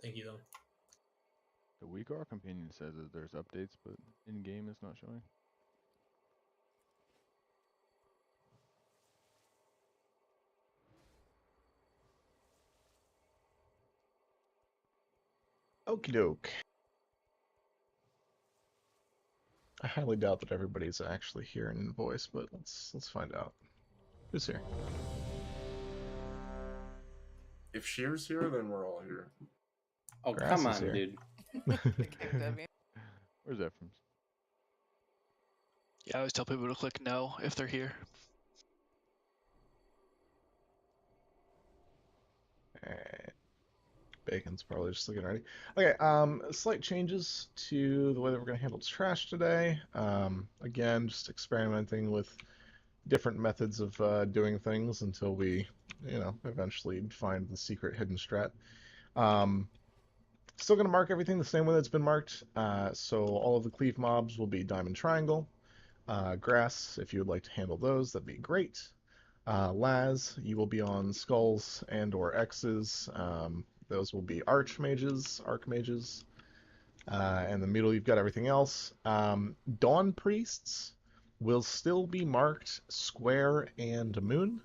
Thank you, though. The WeGar companion says that there's updates, but in-game it's not showing. Okie doke. I highly doubt that everybody's actually here in voice, but let's find out. Who's here? If Shear's here, then we're all here. Oh, Grass come is on, here. dude. Where's that from? Yeah, I always tell people to click no if they're here. Alright. Bacon's probably just looking ready. Okay, slight changes to the way that we're going to handle trash today. Again, just experimenting with different methods of doing things until we, eventually find the secret hidden strat. Still going to mark everything the same way that's been marked. So all of the cleave mobs will be diamond triangle. Grass, if you would like to handle those, that'd be great. Laz, you will be on skulls and or X's. Those will be archmages. And in the middle, you've got everything else. Dawn priests will still be marked square and moon.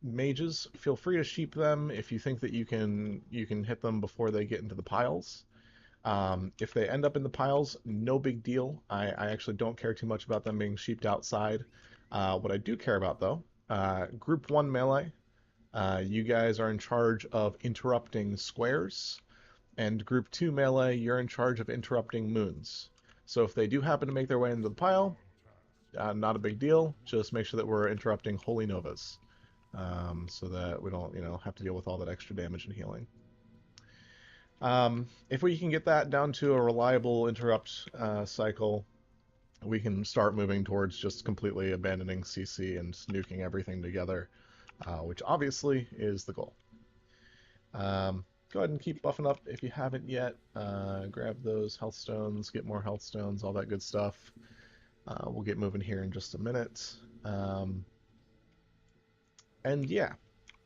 Mages, feel free to sheep them if you think that you can hit them before they get into the piles. If they end up in the piles, no big deal. I actually don't care too much about them being sheeped outside. What I do care about, though, Group 1 melee, you guys are in charge of interrupting squares, and Group 2 melee, you're in charge of interrupting moons. So if they do happen to make their way into the pile, not a big deal. Just make sure that we're interrupting Holy Novas, so that we don't, have to deal with all that extra damage and healing. If we can get that down to a reliable interrupt cycle, we can start moving towards just completely abandoning CC and nuking everything together, which obviously is the goal. Go ahead and keep buffing up if you haven't yet. Grab those health stones, get more health stones, all that good stuff. We'll get moving here in just a minute. And yeah,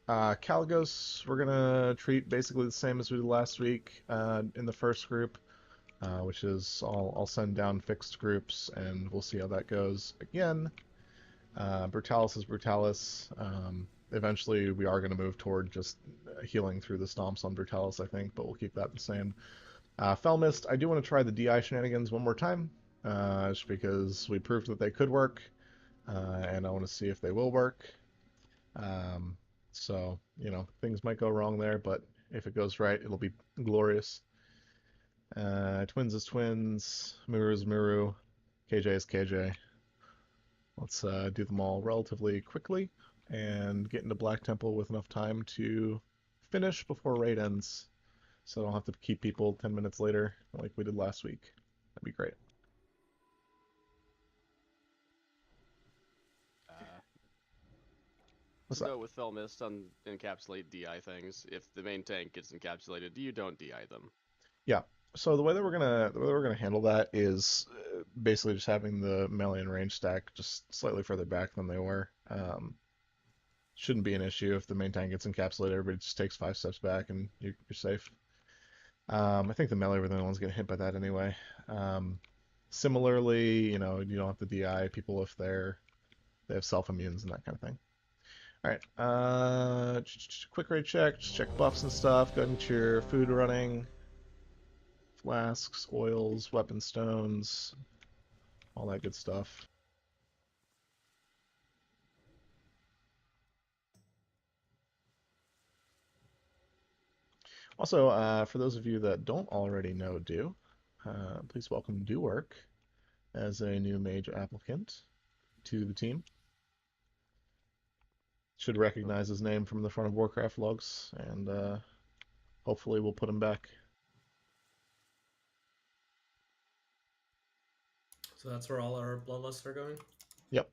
Caligos, we're gonna treat basically the same as we did last week in the first group, which is I'll send down fixed groups and we'll see how that goes. Again, Brutalis is Brutalis. Eventually, we are going to move toward just healing through the stomps on Brutalis, I think, but we'll keep that the same. Felmist, I do want to try the DI shenanigans one more time, just because we proved that they could work, and I want to see if they will work. So, things might go wrong there, but if it goes right, it'll be glorious. Twins is Twins, Muru is Muru, KJ is KJ. Let's do them all relatively quickly and get into Black Temple with enough time to finish before raid ends, so I don't have to keep people 10 minutes later like we did last week. That'd be great. What's So up? with Felmist on encapsulate DI things, if the main tank gets encapsulated, you don't DI them. Yeah. So the way that we're gonna handle that is basically just having the melee and range stack just slightly further back than they were. Shouldn't be an issue if the main tank gets encapsulated. Everybody just takes 5 steps back and you're safe. I think the melee were the only ones getting hit by that anyway. Similarly, you don't have to DI people if they have self-immunes and that kind of thing. Alright, quick raid check, just check buffs and stuff, go ahead and get your food running. Flasks, oils, weapon stones, all that good stuff. Also, for those of you that don't already know Do, please welcome Do Work as a new mage applicant to the team. Should recognize his name from the front of Warcraft logs, and hopefully we'll put him back. So that's where all our bloodlusts are going? Yep.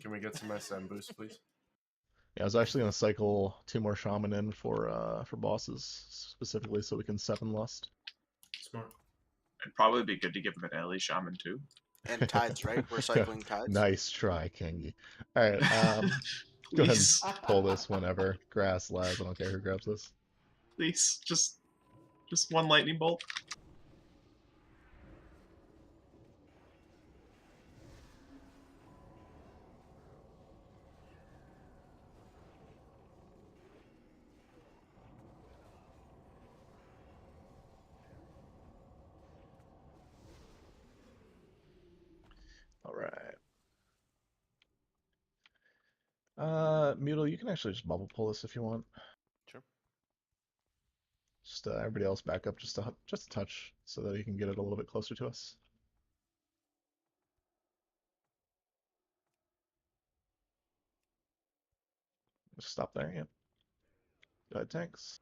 Can we get some SM boost, please? Yeah, I was actually gonna cycle 2 more shaman in for bosses specifically so we can 7 lust. Smart. It'd probably be good to give him an early shaman too. And tides, right? We're cycling tides. Nice try, Kingy. All right, go ahead and pull this whenever. Grass, Laz, I don't care who grabs this. Please, just Just one lightning bolt. All right. Mutal, you can actually just bubble pull this if you want. Sure. Just everybody else back up just a touch so that you can get it a little bit closer to us. Just stop there, yep. Go ahead, tanks.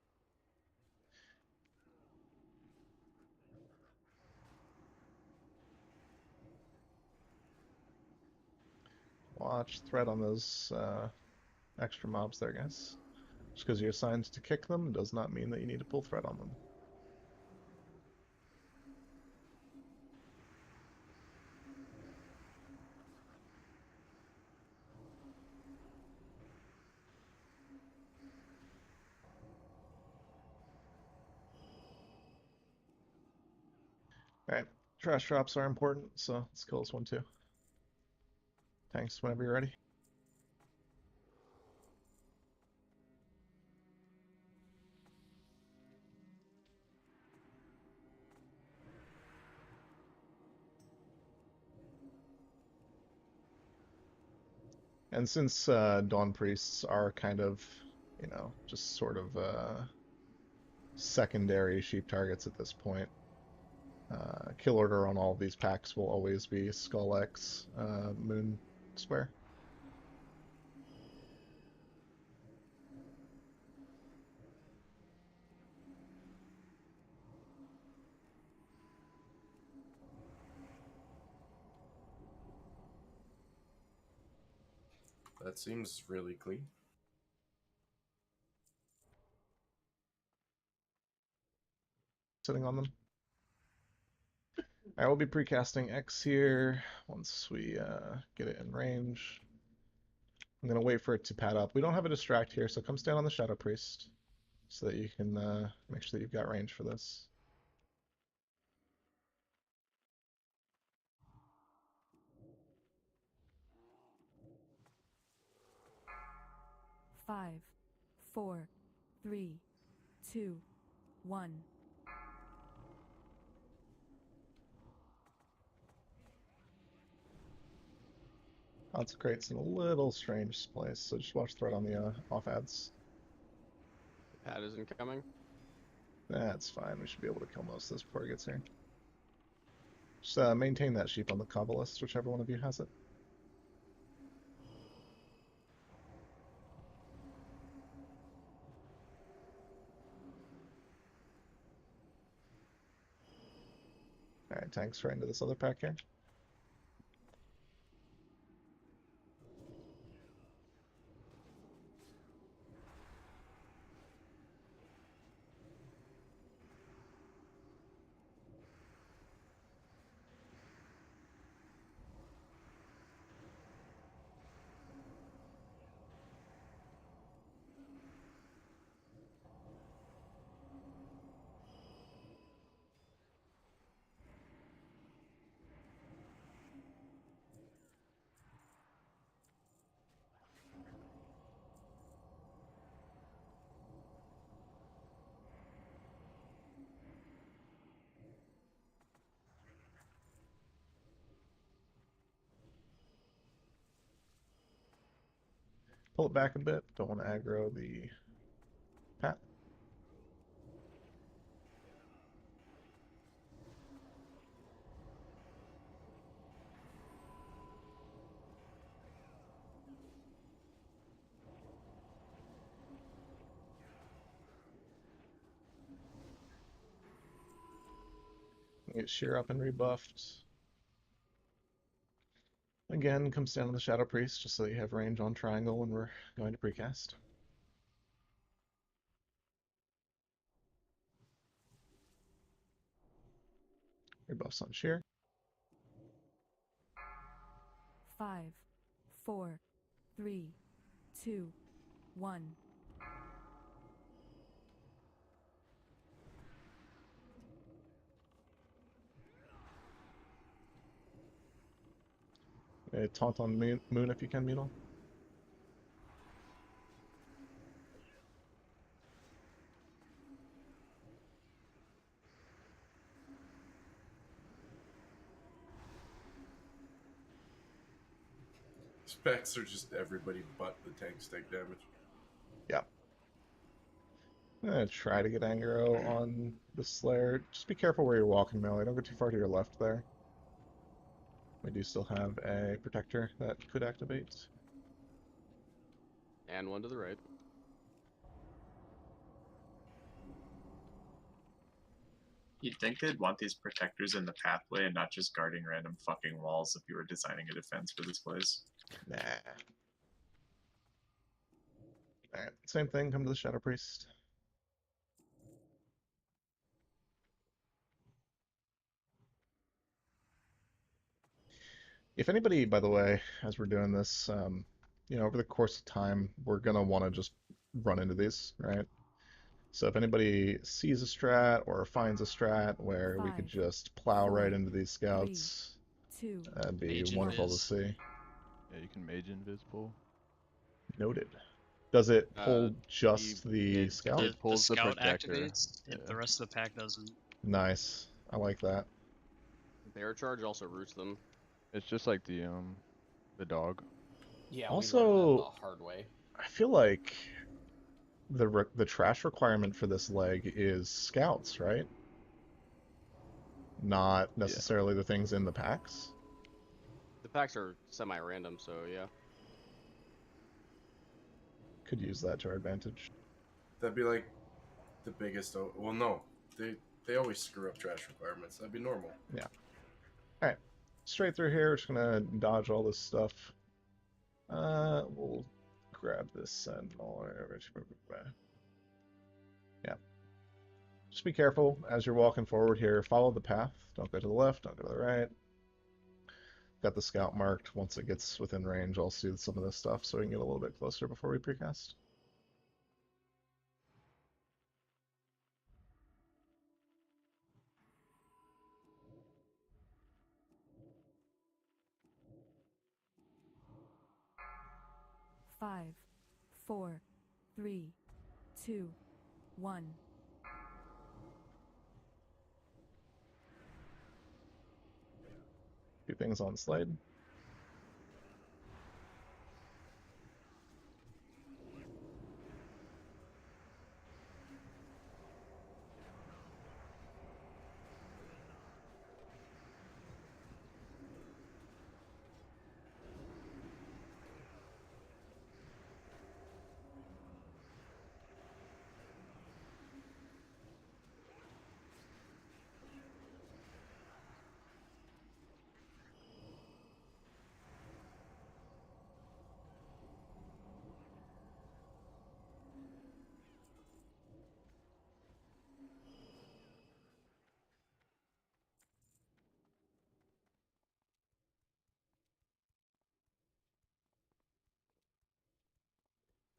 Watch threat on those extra mobs there, guys. Just because you're assigned to kick them does not mean that you need to pull threat on them. Alright, trash drops are important, so let's kill this one too. Tanks, whenever you're ready. And since Dawn Priests are kind of, you know, just sort of secondary sheep targets at this point, kill order on all of these packs will always be Skull X, Moon Square. That seems really clean. Sitting on them. I will be precasting X here once we get it in range. I'm going to wait for it to pad up. We don't have a distract here, so come stand on the Shadow Priest so that you can make sure that you've got range for this. Five, 4, 3, 2, 1. Consecrate's in a little strange place, so just watch threat on the off ads. Pad isn't coming. That's fine. We should be able to kill most of this before it gets here. Just maintain that sheep on the Kabbalist, whichever one of you has it. Alright, tanks right into this other pack here. Pull it back a bit. Don't want to aggro the pat. Get sheer up and rebuffed. Again, comes down to the Shadow Priest, just so you have range on triangle when we're going to precast. Rebuffs on sheer. 5, 4, 3, 2, 1. Taunt on Moon if you can, Munal. Specs are just everybody but the tanks take damage. I'm gonna try to get aggro on the Slayer. Just be careful where you're walking, Melee. Don't go too far to your left there. We do still have a protector that could activate. And one to the right. You'd think they'd want these protectors in the pathway and not just guarding random fucking walls if you were designing a defense for this place. Nah. Alright, same thing, come to the Shadow Priest. If anybody, by the way, as we're doing this, over the course of time, we're gonna want to just run into these, right? So if anybody sees a strat or finds a strat where we could 5, just plow 4, right into these scouts, 2, that'd be Mage wonderful to invis. see. Yeah, you can mage invis pull. Noted. Does it pull just the the mid- scout? It pulls the scout protector. activates, and Yeah. the rest of the pack doesn't. Nice. I like that. Bear charge also roots them. It's just like the dog. Yeah, Also- we learned that the hard way. I feel like the trash requirement for this leg is scouts, right? Not necessarily the things in the packs. The packs are semi-random, so yeah. Could use that to our advantage. That'd be like the biggest. Well, no, they always screw up trash requirements. That'd be normal. Alright. Straight through here, we're just gonna dodge all this stuff. We'll grab this sentinel. Yeah. Just be careful as you're walking forward here. Follow the path. Don't go to the left, don't go to the right. Got the scout marked. Once it gets within range, I'll soothe some of this stuff so we can get a little bit closer before we precast. Five, 4, 3, 2, 1. Two things on Slade.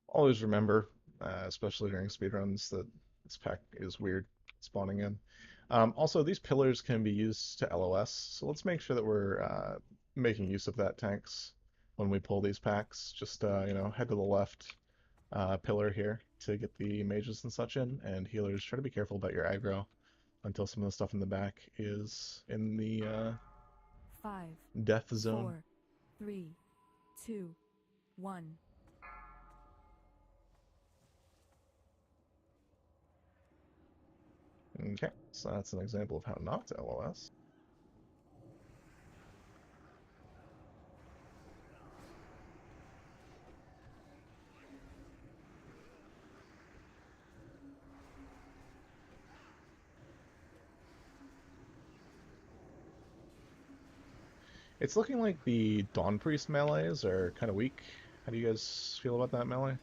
Always remember, especially during speedruns, that this pack is weird spawning in. Also, these pillars can be used to LOS, so let's make sure that we're making use of that, tanks, when we pull these packs. Just, head to the left pillar here to get the mages and such in, and healers, try to be careful about your aggro until some of the stuff in the back is in the 5, death zone. 4, 3, 2, 1. Okay, so that's an example of how not to LOS. It's looking like the Dawn Priest melees are kind of weak. How do you guys feel about that melee?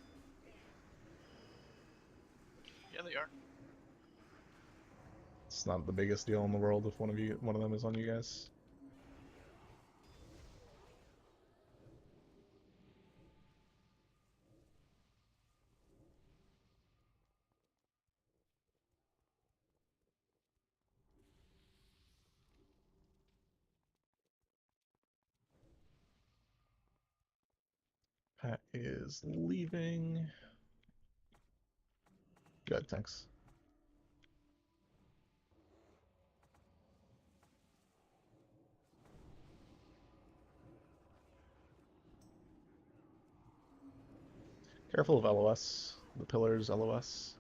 Yeah, they are. It's not the biggest deal in the world if one of them is on you guys. That is leaving. Good, thanks. Careful of LOS. The pillars, LOS.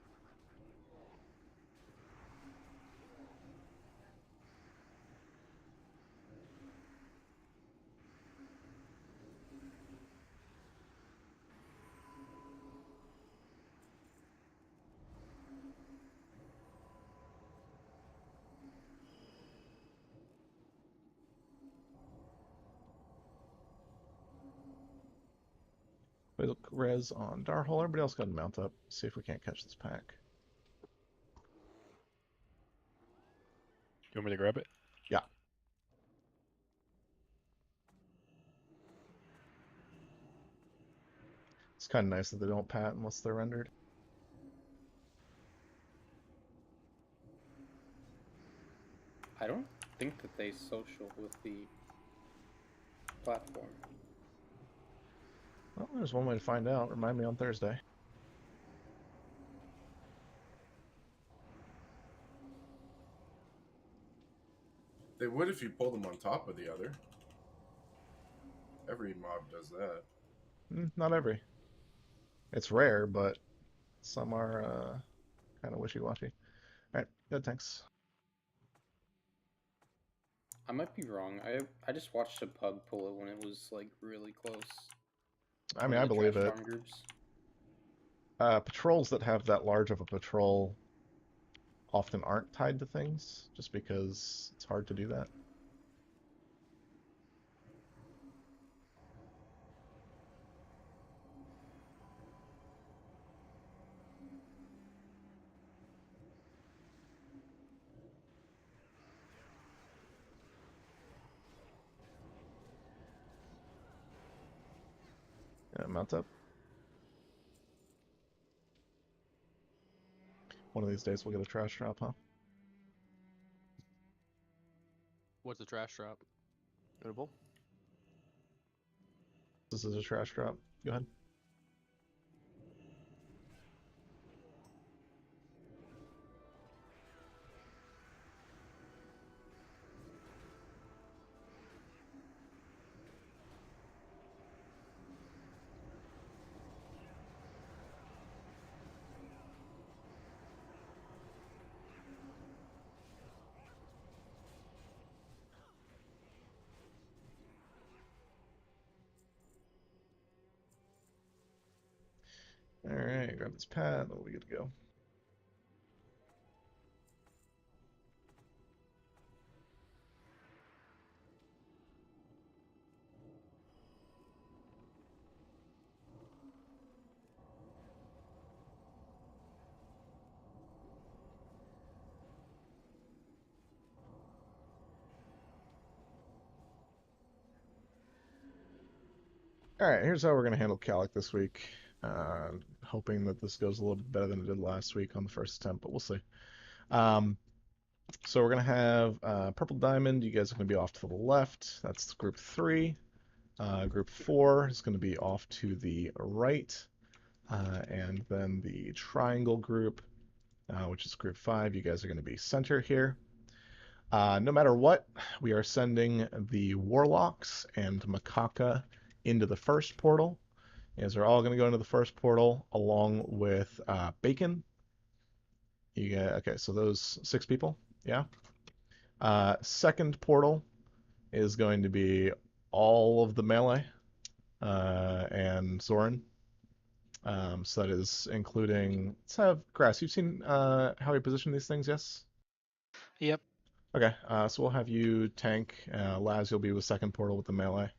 We look res on Darhole. Everybody else got to mount up. See if we can't catch this pack. You want me to grab it? Yeah. It's kind of nice that they don't pat unless they're rendered. I don't think that they social with the platform. Well, there's one way to find out. Remind me on Thursday. They would if you pull them on top of the other. Every mob does that. Not every. It's rare, but some are kind of wishy-washy. Alright, good, thanks. I might be wrong. I just watched a pug pull it when it was like really close. I mean, I believe it. Groups. Patrols that have that large of a patrol often aren't tied to things, just because it's hard to do that. Yeah, mount up. One of these days we'll get a trash drop, huh? What's the trash drop? Notable. This is a trash drop. Go ahead. Alright, grab this pad, then we get to go. Alright, here's how we're going to handle Calic this week. Hoping that this goes a little bit better than it did last week on the first attempt, but we'll see. So we're going to have Purple Diamond. You guys are going to be off to the left. That's group 3. Group 4 is going to be off to the right. And then the Triangle group, which is group 5, you guys are going to be center here. No matter what, we are sending the Warlocks and Macaca into the first portal. You guys are all going to go into the first portal along with Bacon. Okay, so those 6 people, yeah. Second portal is going to be all of the melee and Zoran. So that is including, let's have Grass. You've seen how we position these things, yes? Yep. Okay, so we'll have you tank. Laz, you'll be with second portal with the melee.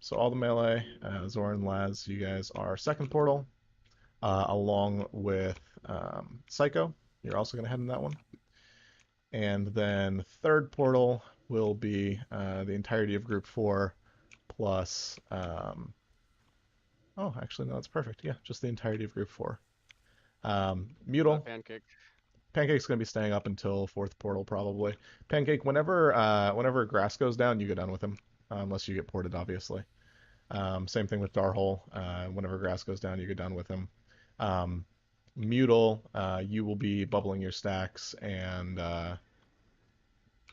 So all the melee, Zoran, Laz, you guys are second portal, along with Psycho. You're also going to head in that one. And then third portal will be the entirety of group 4 plus... oh, actually, no, that's perfect. Yeah, just the entirety of group 4. Mutal. Pancake. Pancake's going to be staying up until fourth portal, probably. Pancake, whenever Grass goes down, you go down with him. Unless you get ported, obviously. Same thing with Darhole. Whenever grass goes down, you go down with him. Mutal, you will be bubbling your stacks, and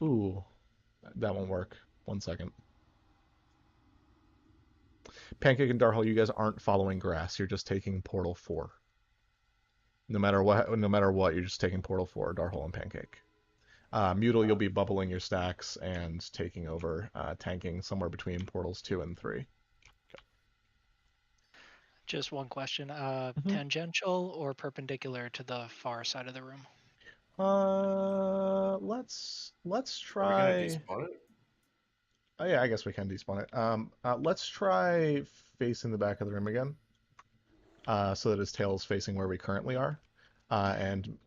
ooh, that won't work. 1 second. Pancake and Darhole, you guys aren't following grass. You're just taking Portal 4. No matter what, you're just taking Portal 4, Darhole and Pancake. Mutal, you'll be bubbling your stacks and taking over, tanking somewhere between Portals 2 and 3. Just one question. Mhm. Tangential or perpendicular to the far side of the room? Let's Are we gonna try. despawn it? Oh yeah, I guess we can despawn it. Let's try facing the back of the room again, so that his tail is facing where we currently are, and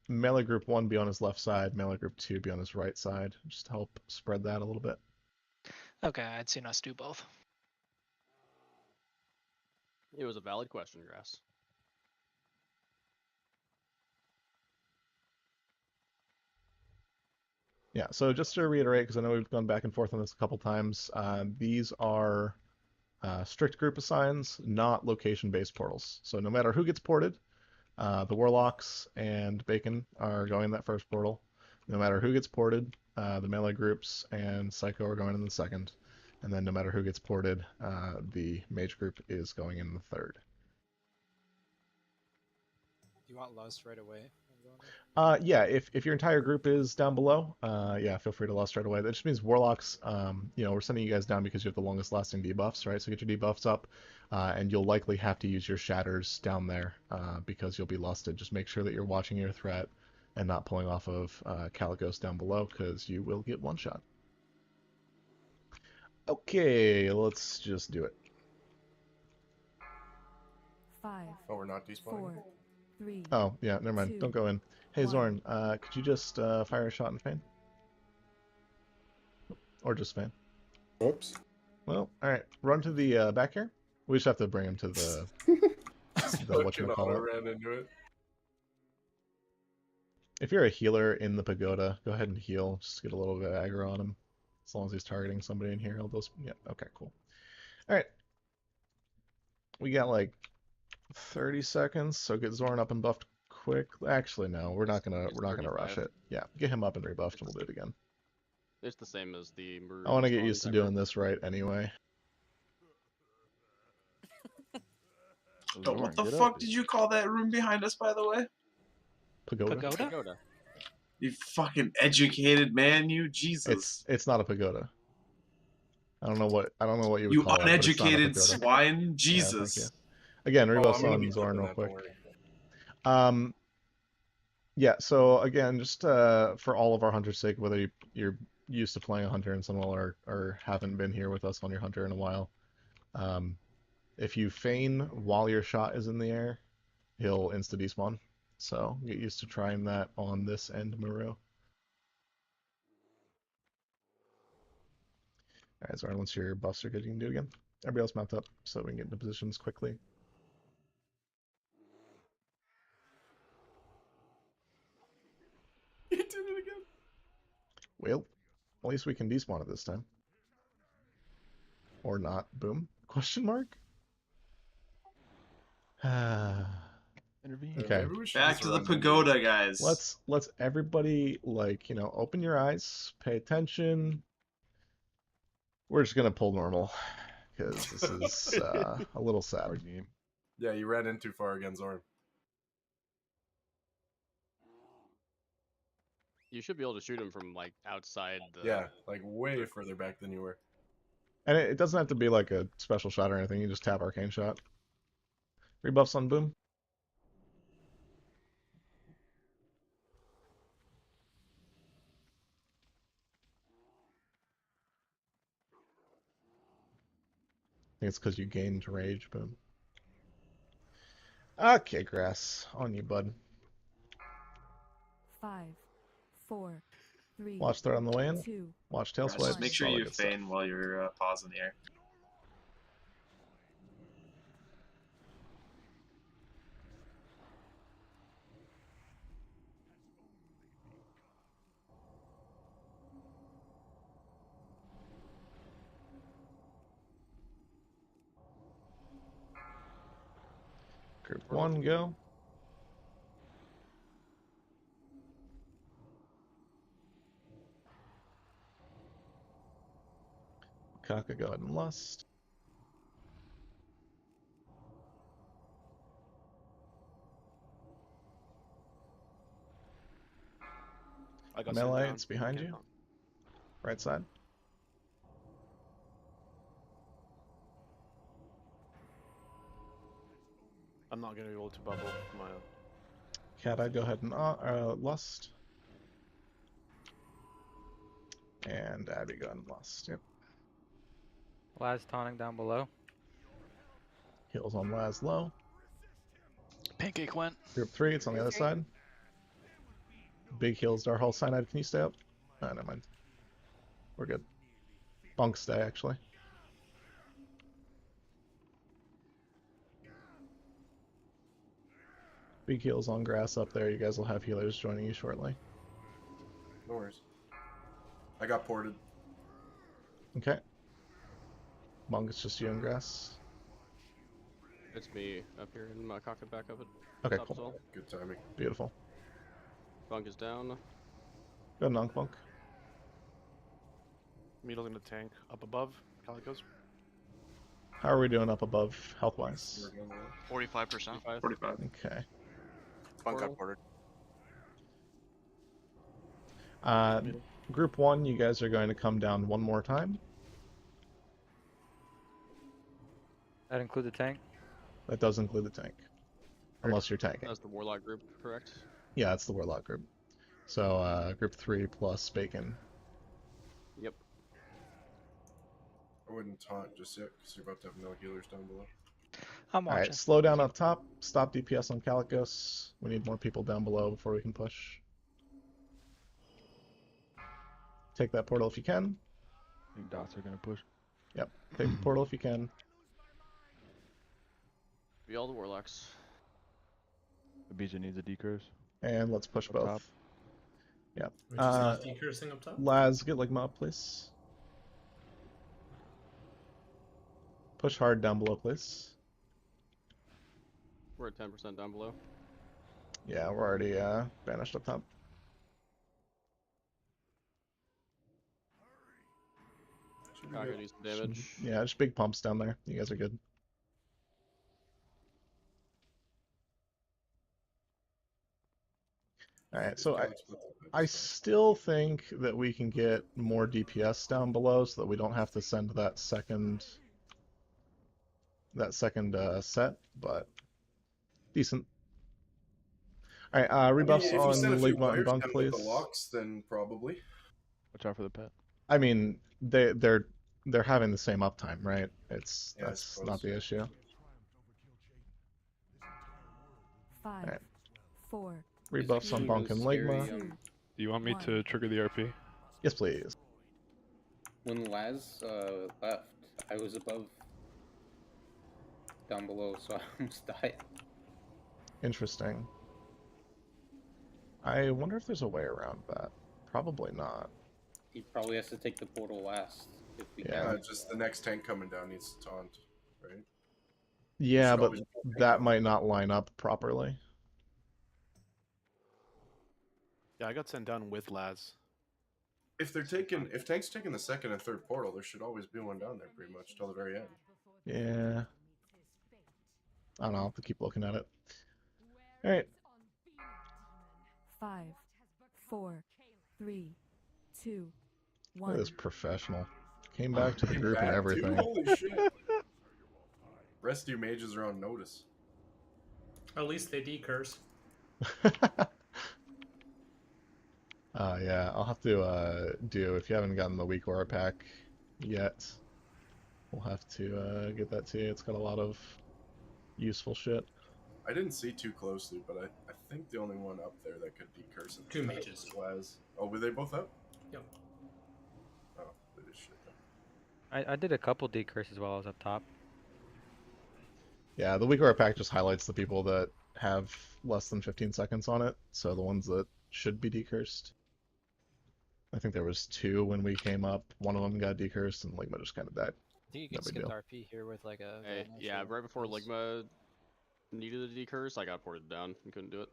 melee group 1 be on his left side, melee group 2 be on his right side. Just help spread that a little bit. Okay, I'd seen us do both. It was a valid question, Grass. Yeah, so just to reiterate, because I know we've gone back and forth on this a couple times, these are strict group assigns, not location-based portals. So no matter who gets ported, the Warlocks and Bacon are going in that first portal. No matter who gets ported, the melee groups and Psycho are going in the second. And then no matter who gets ported, the mage group is going in the third. Do you want Lust right away? Yeah, if your entire group is down below, yeah, feel free to Lust right away. That just means Warlocks, we're sending you guys down because you have the longest lasting debuffs, right? So get your debuffs up, and you'll likely have to use your Shatters down there, because you'll be lusted. Just make sure that you're watching your threat and not pulling off of Calicos down below, because you will get one shot. Okay, let's just do it. 5. Oh, we're not despawning. 4. 3. Oh, yeah, never mind. 2, Don't go in. Hey, 1. Zorn, could you just fire a shot in Fane? Or just Fane? Whoops. Well, alright. Run to the back here. We just have to bring him to the whatchamacallit. Ran into it. If you're a healer in the pagoda, go ahead and heal. Just get a little bit of aggro on him. As long as he's targeting somebody in here, he'll those. Yeah, okay, cool. Alright. We got like 30 seconds, so get Zorn up and buffed quick. Actually, no, we're not gonna rush it. Yeah, get him up and rebuffed, and we'll do it again. It's the same as the Maroon. I want to get spawn used to timer. doing this right anyway. Oh, what the fuck did you call that room behind us, by the way? Pagoda? Pagoda. You fucking educated man, you Jesus. It's not a pagoda. I don't know what you would You call it, but it's not a uneducated pagoda. swine, Yeah, thank Jesus. you. Again, Oh, rebuffs I'm gonna on be Zorn real flipping that, don't quick. worry. Yeah, so again, just for all of our hunters' sake, whether you're used to playing a hunter in Sunwell or haven't been here with us on your hunter in a while, if you feign while your shot is in the air, he'll insta despawn. So get used to trying that on this end, Maru. Alright, Zorn, once your buffs are good, you can do it again. Everybody else mount up so we can get into positions quickly. He did it again. Well, at least we can despawn it this time. Or not. Boom? Question mark? Intervene. Okay. Maybe we should Back just to the run into pagoda, it. guys. Let's everybody, like, open your eyes, pay attention. We're just gonna pull normal, because this is a little sad. Hard game. Yeah, you ran in too far again, Zorn. You should be able to shoot him from like outside the. Yeah, like way further back than you were. And it doesn't have to be like a special shot or anything. You just tap Arcane Shot. Rebuffs on Boom. I think it's because you gained Rage, Boom. Okay, Grass. On you, bud. 5. 4. 3. Watch threat on the way in. 2. Watch tail Just swipes. make sure all that you good stuff. feign while you're pausing the air. Group 1, go. Kaka, go ahead and lust. I got Melee, down. it's behind Okay. you. Right side. I'm not gonna be able to bubble my. Kata, go ahead and lust. And Abby, go ahead and lust. Yep. Laz taunting down below. Heals on Laz low. Pancake went. Group 3, it's on the other side. Big heals, Darhull Cyanide. Can you stay up? No, never mind. We're good. Bunk stay, actually. Big heals on grass up there. You guys will have healers joining you shortly. No worries. I got ported. Okay. Bunk, it's just you and grass. It's me up here and my cockpit back up at Okay, top cool. as well. Good timing. Beautiful. Bunk is down. Go Nunk Bunk. Needle's gonna tank up above. Calicos. How are we doing up above health-wise? 45%. 45. Okay. Bunk got ported. Group 1, you guys are going to come down one more time. That include the tank? That does include the tank. Unless you're tanking. That's the Warlock group, correct? Yeah, that's the Warlock group. So, Group 3 plus Bacon. Yep. I wouldn't taunt just yet because you're about to have no healers down below. I'm watching. Alright, slow down up top. Stop DPS on Calicos. We need more people down below before we can push. Take that portal if you can. I think dots are gonna push. Yep, take the portal if you can. Be all the Warlocks. The Bija needs a decurse. And let's push Up both. top. Yep. We just have decursing up top. Laz, get Ligma up, please. Push hard down below, please. We're at 10% down below. Yeah, we're already banished up top. Kaka needs some damage. Yeah, just big pumps down there. You guys are good. Alright, so I still think that we can get more DPS down below so that we don't have to send that second set, but decent. Alright, rebuffs if you on send a few Ligma and players Bunk, down please. with the locks, then probably. Watch out for the pet. I mean, they're having the same uptime, right? It's Yeah, I that's suppose. not the issue. 5, Alright. 4, Rebuffs on Bunk and Ligma. Two. Do you want me to trigger the RP? Yes, please. When Laz left, I was above down below, so I almost died. Interesting. I wonder if there's a way around that. Probably not. He probably has to take the portal last if we Yeah. can. Just the next tank coming down needs to taunt, right? Yeah, should but always be a that tank might not line up properly. Yeah, I got sent down with Laz. If tank's taking the second and third portal, there should always be one down there pretty much till the very end. Yeah. I don't know, I'll have to keep looking at it. Alright. 5, 4, 3, 2, Look at 1. this professional. Came back to the group and Back, dude, everything. holy shit. Rest of you mages are on notice. At least they decurse. Yeah, I'll have to do, if you haven't gotten the weak aura pack yet, we'll have to get that to you. It's got a lot of useful shit. I didn't see too closely, but I think the only one up there that could decurse it Two mages. was. Oh, were they both up? Yep. Oh, they did shit then. I did a couple decurses while I was up top. Yeah, the weak aura pack just highlights the people that have less than 15 seconds on it, so the ones that should be decursed. I think there was 2 when we came up. One of them got decursed, and Ligma just kind of died. I think you No can big skip deal. the RP here with like a. Hey, Vanish yeah, or right before Pulse. Ligma needed a decurse, I got ported down and couldn't do it.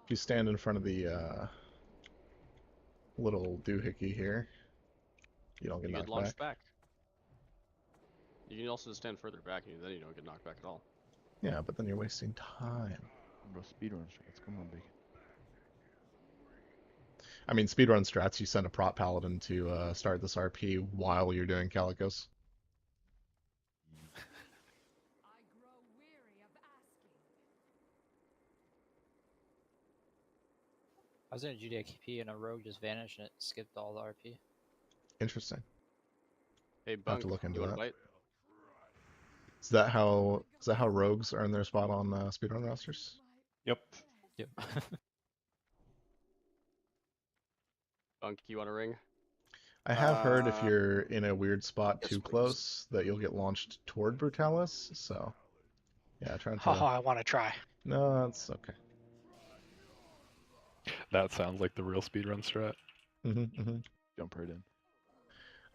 If you stand in front of the little doohickey here, you don't get You knocked get launched back. back. You can also stand further back, and then you don't get knocked back at all. Yeah, but then you're wasting time. Bro, speedrun strats. Come on, big. I mean, speedrun strats, you send a prop paladin to start this RP while you're doing Calicos. I was in a GDXP and a rogue just vanished and it skipped all the RP. Interesting. Hey, I'll have Bunk, to look into you want that. to bite? Is that how rogues earn their spot on speedrun rosters? Yep. Yep. Bunk, you want a ring? I have heard if you're in a weird spot yes, too please. close that you'll get launched toward Brutalis, so yeah, trying to... Oh, I want to try. No, that's okay. That sounds like the real speedrun strat. Jump right in.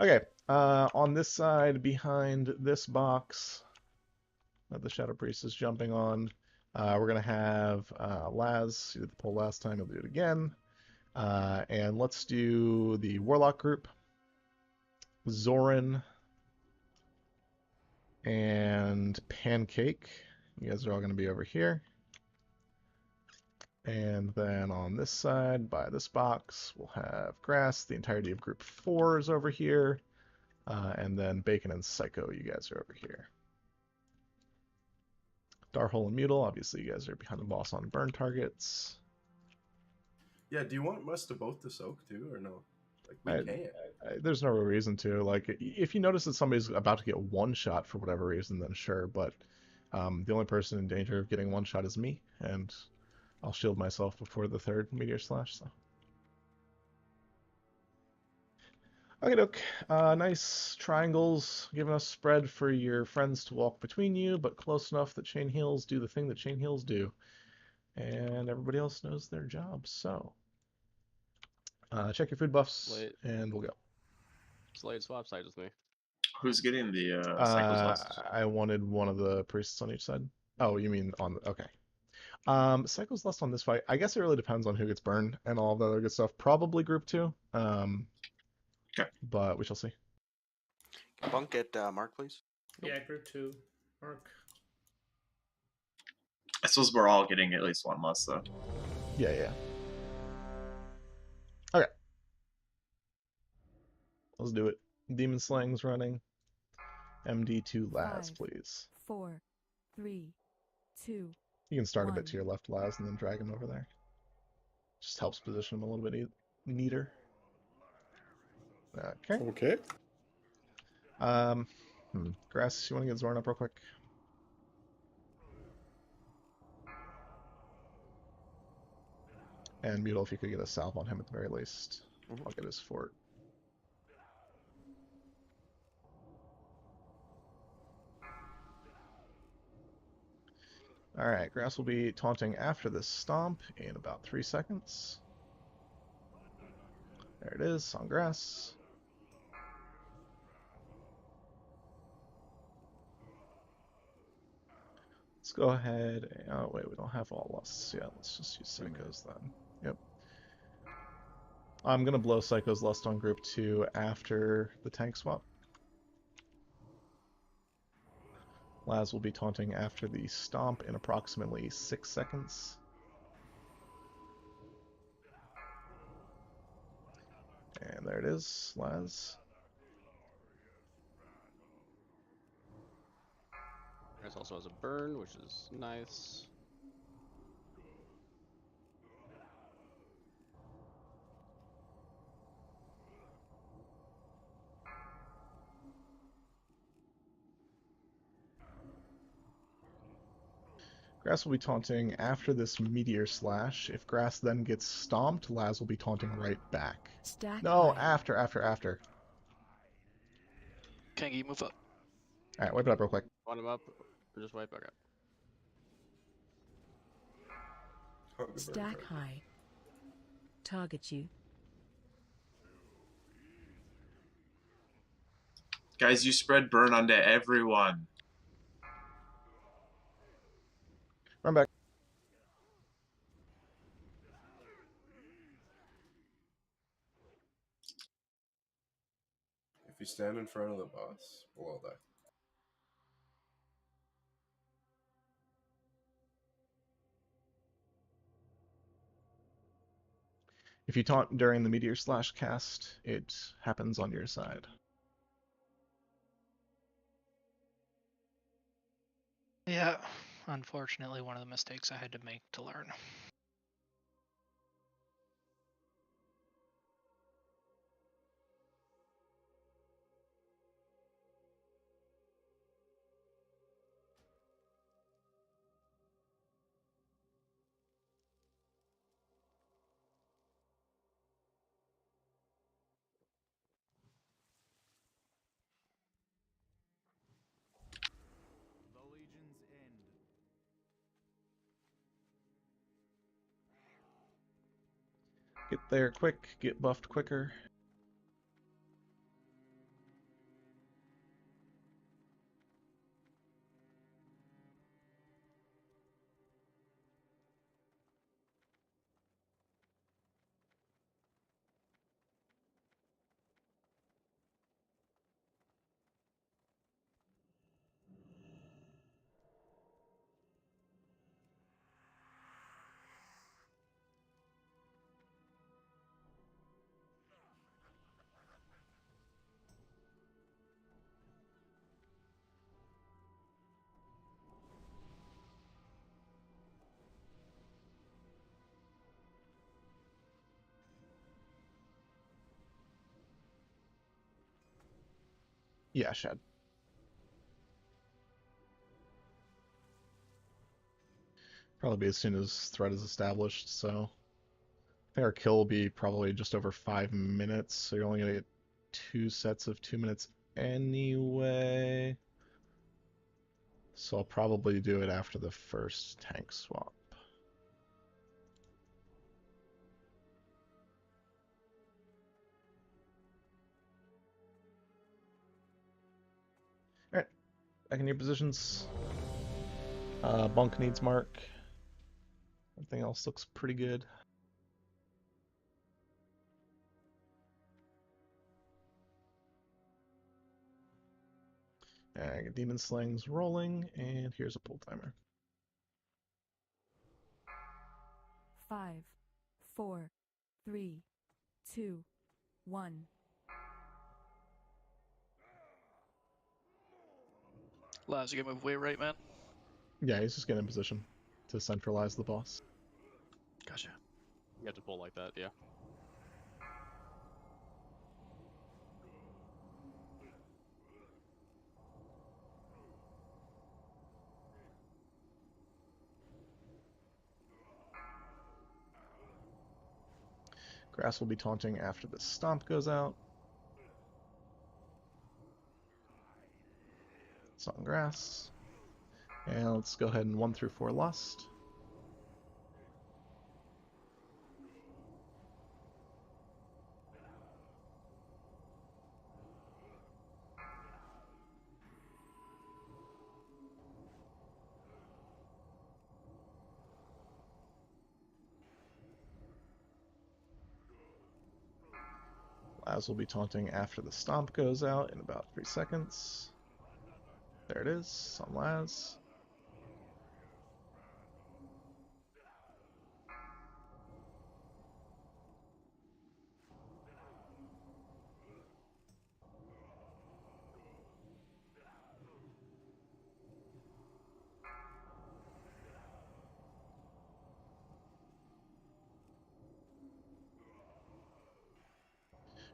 Okay, on this side, behind this box that the Shadow Priest is jumping on, we're going to have Laz. You did the poll last time, he'll do it again. And let's do the Warlock group. Zoran and Pancake. You guys are all going to be over here. And then on this side, by this box, we'll have Grass. The entirety of group 4 is over here. And then Bacon and Psycho, you guys are over here. Darhole and Mutal, obviously you guys are behind the boss on burn targets. Yeah, do you want us to both to soak too, or no? Like, we can. There's no real reason to. Like, if you notice that somebody's about to get one shot for whatever reason, then sure. But the only person in danger of getting one shot is me, and I'll shield myself before the third Meteor Slash, so. Okay, doke. Nice triangles, giving us spread for your friends to walk between you, but close enough that chain heals do the thing that chain heals do. And everybody else knows their job, so. Check your food buffs, and we'll go. Slade swap side with me. Who's getting the cycles last? I wanted one of the priests on each side. Oh, you mean on the... Okay. Cycles less on this fight. I guess it really depends on who gets burned and all the other good stuff. Probably group 2. Okay. But we shall see. Bunk at Mark, please. Yeah, group 2. Mark. I suppose we're all getting at least one less, though. Yeah. Okay. Let's do it. Demon Slang's running. MD2 Laz, 5, please. 4, 3, 2. You can start a bit 1. to your left, Laz, and then drag him over there. Just helps position him a little bit neater. Okay. Grass, you want to get Zorn up real quick? And Mutal, if you could get a salve on him at the very least. I'll get his fort. Alright, Grass will be taunting after this stomp in about 3 seconds. There it is, on Grass. Let's go ahead and... Oh, wait, we don't have all lusts yet. Let's just use Psychos then. Yep. I'm going to blow Psycho's Lust on group 2 after the tank swap. Laz will be taunting after the stomp in approximately 6 seconds. And there it is, Laz. Grass also has a burn, which is nice. Grass will be taunting after this Meteor Slash. If Grass then gets stomped, Laz will be taunting right back. Stack No, high. after. Can you move up? Alright, wipe it up real quick. Want him up? Or just wipe? Okay. Stack high. Target you. Guys, you spread burn onto everyone. Run back. If you stand in front of the boss, below that. If you taunt during the Meteor Slash cast, it happens on your side. Yeah, unfortunately, one of the mistakes I had to make to learn. Get there quick, get buffed quicker. Yeah, Shed. Probably be as soon as threat is established, so I think our kill will be probably just over 5 minutes, so you're only gonna get 2 sets of 2 minutes anyway. So I'll probably do it after the first tank swap. Alright, back in your positions. Bunk needs mark. Everything else looks pretty good. I got Demon Slings rolling, and here's a pull timer. 5, 4, 3, 2, 1. Laz, you gotta move way right, man. Yeah, he's just getting in position to centralize the boss. Gotcha. You have to pull like that, yeah. Grass will be taunting after the stomp goes out. It's on grass. And let's go ahead and 1 through 4 lust. Laz will be taunting after the stomp goes out in about 3 seconds. There it is, on Laz.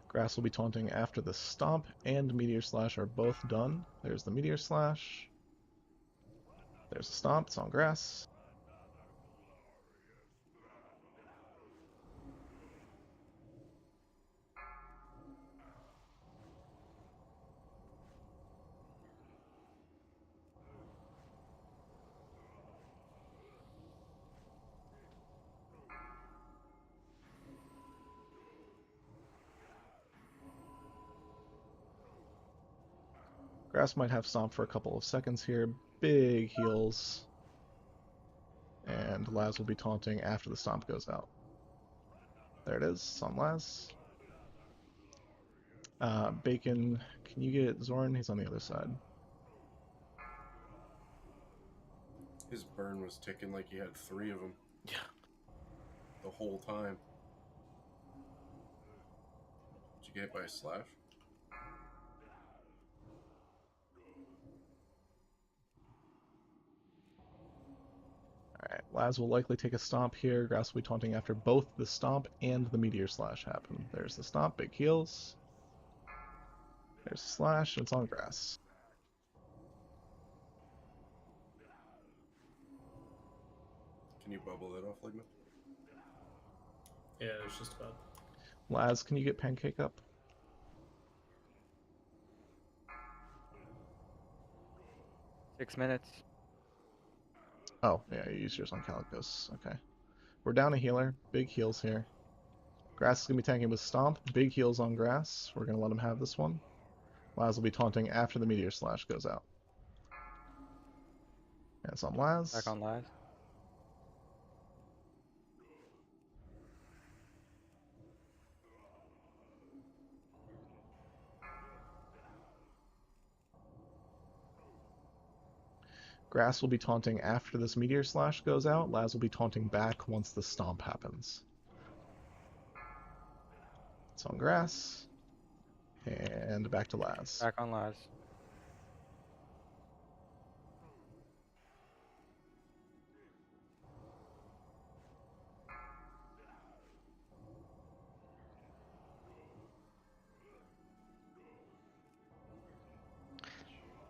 Grass will be taunting after the stomp and Meteor Slash are both done. There's the Meteor Slash. There's the stomp, it's on grass. Grass might have stomp for a couple of seconds here. Big heals. And Laz will be taunting after the stomp goes out. There it is. It's on Laz. Bacon, can you get Zorn? He's on the other side. His burn was ticking like he had 3 of them. Yeah. The whole time. Did you get hit by a slash? Alright, Laz will likely take a stomp here. Grass will be taunting after both the stomp and the meteor slash happen. There's the stomp, big heals. There's the slash, and it's on grass. Can you bubble that off, Ligma? Yeah, it's just about. Laz, can you get Pancake up? Six minutes. Oh, yeah, you used yours on Calicos. Okay. We're down a healer. Big heals here. Grass is going to be tanking with Stomp. Big heals on Grass. We're going to let him have this one. Laz will be taunting after the Meteor Slash goes out. And it's on Laz. Back on Laz. Grass will be taunting after this Meteor Slash goes out. Laz will be taunting back once the Stomp happens. It's on Grass. And back to Laz. Back on Laz.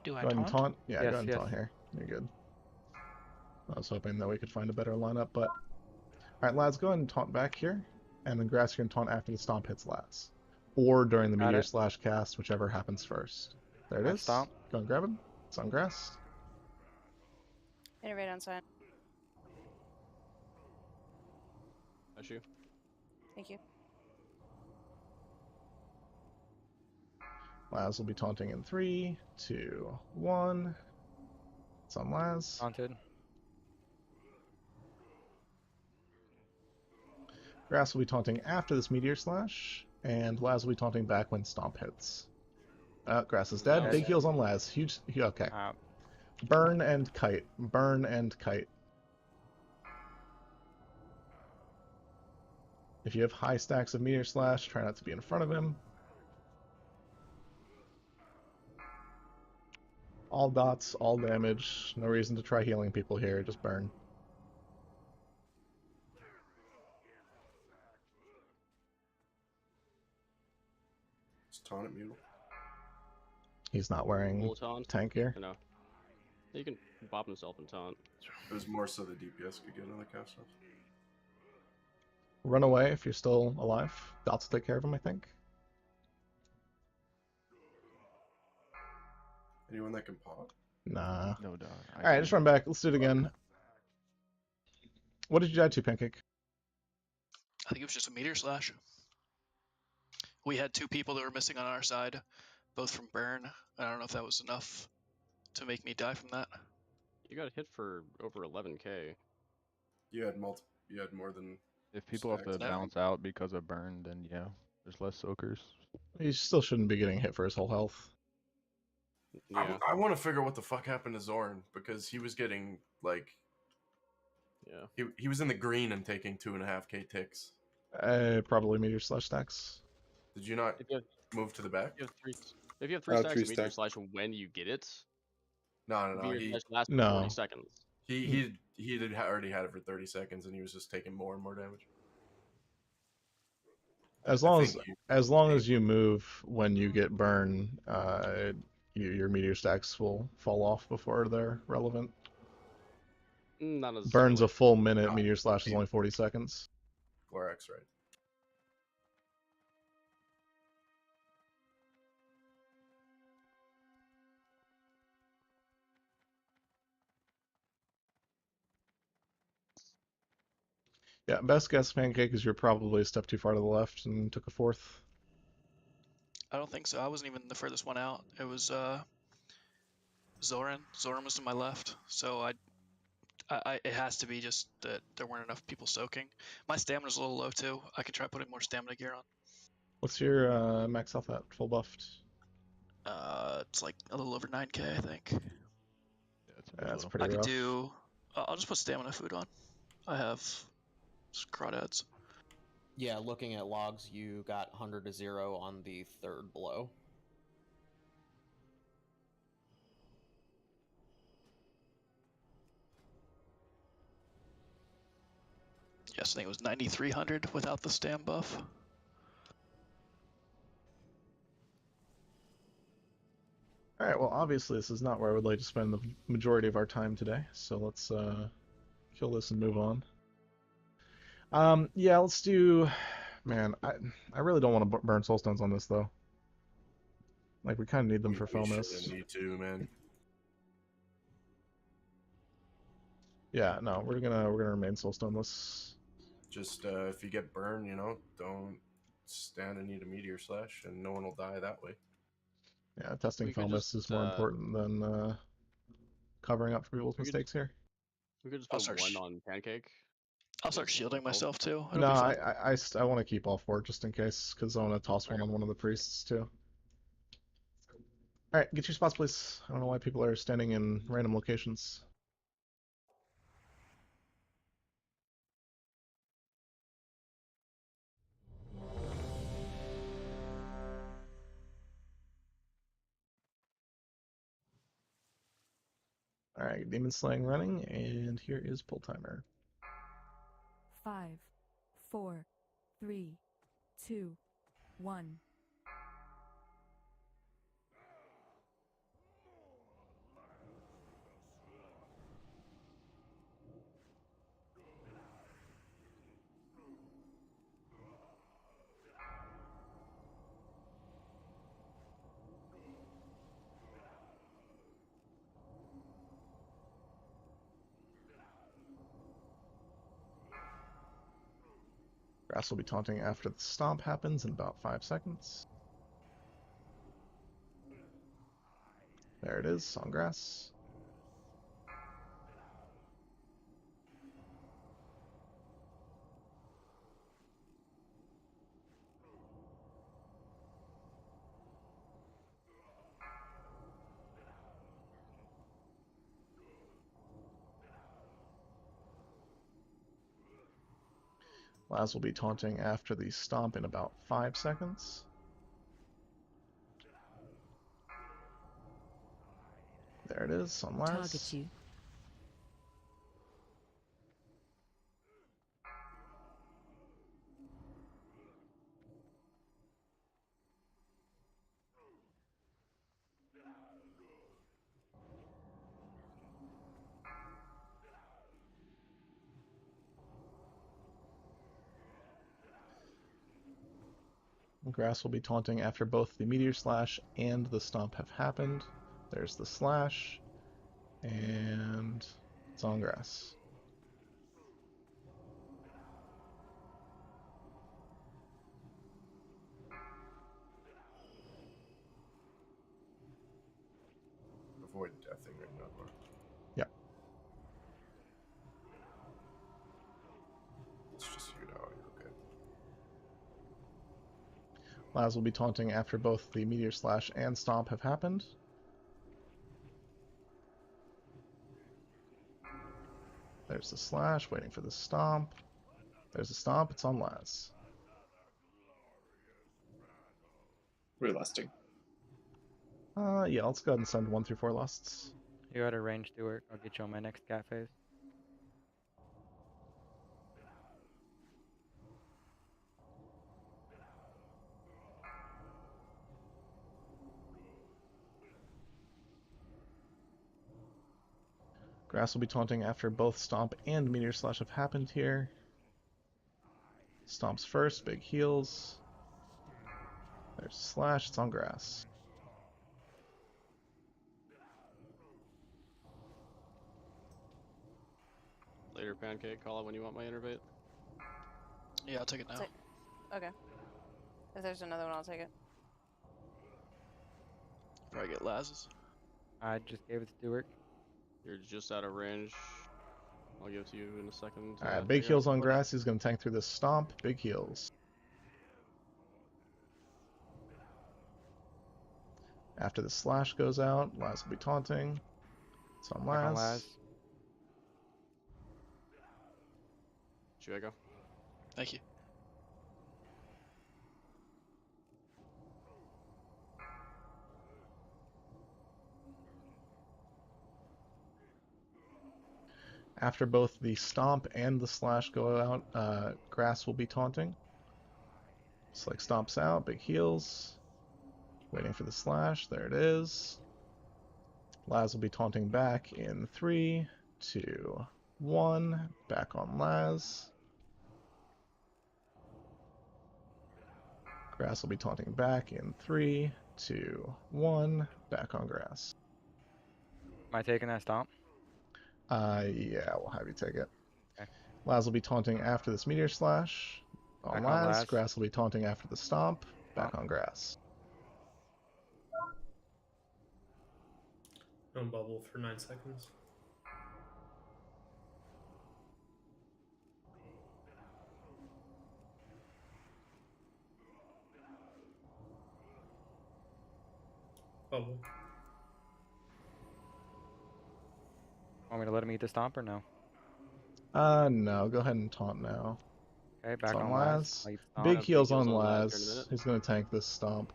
Do I Go ahead and taunt? taunt. Yeah, Yes, go ahead and yes. taunt here. You're good. I was hoping that we could find a better lineup, but... Alright, Laz, go ahead and taunt back here. And then Grass, you can taunt after the Stomp hits Laz. Or during the Got Meteor it. Slash cast, whichever happens first. There it Nice is. stomp. Go and grab him. It's on Grass. Innervate on sign. That's you. Thank you. Laz will be taunting in 3, 2, 1. It's on Laz. Taunted. Grass will be taunting after this Meteor Slash, and Laz will be taunting back when Stomp hits. Grass is dead. Nice. Big heals on Laz. Huge. Okay. Out. Burn and Kite. Burn and Kite. If you have high stacks of Meteor Slash, try not to be in front of him. All dots, all damage. No reason to try healing people here. Just burn. Is Taunt Mule? He's not wearing Full taunt? tank gear. No. He can bop himself and taunt. It was more so the DPS could get on the cast off. Run away if you're still alive. Dots will take care of him, I think. Anyone that can pop? Nah. No dog. Alright, just run back. Let's do it again. What did you die to, Pancake? I think it was just a meteor slash. We had 2 people that were missing on our side, both from burn. I don't know if that was enough to make me die from that. You got hit for over 11k. You had You had more than. If people have to stacks. bounce out because of burn, then yeah, there's less soakers. He still shouldn't be getting hit for his whole health. Yeah. I want to figure out what the fuck happened to Zorn because he was getting like. Yeah. He was in the green and taking 2.5k ticks. Probably Meteor Slash stacks. Did you not If you have, move to the back? if you have 3 Oh, stacks 3 of meteor stacks. slash when you get it, No. meteor He slash lasts No. 40 seconds. he already had it for 30 seconds and he was just taking more and more damage. As long as you move when you get burn, your meteor stacks will fall off before they're relevant. Not necessarily. Burn's a full minute. No. Meteor slash is only 40 seconds. Glorax, right? Yeah, best guess, Pancake, is you're probably a step too far to the left and took a 4th. I don't think so. I wasn't even the furthest one out. It was Zoran. Zoran was to my left, so I It has to be just that there weren't enough people soaking. My stamina's a little low too. I can try putting more stamina gear on. What's your max health at full buffed? It's like a little over 9k, I think. Yeah, That's pretty I could rough. do. I'll just put stamina food on. I have crawdads. Yeah, looking at logs, you got 100 to 0 on the third blow. Yes, I think it was 9,300 without the stam buff. All right. Well, obviously this is not where I would like to spend the majority of our time today. So let's kill this and move on. Yeah, let's do. Man, I really don't want to burn soulstones on this though. Like we kind of need them for Fomus. Me too, man. Yeah, no, we're gonna remain soulstoneless. Just if you get burned, don't stand and eat a meteor slash, and no one will die that way. Yeah, testing We could Fomus is more important than covering up for people's mistakes here. We could just put one on Pancake. I'll start shielding myself too. It'll No, be fine. I want to keep all 4 just in case, because I want to toss one on one of the priests too. All right, get your spots, please. I don't know why people are standing in random locations. All right, Demon Slaying running, and here is pull timer. 5, 4, 3, 2, 1. Grass will be taunting after the stomp happens in about 5 seconds. There it is, on grass. Laz will be taunting after the stomp in about 5 seconds. There it is, on Laz. Target you. Grass will be taunting after both the Meteor Slash and the Stomp have happened. There's the Slash, and it's on grass. Avoid deathing right now. Yep. Let's just figure it out. Okay. Laz will be taunting after both the Meteor Slash and Stomp have happened. There's the Slash, waiting for the Stomp. There's the Stomp, it's on Laz. Relusting. Yeah, let's go ahead and send 1 through 4 lusts. You got a range to work. I'll get you on my next cat phase. Grass will be taunting after both Stomp and Meteor Slash have happened here. Stomps first, big heals. There's Slash, it's on grass. Later, Pancake. Call it when you want my innervate. Yeah, I'll take it now. Okay. If there's another one, I'll take it. Probably get Laz's. I just gave it to Stewart. You're just out of range. I'll give it to you in a second. Alright, big heals on grass. He's going to tank through this stomp. Big heals. After the slash goes out, Laz will be taunting. It's on Back on Laz. Laz. Should I go? Thank you. After both the stomp and the slash go out, grass will be taunting. Slick stomps out, big heals. Waiting for the slash. There it is. Laz will be taunting back in 3, 2, 1. Back on Laz. Grass will be taunting back in 3, 2, 1. Back on grass. Am I taking that stomp? Yeah, we'll have you take it. Okay. Laz will be taunting after this meteor slash. On Back on Laz. Laz. Grass will be taunting after the stomp. Back on grass. Don't bubble for 9 seconds. Bubble. Want me to let him eat the stomp or no? No, go ahead and taunt now. Okay, back It's on Laz. Laz. I'll eat the stomp. Big Big heals heals on on Laz here in a Laz. minute. He's going to tank this stomp.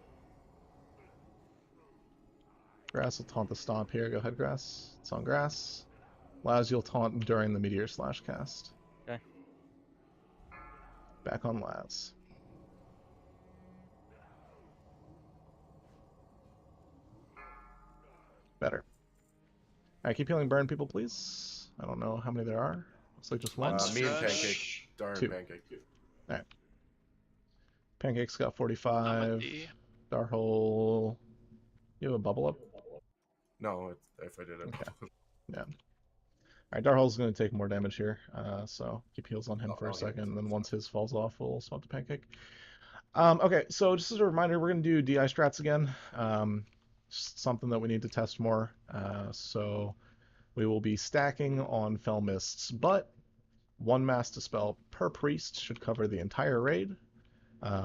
Grass will taunt the stomp here. Go ahead, Grass. It's on Grass. Laz, you'll taunt during the meteor slash cast. Okay. Back on Laz. Better. Alright, keep healing burn people, please. I don't know how many there are. Looks like just one. Me and Pancake. Darn 2. Pancake. Alright. Pancake's got I'm 45. with D. Darhole. You have a bubble up? No, if I did it. Okay. Yeah. Alright, Darhole's going to take more damage here, so keep heals on him for a second, and then once his falls off, we'll swap to Pancake. Okay, so just as a reminder, we're going to do DI strats again. Something that we need to test more. So we will be stacking on Fell Mists, but 1 Mass Dispel per priest should cover the entire raid,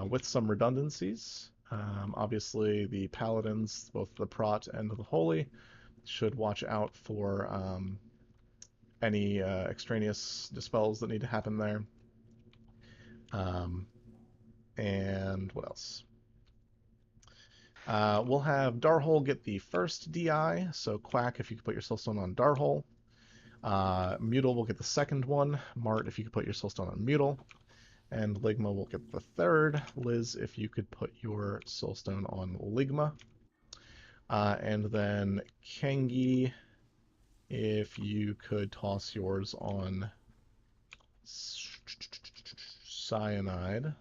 with some redundancies. Obviously, the Paladins, both the Prot and the Holy, should watch out for any extraneous dispels that need to happen there. And what else? We'll have Darhole get the first DI, so Quack, if you could put your Soulstone on Darhole. Mutal will get the second one. Mart, if you could put your Soulstone on Mutal. And Ligma will get the third. Liz, if you could put your Soulstone on Ligma. And then Kengi, if you could toss yours on Cyanide.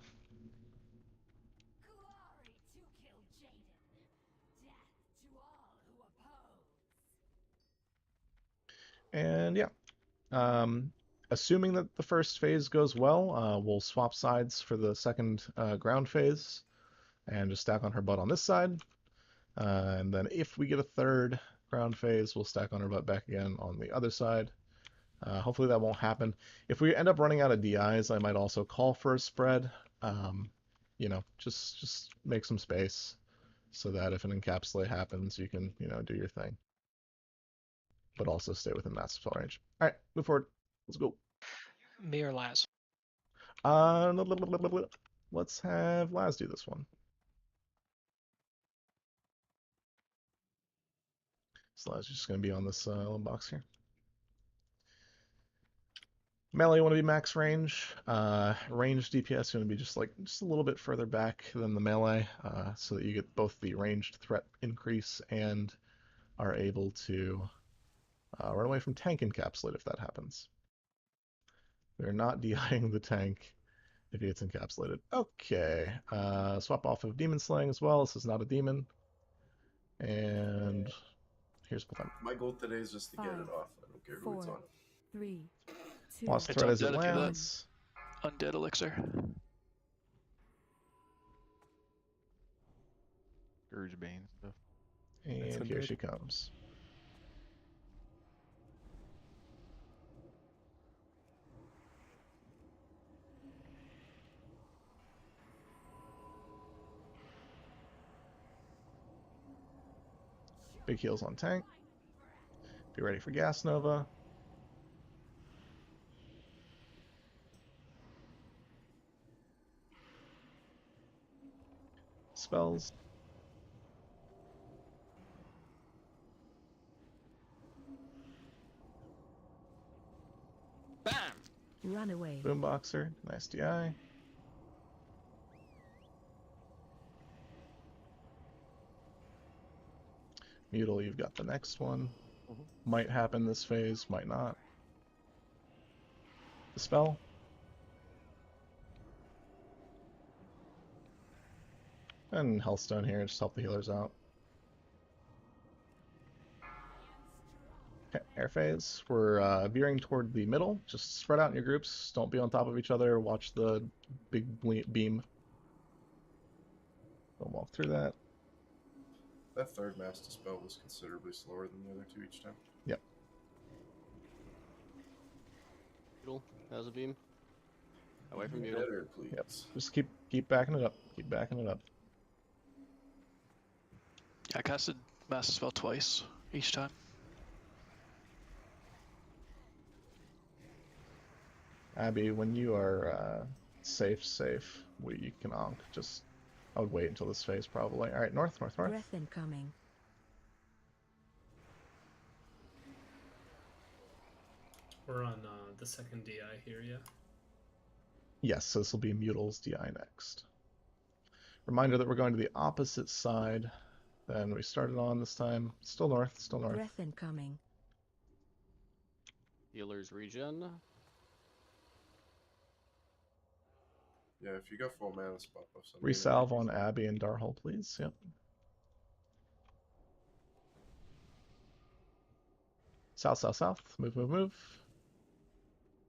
And yeah, assuming that the first phase goes well, we'll swap sides for the second ground phase and just stack on her butt on this side. And then if we get a third ground phase, we'll stack on her butt back again on the other side. Hopefully that won't happen. If we end up running out of DIs, I might also call for a spread. You know, just make some space so that if an encapsulate happens, you can, you know, do your thing. But also stay within massive spell range. All right, move forward. Let's go. Me or Laz? Let's have Laz do this one. So Laz is just going to be on this little box here. Melee, you want to be max range. Range DPS, you want to be just a little bit further back than the melee, so that you get both the ranged threat increase and are able to run away from tank encapsulate if that happens. We're not DIing the tank if he gets encapsulated. Okay, swap off of Demon Slaying as well. This is not a demon. And here's Patham. My goal today is just to get it off. I don't care who it's on. 3, 2, Lost threat as it lands. Undead elixir. Scourge Bane stuff. And here she comes. Big heals on tank. Be ready for Gas Nova. Spells. Bam! Runaway. Boomboxer. Nice DI. Mutal, you've got the next one. Might happen this phase, might not. The spell. And Healthstone here, just help the healers out. Okay, air phase. We're veering toward the middle. Just spread out in your groups. Don't be on top of each other. Watch the big beam. Don't walk through that. That third Master Spell was considerably slower than the other two each time. Yep. Beetle has a beam. Away from Beetle. Better, please. Yep. Just keep backing it up. Keep backing it up. Yeah, I casted Master Spell twice each time. Abby, when you are safe, you can onk. Just, I would wait until this phase probably. All right, north. Breath incoming. We're on the second DI here, yeah? Yes, so this will be Mutal's DI next. Reminder that we're going to the opposite side than we started on this time. Still north. Breath incoming. Healers regen. Yeah, if you got full mana, spot buffs. Resalve on Abby and Darhole, please. Yep. South. Move.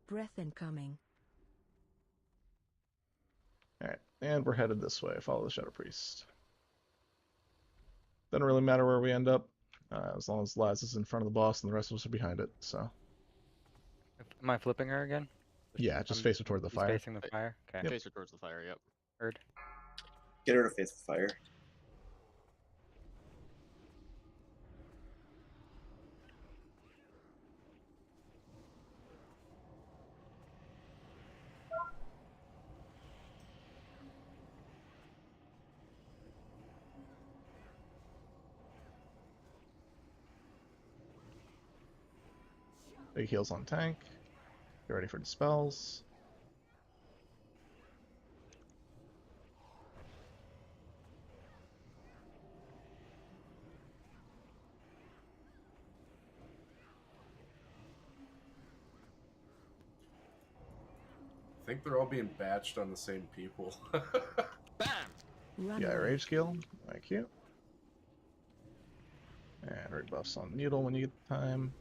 Breath incoming. Alright, and we're headed this way. Follow the Shadow Priest. Doesn't really matter where we end up, as long as Laz is in front of the boss and the rest of us are behind it, so. Am I flipping her again? Yeah, just face her toward the fire. Facing the fire? Okay. Yep. Face her towards the fire, yep. Heard. Get her to face the fire. Big heals on tank. Get ready for dispels. I think they're all being batched on the same people. Bam! Yeah, rage skill. Thank you. And rebuffs on Needle when you get the time.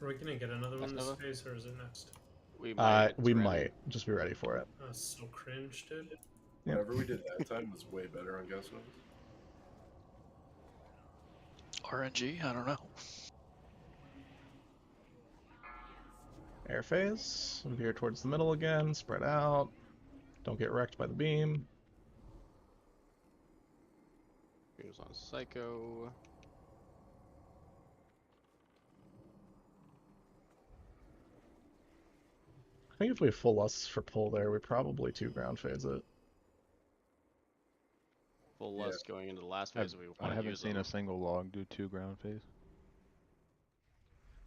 Are we gonna get another one this phase, or is it next? We might. We might. Just be ready for it. Oh, so cringe, dude. Yep. Whatever we did that time was way better on Gas Nova. RNG? I don't know. Air phase. Veer towards the middle again. Spread out. Don't get wrecked by the beam. Beam's on Psycho. I think if we have full lusts for pull there, we probably 2 ground phase it. Full lust going into the last phase. I haven't seen a single log do 2 ground phase.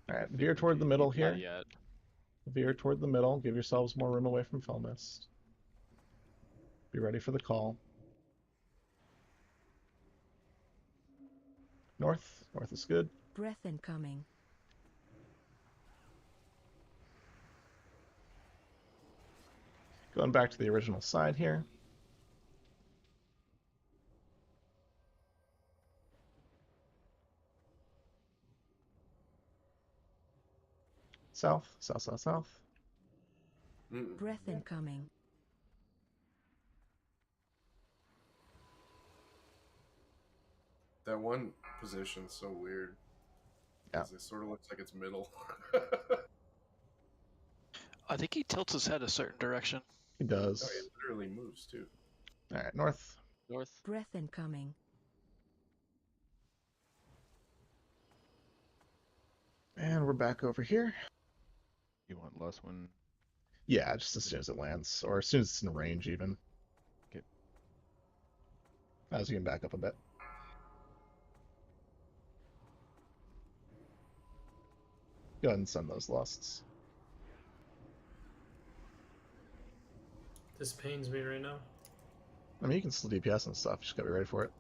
Alright, veer toward the middle here. Not yet. Veer toward the middle. Give yourselves more room away from Felmist. Be ready for the call. North. North is good. Breath incoming. Going back to the original side here. South. Breath incoming. That one position's so weird. Yeah. It sort of looks like it's middle. I think he tilts his head a certain direction. He does. Oh, it literally moves too. Alright, north. North. Breath incoming. And we're back over here. You want less when? Yeah, just as soon as it lands, or as soon as it's in range, even. Okay. As you can back up a bit. Go ahead and send those lusts. This pains me right now. I mean, you can still DPS and stuff. You just gotta be ready for it.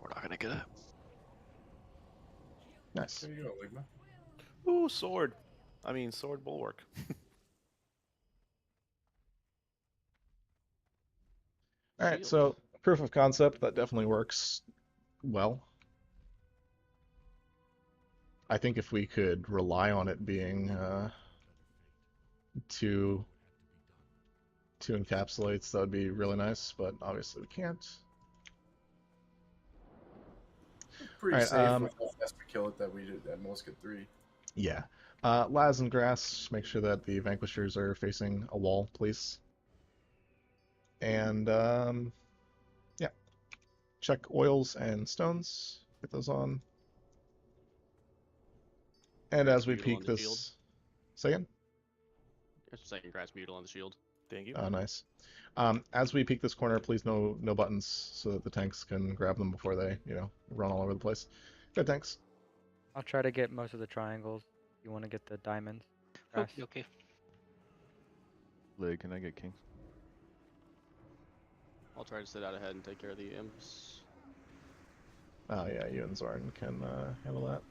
We're not gonna get it. Nice. There you go, Ligma. Ooh, sword. I mean, sword bulwark. All right, so proof of concept, that definitely works well. I think if we could rely on it being two encapsulates, that would be really nice, but obviously we can't. Pretty All right, safe with how fast we kill it that we did at most get 3. Yeah. Laz and Grass, make sure that the Vanquishers are facing a wall, please. And, yeah. Check oils and stones. Get those on. And Grass as we Butyl on peek the shield. this... Say again? Just second grass butyl on the shield. Thank you. Oh, nice. As we peek this corner, please no buttons so that the tanks can grab them before they, run all over the place. Good, thanks. I'll try to get most of the triangles. You want to get the diamonds? Grass? Okay. Lig, can I get kings? I'll try to sit out ahead and take care of the imps. Oh, yeah, you and Zorn can handle that.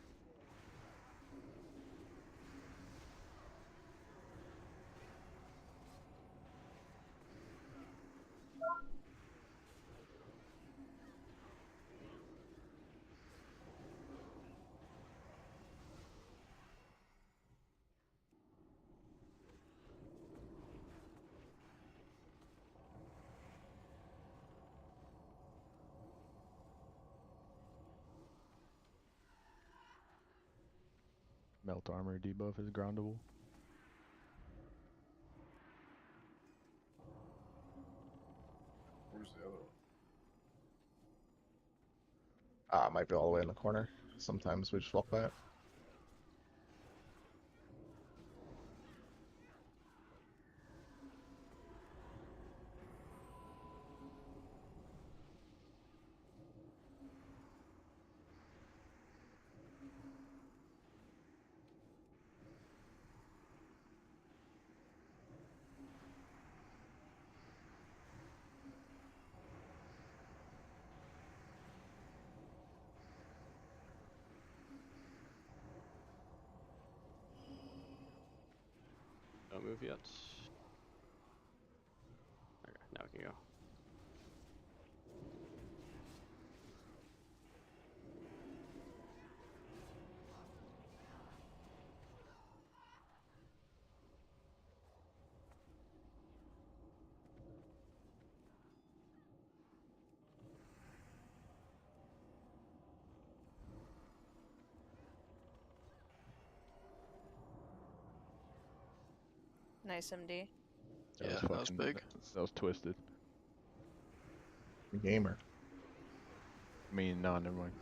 Melt armor debuff is groundable. Where's the other one? It might be all the way in the corner. Sometimes we just walk by it. Don't move yet. Okay, now we can go. Nice MD. That Yeah, was that was fucking- big. That was twisted. Gamer. I mean, no, never mind.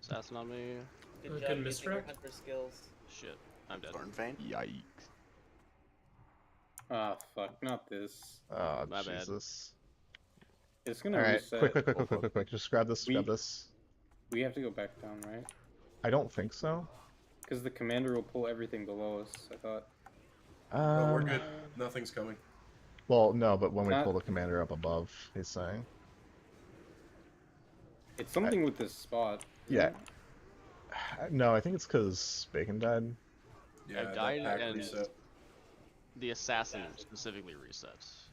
Assassin on me. Good job using your hunter skills. Shit, I'm dead. Thorn Vein? Yikes. Ah, fuck, not this. Oh, My bad. Jesus. It's gonna Alright, reset. quick. Just grab this, grab this. We have to go back down, right? I don't think so. Because the commander will pull everything below us, I thought. But we're good. Nothing's coming. Well, no, but when we Not- pull the commander up above, he's saying. It's something with this spot. isn't Yeah. it? No, I think it's because Bacon died. Yeah, I that died pack and reset. the assassin specifically resets.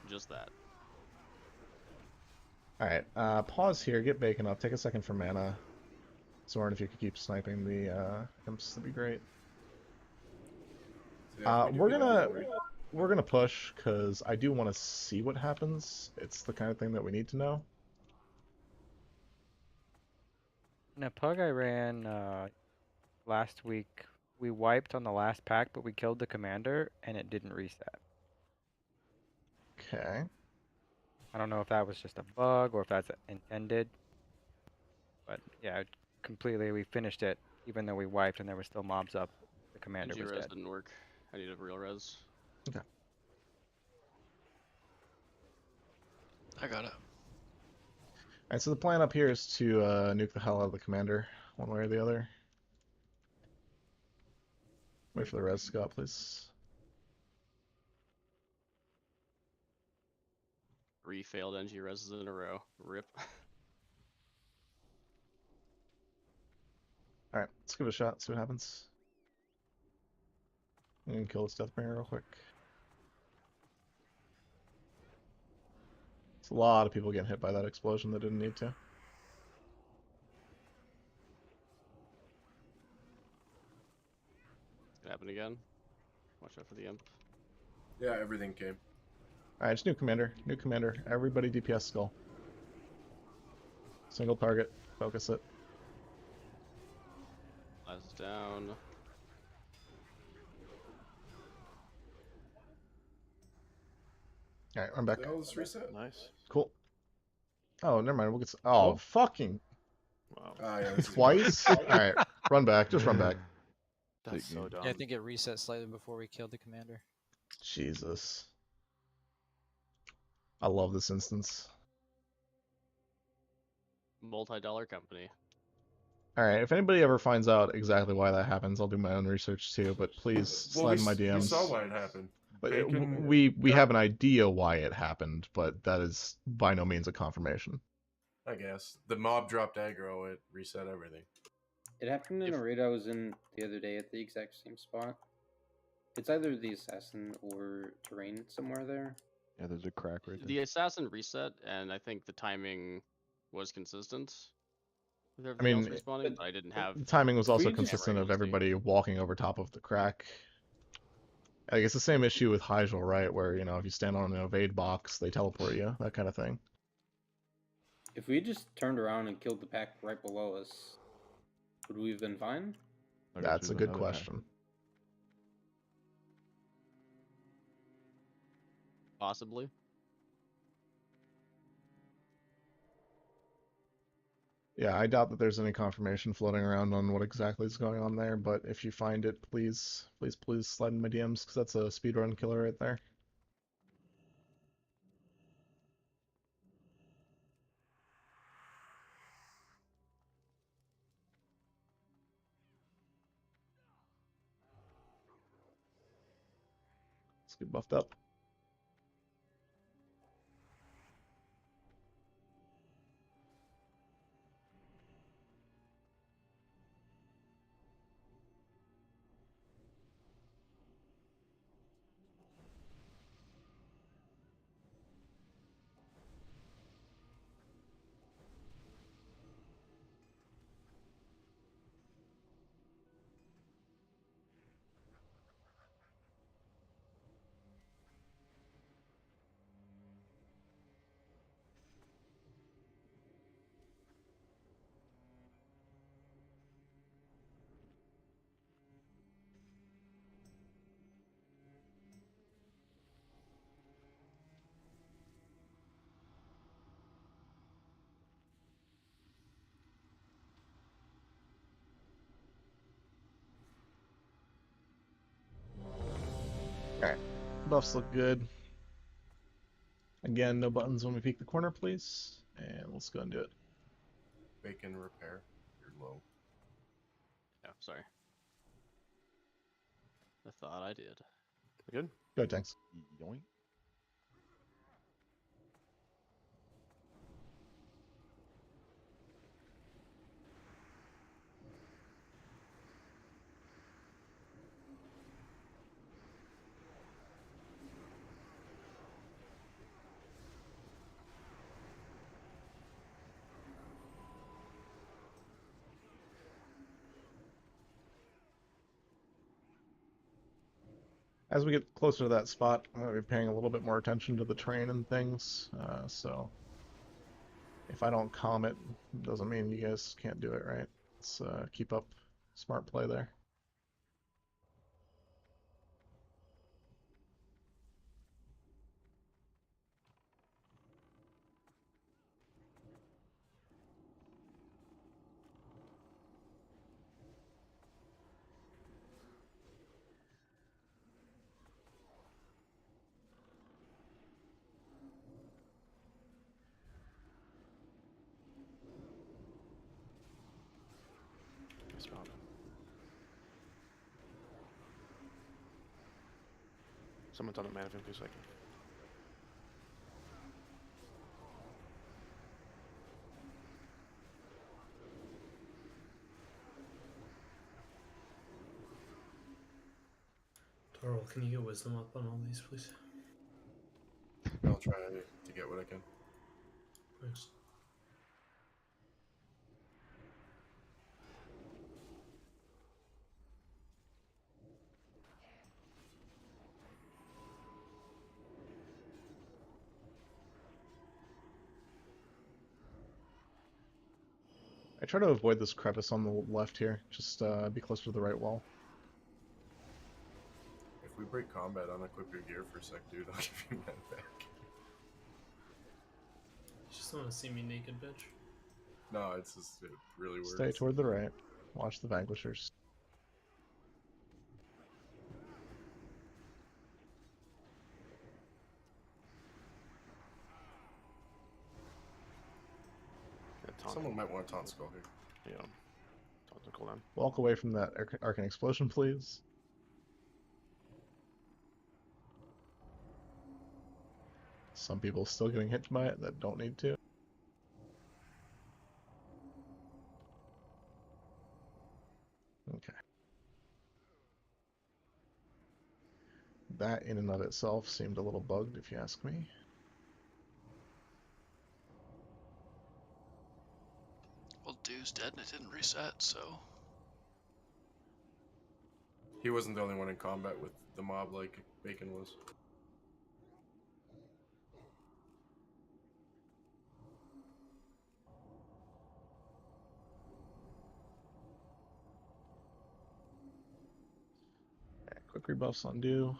Just that. Alright, pause here, get Bacon up, take a second for mana. Zorn, if you could keep sniping the imps, that'd be great. So yeah, if we do get We're gonna push because I do want to see what happens. It's the kind of thing that we need to know. In a pug I ran last week, we wiped on the last pack, but we killed the commander, and it didn't reset. Okay. I don't know if that was just a bug or if that's intended. But yeah, completely we finished it even though we wiped and there were still mobs up. The commander was res dead. didn't work. I need a real res. Okay. I got it. Alright, so the plan up here is to nuke the hell out of the commander, one way or the other. Wait for the res to go up, please. 3 failed NG reses in a row. Rip. Alright, let's give it a shot, see what happens. I'm gonna kill this Deathbringer real quick. It's a lot of people getting hit by that explosion that didn't need to. It's gonna happen again. Watch out for the imp. Yeah, everything came. Alright, just new commander. New commander. Everybody DPS skull. Single target. Focus it. Last down. Alright, I'm back. Oh, let's reset. Nice. Cool. Oh, never mind. We'll get. Oh, fucking. Wow. Yeah, Twice? Alright, run back. Just run back. That's so dumb. Yeah, I think it reset slightly before we killed the commander. Jesus. I love this instance. Multi-dollar company. Alright, if anybody ever finds out exactly why that happens, I'll do my own research too, but please slide in my DMs. You saw why it happened. But Bacon, we have an idea why it happened, but that is by no means a confirmation. I guess. The mob dropped aggro, it reset everything. It happened in a raid I was in the other day at the exact same spot. It's either the assassin or terrain somewhere there. Yeah, there's a crack right there. The assassin reset, and I think the timing was consistent with everything else respawning, but I didn't have... The timing was also just- consistent of everybody walking over top of the crack. I guess the same issue with Hyjal, right? Where, you know, if you stand on an evade box, they teleport you, that kind of thing. If we just turned around and killed the pack right below us, would we have been fine? That's a good question. Possibly. Yeah, I doubt that there's any confirmation floating around on what exactly is going on there, but if you find it, please slide in my DMs, because that's a speedrun killer right there. Let's get buffed up. Alright, buffs look good. Again, no buttons when we peek the corner, please. And let's go and do it. Bacon repair. You're low. Yeah, sorry. I thought I did. Good? Good, thanks. Yoink. As we get closer to that spot, I'm going to be paying a little bit more attention to the terrain and things, so if I don't calm it, doesn't mean you guys can't do it, right? Let's keep up smart play there. this mob. Someone's on the mana for 2 seconds. Torval, can you get wisdom up on all these, please? I'll try to get what I can. Thanks. I try to avoid this crevice on the left here. Just be closer to the right wall. If we break combat, unequip your gear for a sec, dude. I'll give you mana back. You just want to see me naked, bitch. No, it's just, it really works. Stay toward the right. Watch the vanquishers. Someone might want to taunt skull here. Yeah. Taunt the cooldown. Walk away from that arcane explosion, please. Some people still getting hit by it that don't need to. Okay. That in and of itself seemed a little bugged, if you ask me. Well, Dew's dead and it didn't reset, so... He wasn't the only one in combat with the mob like Bacon was. Okay, quick rebuffs on Dew.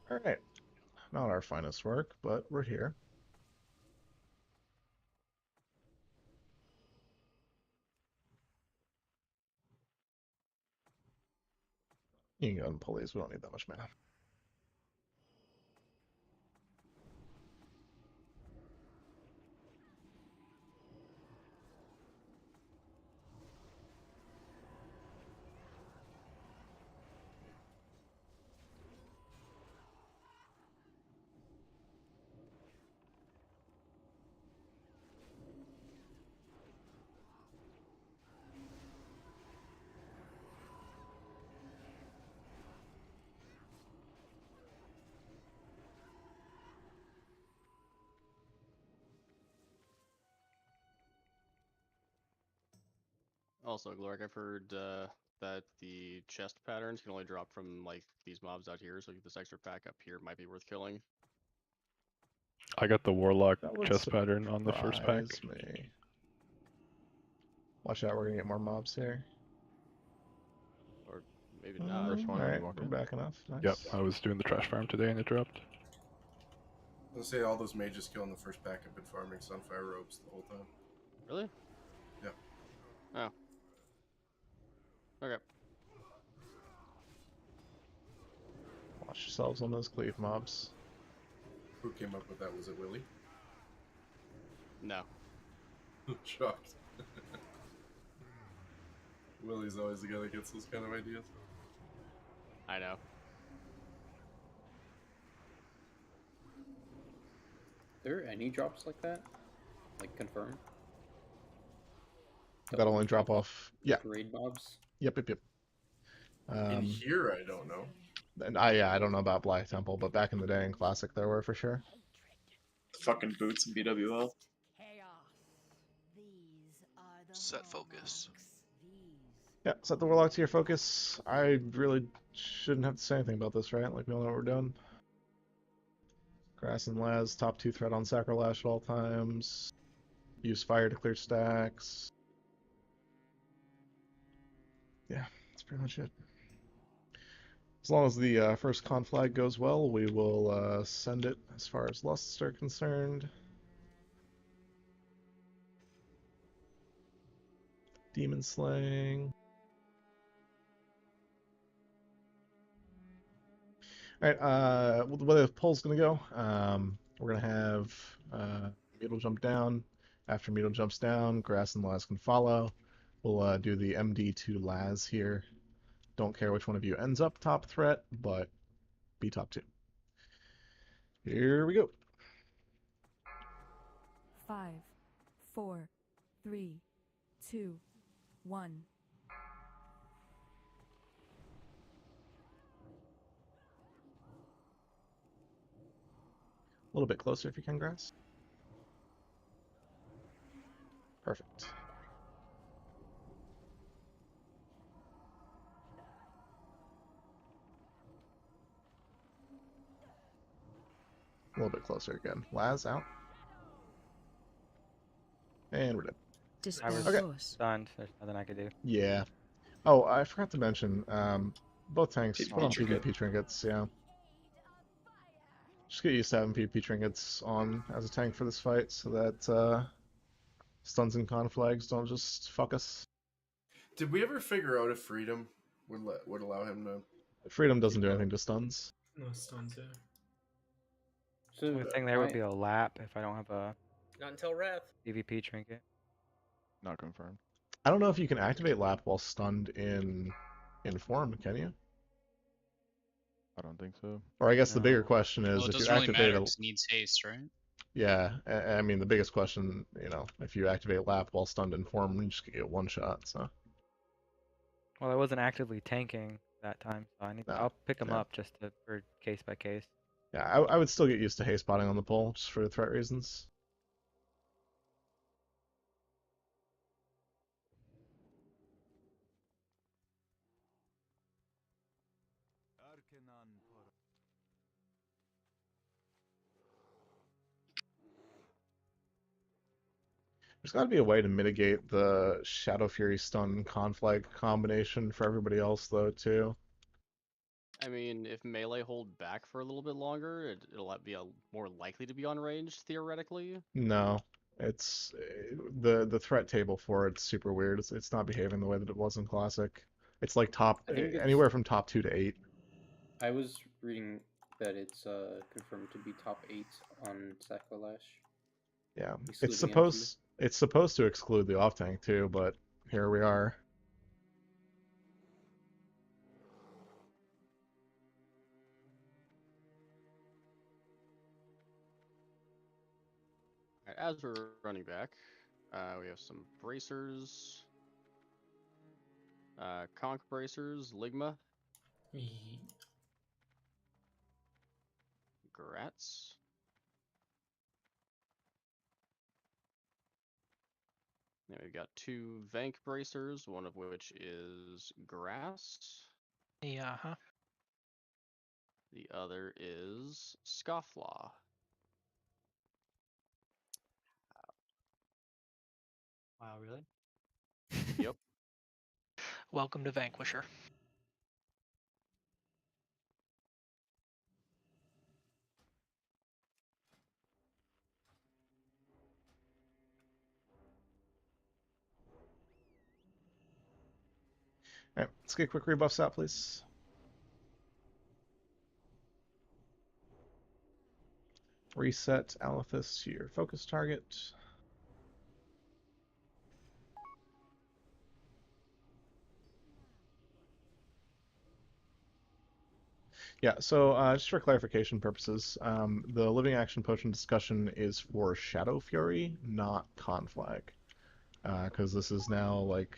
Alright. Not our finest work, but we're here. You can go and pull these, we don't need that much mana. Also, Gloric, I've heard that the chest patterns can only drop from like these mobs out here, so this extra pack up here might be worth killing. I got the Warlock chest pattern on the first pack. Me. Watch out, we're gonna get more mobs here. Or maybe not. Alright, we're back enough. Nice. Yep, I was doing the trash farm today and it dropped. Let's say all those mages killing the first pack have been farming Sunfire robes the whole time. Really? Yeah. Oh. Okay. Watch yourselves on those cleave mobs. Who came up with that? Was it Willie? No. Shocked. Willie's always the guy that gets those kind of ideas. I know. Are there any drops like that? Like confirmed? That'll only drop off. Yeah. Raid mobs. Yep. In here, I don't know. And I don't know about Black Temple, but back in the day in Classic there were for sure. Fucking boots and BWL. Set focus. Yeah, set the Warlock to your focus. I really shouldn't have to say anything about this, right? Like, we all know what we're doing. Grass and Laz, top 2 threat on Sacrolash at all times. Use fire to clear stacks. Yeah, that's pretty much it. As long as the first conflag goes well, we will send it as far as lusts are concerned. Demon slaying. Alright, the way the poll's gonna go, we're gonna have Meadle jump down. After Meadle jumps down, Grass and Laz can follow. We'll do the MD to Laz here. Don't care which one of you ends up top threat, but be top 2. Here we go. 5, 4, 3, 2, 1. A little bit closer if you can, Grass. Perfect. A little bit closer again. Laz out. And we're dead. I was Okay. stunned. There's nothing I could do. Yeah. Oh, I forgot to mention, both tanks PvP put on trinket. PvP trinkets, yeah. Just get used to having PvP trinkets on as a tank for this fight so that stuns and conflags don't just fuck us. Did we ever figure out if Freedom would allow him to? Freedom doesn't do anything to stuns. No stuns, yeah. So The thing there would be a lap if I don't have a Not until Wrath. PvP trinket. Not confirmed. I don't know if you can activate lap while stunned in form, can you? I don't think so. Or I guess the bigger question is Well, it if you doesn't really activate matter a 'cause it needs haste, right? yeah, I mean the biggest question, if you activate lap while stunned in form, you just get one shot. So Well, I wasn't actively tanking that time, so I'll pick them up just for case by case. yeah, I would still get used to haste spotting on the pole just for threat reasons. There's got to be a way to mitigate the Shadow Fury stun conflag combination for everybody else, though, too. I mean, if melee hold back for a little bit longer, it'll be more likely to be on range, theoretically. No, it's the threat table for it's super weird. It's not behaving the way that it was in Classic. It's like anywhere from top 2 to 8. I was reading that it's confirmed to be top 8 on Sacrolash. Yeah, Excluding it's supposed to exclude the off tank too, but here we are. Alright, as we're running back, we have some bracers, conch bracers, ligma, grats. Now we've got 2 Vank bracers, one of which is grass. Yeah, huh? The other is Scofflaw. Wow, really? Yep. Welcome to Vanquisher. Alright, let's get quick rebuffs out, please. Reset Alethus to your focus target. Yeah, so just for clarification purposes, the Living Action Potion discussion is for Shadow Fury, not Conflag. because this is now like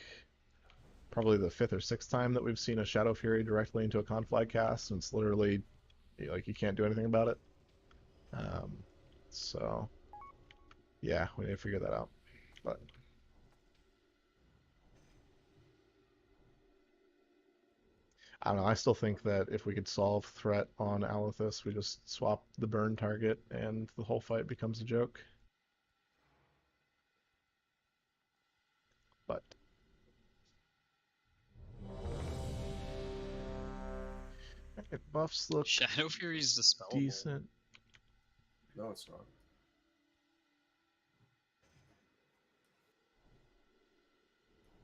probably the 5th or 6th time that we've seen a Shadow Fury directly into a Conflag cast, and it's literally like you can't do anything about it. So yeah, we need to figure that out. But I don't know. I still think that if we could solve threat on Alethus, we just swap the burn target and the whole fight becomes a joke. But buffs look Shadow Fury's dispellable. decent. No, it's not.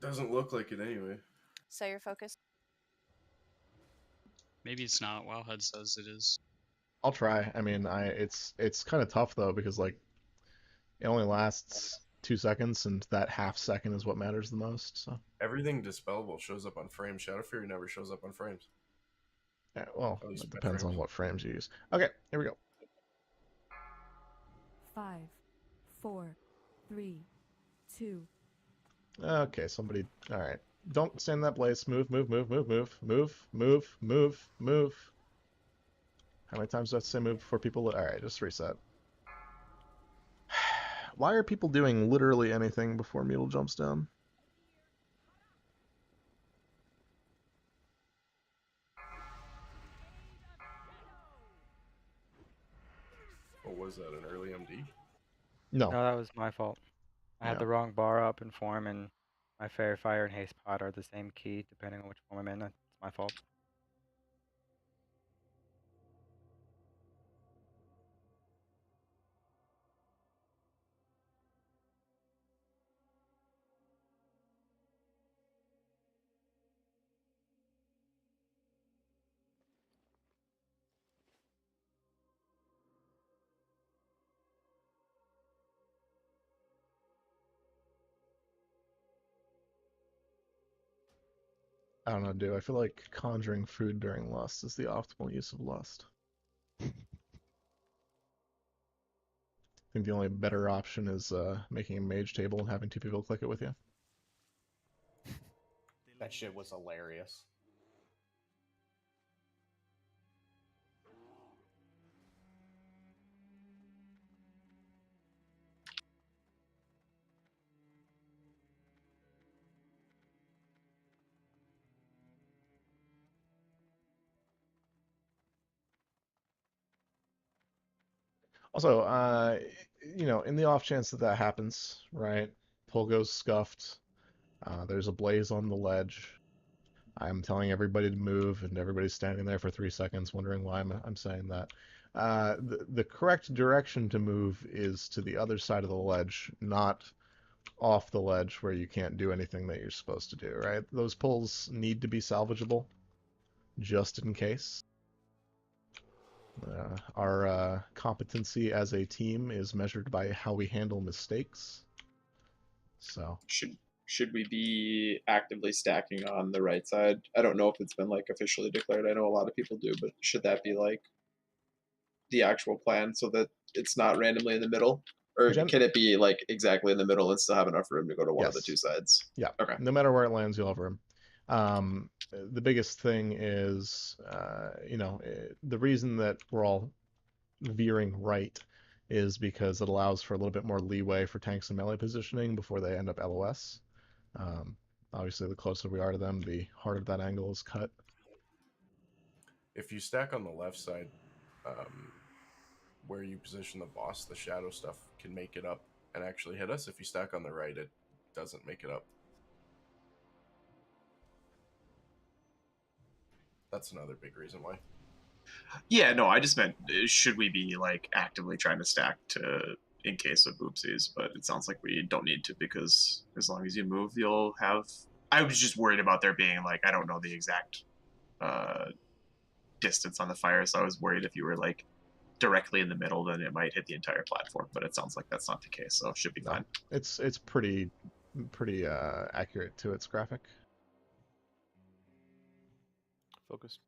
Doesn't look like it anyway. Set your focus. Maybe it's not. Wowhead says it is. I'll try. I mean, it's kind of tough though because like it only lasts 2 seconds, and that half second is what matters the most. So Everything dispellable shows up on frames. Shadow Fury never shows up on frames. yeah, well, At least it my depends on frames. what frames you use. Okay, here we go. 5, 4, 3, 2. Okay, somebody. All right, don't stand in that place. Move, move, move, move, move, move, move, move, move. How many times do I have to say move before people? All right, just reset. Why are people doing literally anything before Mule jumps down? What was that? An early MD? No. No, that was my fault. I had Yeah. the wrong bar up in form, and my Fairy Fire and Haste Pot are the same key depending on which form I'm in. That's my fault. I don't know, dude. I feel like conjuring food during lust is the optimal use of lust. I think the only better option is making a mage table and having 2 people click it with you. That shit was hilarious. Also, in the off chance that that happens, right? Pull goes scuffed. There's a blaze on the ledge. I'm telling everybody to move, and everybody's standing there for 3 seconds, wondering why I'm saying that. The correct direction to move is to the other side of the ledge, not off the ledge where you can't do anything that you're supposed to do, right? Those pulls need to be salvageable, just in case. Our competency as a team is measured by how we handle mistakes. So should we be actively stacking on the right side? I don't know if it's been like officially declared. I know a lot of people do, but should that be like the actual plan so that it's not randomly in the middle? Or can it be like exactly in the middle and still have enough room to go to one of the 2 sides? Yeah. Okay. No matter where it lands, you'll have room. The biggest thing is, the reason that we're all veering right is because it allows for a little bit more leeway for tanks and melee positioning before they end up LOS. Obviously, the closer we are to them, the harder that angle is cut. If you stack on the left side, where you position the boss, the shadow stuff can make it up and actually hit us. If you stack on the right, it doesn't make it up. That's another big reason why. Yeah, no, I just meant should we be like actively trying to stack in case of oopsies, but it sounds like we don't need to because as long as you move, you'll have. I was just worried about there being like I don't know the exact distance on the fire, so I was worried if you were like directly in the middle, then it might hit the entire platform. But it sounds like that's not the case, so it should be fine. It's pretty accurate to its graphic. Focus.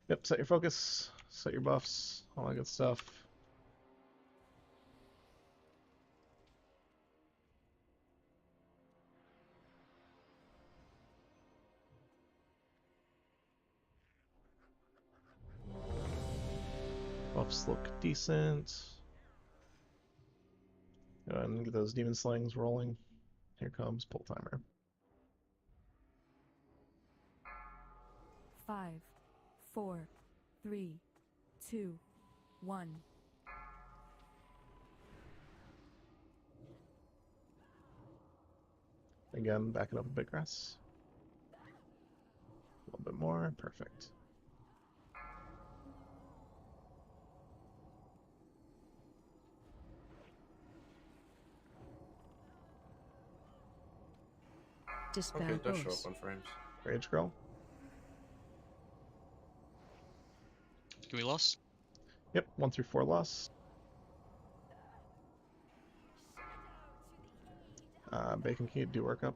Yep, set your focus, set your buffs, all that good stuff. buffs look decent. Go ahead and get those demon slings rolling. Here comes pull timer. 5, 4, 3, 2, 1. Again, backing up a bit, grass. A little bit more. Perfect. Dispel Okay, it does show Ghost. up on frames. Rage Girl. Can we lost? Yep, 1 through 4 loss. Bacon, can you do work up?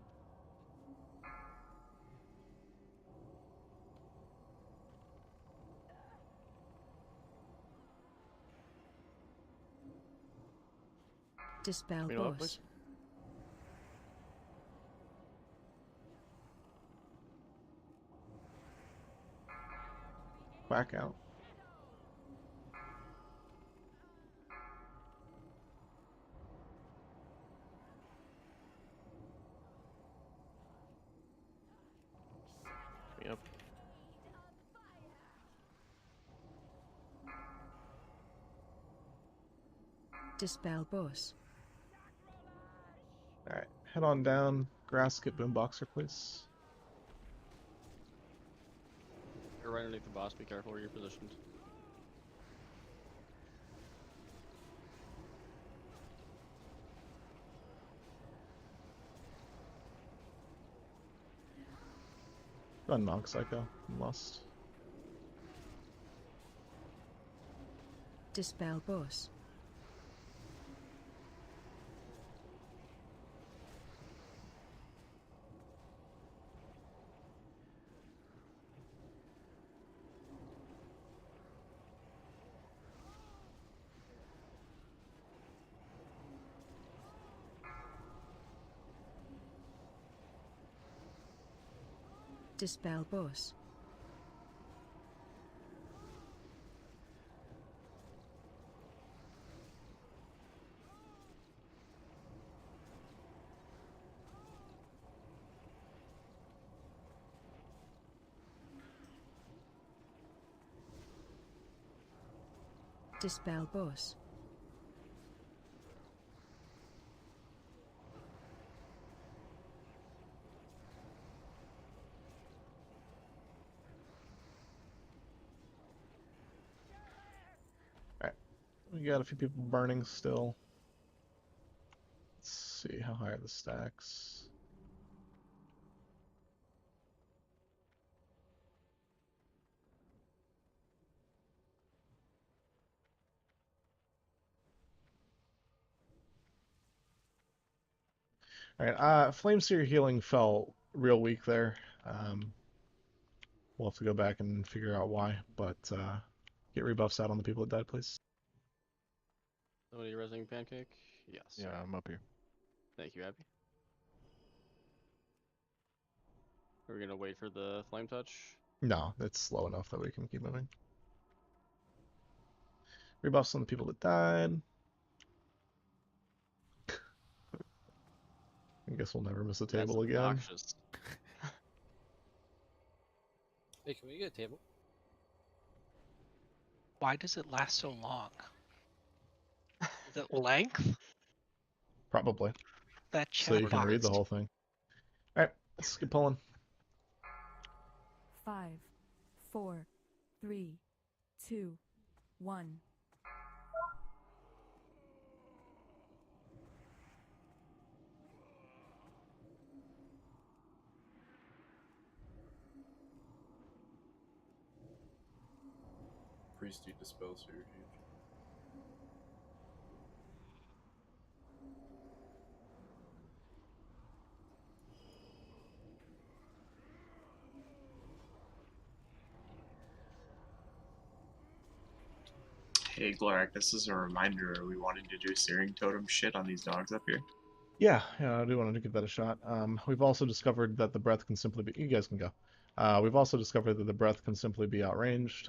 Dispel Clean up, Boss. please. Whack out. Clean up. Dispel Boss. Alright, head on down. Grass, get Boomboxer, please. You're right underneath the boss. Be careful where you're positioned. Run Monk Psycho. Lost. Dispel Boss. Dispel Boss. Dispel Boss. We got a few people burning still. Let's see, how high are the stacks? Alright, Flame Seer healing felt real weak there. We'll have to go back and figure out why, but get rebuffs out on the people that died, please. Somebody resing Pancake? Yes. Yeah, I'm up here. Thank you, Abby. We're gonna wait for the flame touch. No, it's slow enough that we can keep moving. Rebuffs on the people that died. I guess we'll never miss a table again. Obnoxious. Hey, can we get a table? Why does it last so long? Is it length? Probably. That So you can read the whole thing. Alright, let's get pulling. 5, 4, 3, 2, 1. Priesty dispels are huge. Hey, Glorak, this is a reminder. Are we wanting to do Searing Totem shit on these dogs up here? Yeah, I do want to give that a shot. We've also discovered that the breath can simply be... You guys can go. We've also discovered that the breath can simply be outranged,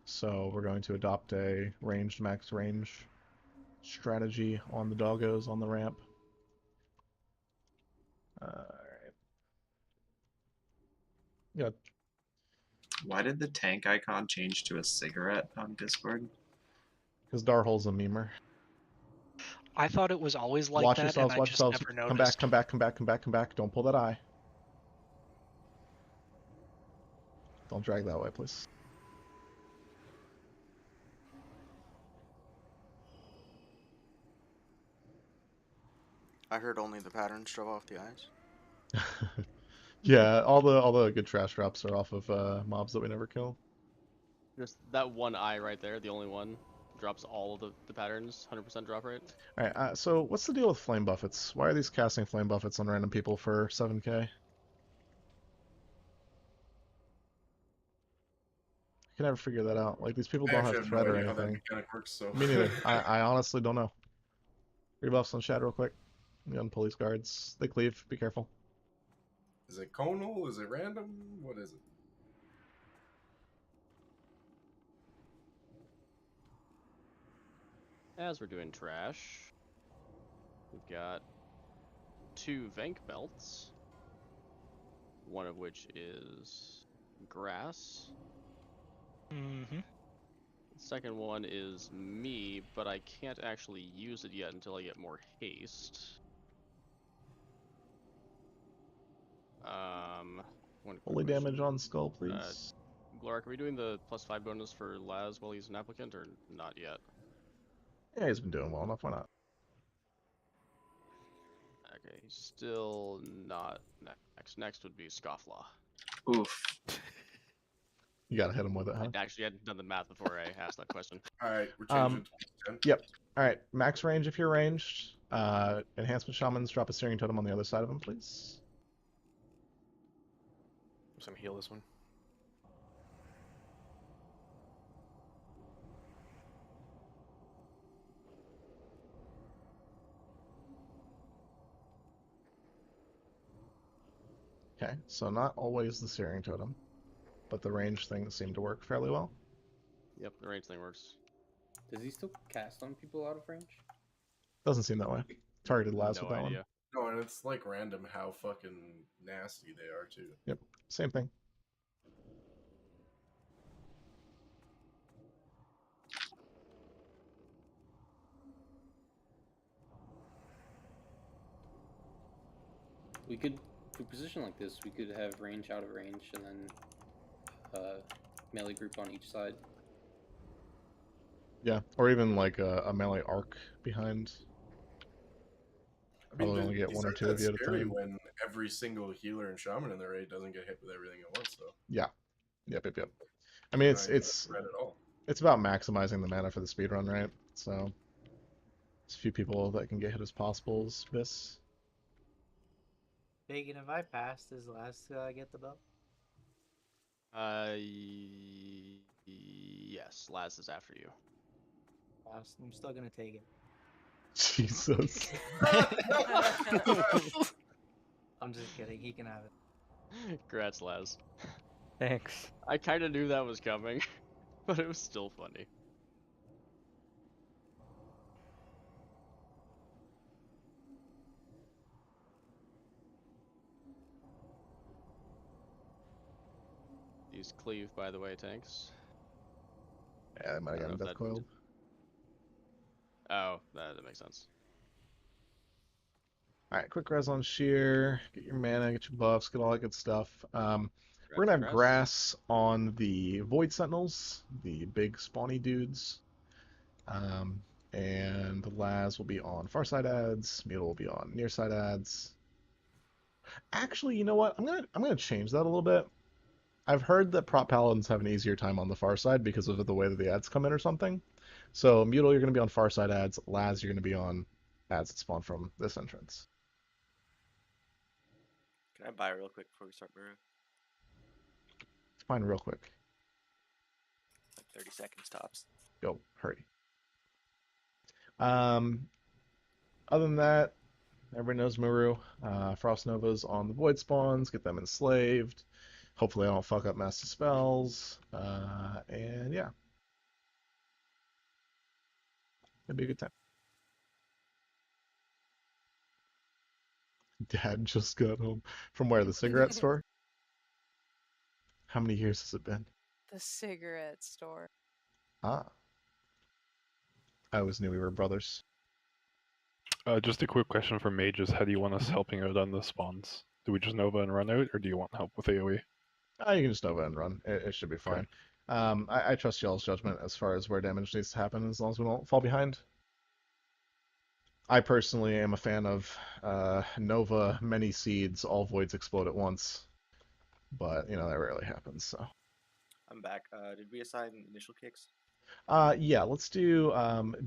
so we're going to adopt a ranged max range strategy on the doggos on the ramp. Alright. Yeah. Why did the tank icon change to a cigarette on Discord? Because Darhol's a memer. I thought it was always like Watch that, yourselves, and I watch just yourselves. never Come noticed. back, come back, come back, come back, come back. Don't pull that eye. Don't drag that way, please. I heard only the patterns drove off the eyes. Yeah, all the good trash drops are off of mobs that we never kill. Just that one eye right there, the only one, drops all of the patterns, 100% drop rate. Alright, so what's the deal with flame buffets? Why are these casting flame buffets on random people for 7k? I can never figure that out. Like, these people I don't actually have have no threat or idea how that anything. mechanic works, so. Me neither. I honestly don't know. Rebuffs on Shad real quick. Gun police guards. They cleave. Be careful. Is it conal? Is it random? What is it? As we're doing trash, we've got 2 Vank belts, one of which is grass. Mm-hmm. The second one is me, but I can't actually use it yet until I get more haste. One quick Holy question. damage on skull, please. Glorak, are we doing the +5 bonus for Laz while he's an applicant, or not yet? Yeah, he's been doing well enough. Why not? Okay, he's still not next. Next would be Scofflaw. Oof. You gotta hit him with it, huh? I actually hadn't done the math before I asked that question. Alright, we're changing to 10. Yep. Alright, max range if you're ranged. Enhancement shamans, drop a searing totem on the other side of him, please. I'm just gonna heal this one. Okay, so not always the searing totem, but the range things seem to work fairly well. Yep, the range thing works. Does he still cast on people out of range? Doesn't seem that way. Targeted Laz No with that idea. one. No, and it's like random how fucking nasty they are too. Yep, same thing. We could, for position like this, we could have range out of range and then melee group on each side. Yeah, or even like a melee arc behind. I mean, Probably only get these one or aren't two that of you at a scary time. when every single healer and shaman in the raid doesn't get hit with everything at once, though. Yeah. Yep. I mean, Not even a threat at all. it's about maximizing the mana for the speedrun, right? So, as few people that can get hit as possible is this. Bacon, if I pass, does Laz get the belt? Yes, Laz is after you. I'm still gonna take it. Jesus. I'm just kidding. He can have it. Congrats, Laz. Thanks. I kind of knew that was coming, but it was still funny. These cleave, by the way, tanks. Yeah, they might have gotten death coiled. Oh, that makes sense. Alright, quick res on shear, get your mana, get your buffs, get all that good stuff. We're gonna have grass on the Void Sentinels, the big spawny dudes. And the Laz will be on far side ads, Mule will be on near side ads. Actually, you know what? I'm gonna change that a little bit. I've heard that prop paladins have an easier time on the far side because of the way that the ads come in or something. So Mutal, you're gonna be on far side ads. Laz, you're gonna be on ads that spawn from this entrance. Can I buy real quick before we start burrow? It's fine, real quick. Like 30 seconds tops. Go, hurry. Other than that, everybody knows Muru. Frost Novas on the Void spawns, get them enslaved. Hopefully I don't fuck up Master Spells. And yeah. It'd be a good time. Dad just got home. From where? The cigarette store? How many years has it been? The cigarette store. Ah. I always knew we were brothers. Just a quick question for mages. How do you want us helping out on the spawns? Do we just Nova and run out, or do you want help with AoE? You can just Nova and run. It should be fine. I trust y'all's judgment as far as where damage needs to happen, as long as we don't fall behind. I personally am a fan of Nova, many seeds, all voids explode at once. But, you know, that rarely happens, so. I'm back. Did we assign initial kicks? Yeah, let's do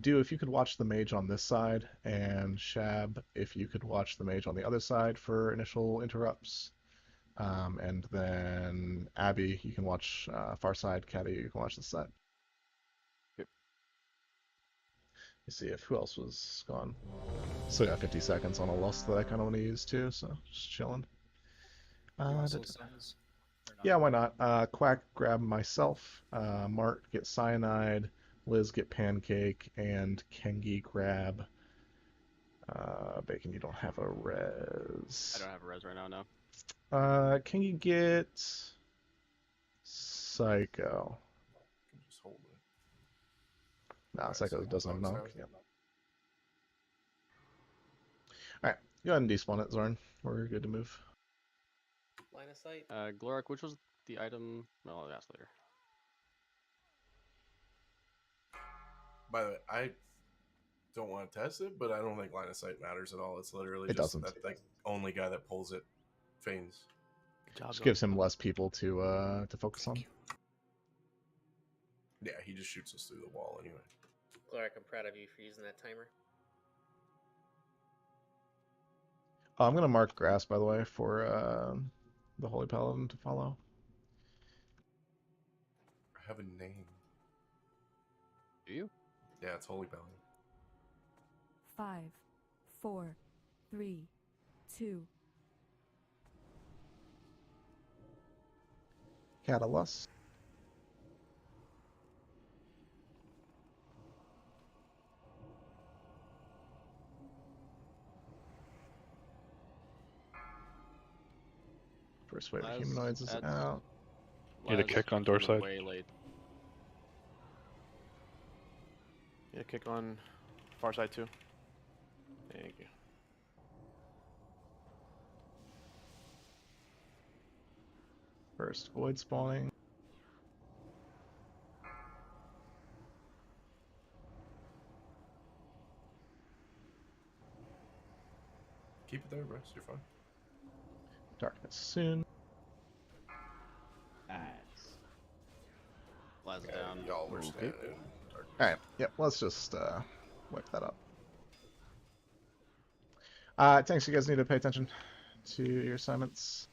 if you could watch the mage on this side, and Shab, if you could watch the mage on the other side for initial interrupts. And then Abby, you can watch far side. Caddy, you can watch this side. Yep. You see if who else was gone. Still got 50 seconds on a lust that I kind of want to use too, so just chilling. Yeah, why not? Quack, grab myself. Mart, get cyanide. Liz, get pancake. And Kengi, grab. Bacon, you don't have a res. I don't have a res right now, no. Can you get Psycho? You can just hold it. Nah, Psycho doesn't have knock. Yeah. Alright, go ahead and despawn it, Zorn. We're good to move. Line of sight. Gloric, which was the item? Well, I'll ask later. By the way, I don't want to test it, but I don't think line of sight matters at all. It's literally It just doesn't. that like only guy that pulls it feigns. Just gives him less people to focus on. Yeah, he just shoots us through the wall anyway. Gloric, I'm proud of you for using that timer. I'm gonna mark grass, by the way, for the Holy Paladin to follow. I have a name. Do you? Yeah, it's Holy Paladin. 5, 4, 3, 2. Catalyst. First wave of humanoids is out. Need a kick on door side. Way late. Yeah, kick on far side too. Thank you. First void spawning. Keep it there, Bryce. You're fine. Darkness soon. Nice. Blast down. Y'all were standing in darkness. Alright, yep, let's just wipe that up. Thanks, you guys need to pay attention to your assignments.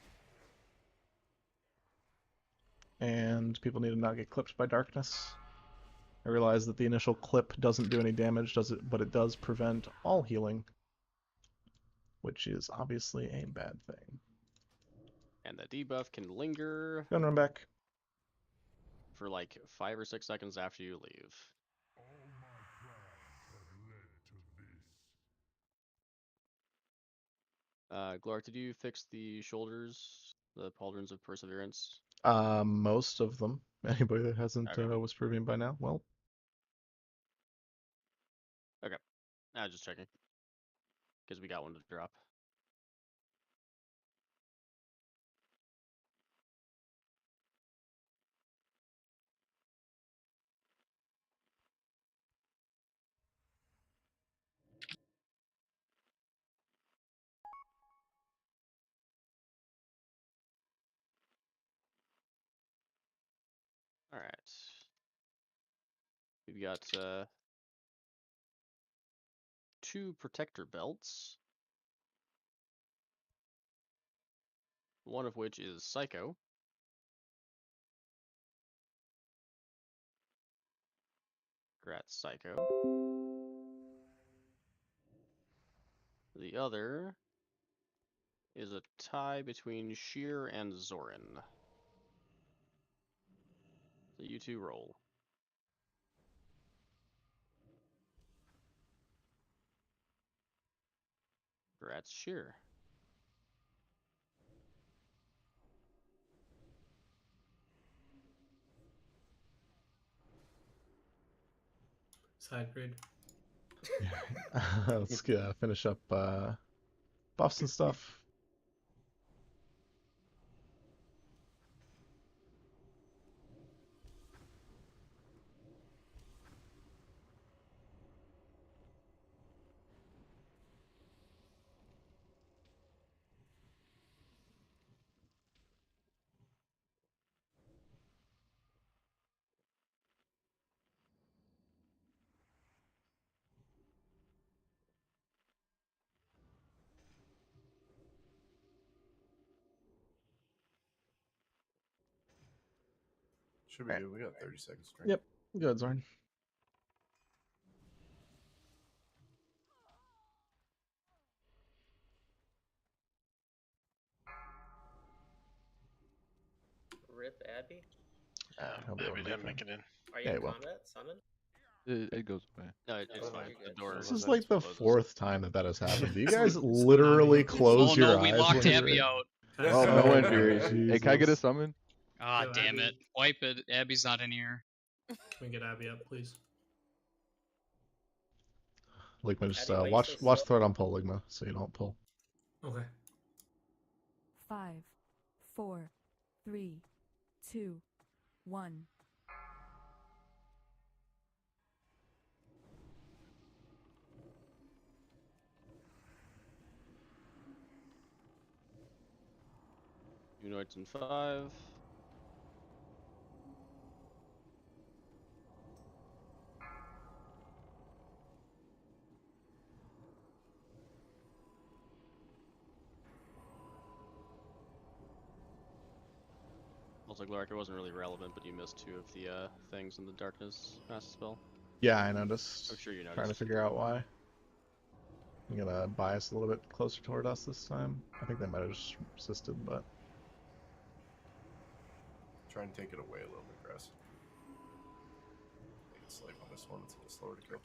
And people need to not get clipped by darkness. I realize that the initial clip doesn't do any damage, but it does prevent all healing. Which is obviously a bad thing. And the debuff can linger. Go and run back. For like 5 or 6 seconds after you leave. Gloric, did you fix the shoulders, the pauldrons of perseverance? Most of them. Anybody that hasn't Okay. was proving by now, well. Okay. Just checking. Because we got one to drop. Alright. We've got 2 protector belts. One of which is Psycho. Congrats, Psycho. The other is a tie between Sheer and Zorin. So you two roll. Congrats, sure. Side grade. Let's finish up buffs and stuff. Should be good. We got 30 seconds. Right? Yep. Good, Zorn. Rip Abby. Abby didn't make it in. Are you Yeah, in well. combat? Summon? It goes away. No, it's Oh, fine. you're The good. door. This is like the closes. 4th time that has happened. Do you guys literally close Oh your no, we eyes? locked when you're Abby in? out. Oh, no one, Oh, Fury. Hey, can I get a Jesus. summon? Ah, Yo, damn Abby. it. Wipe it. Abby's not in here. Can we get Abby up, please? Ligma, just Abby, why you watch so watch slow? threat on pull, Ligma, so you don't pull. Okay. 5, 4, 3, 2, 1. Humanoids in 5. Also, Gloric, it wasn't really relevant, but you missed 2 of the things in the darkness master spell. Yeah, I noticed. I'm sure you Trying to noticed. figure out why. I'm gonna bias a little bit closer toward us this time. I think they might have just resisted, but Try and take it away a little bit, Grass. Make it slave on this one. It's a little slower to kill.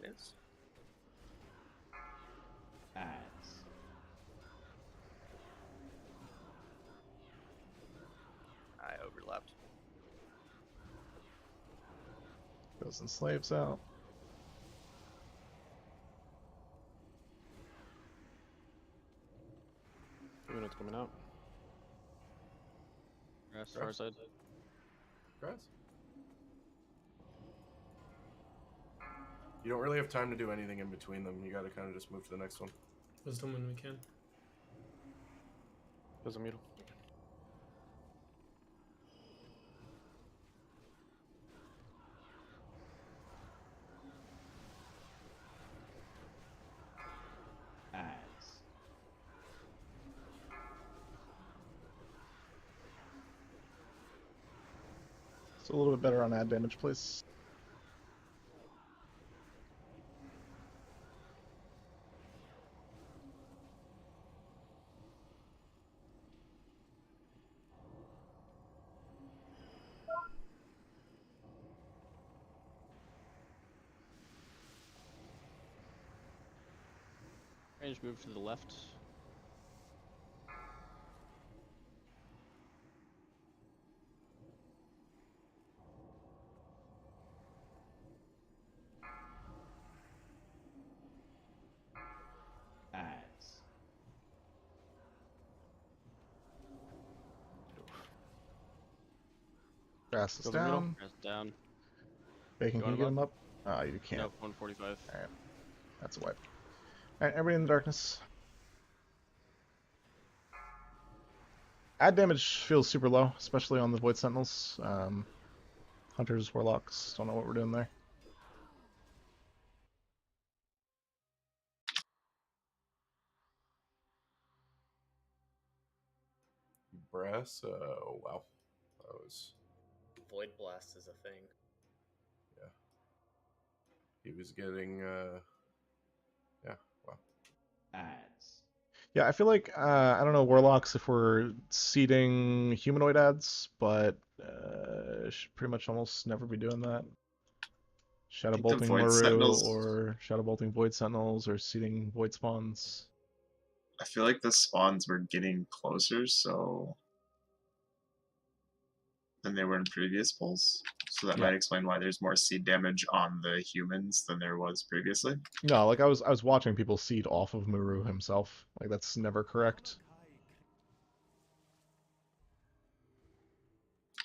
I overlapped. goes and slaves out. It's coming out. Grass, far side. Grass. You don't really have time to do anything in between them. You got to kind of just move to the next one. Wisdom when we can. Doesn't mute. So a little bit better on add damage, please. Range move to the left. Grass is Goes in the middle. down. Grass down. Bacon, You can you want get him him up? Ah, you can't. Nope, 145. Alright. That's a wipe. Alright, everybody in the darkness. Add damage feels super low, especially on the Void Sentinels. Hunters, Warlocks, don't know what we're doing there. Brass. Wow. That was. Void Blast is a thing. Yeah. He was getting. Yeah. Wow. Yeah, I feel like, I don't know, Warlocks, if we're seeding humanoid ads, but should pretty much almost never be doing that. Shadow think the bolting Void Maru Sentinels- or shadow bolting Void Sentinels or seeding Void Spawns. I feel like the spawns were getting closer, so than they were in previous pulls. So that Yeah. might explain why there's more seed damage on the humans than there was previously. No, like I was watching people seed off of Maru himself. Like that's never correct.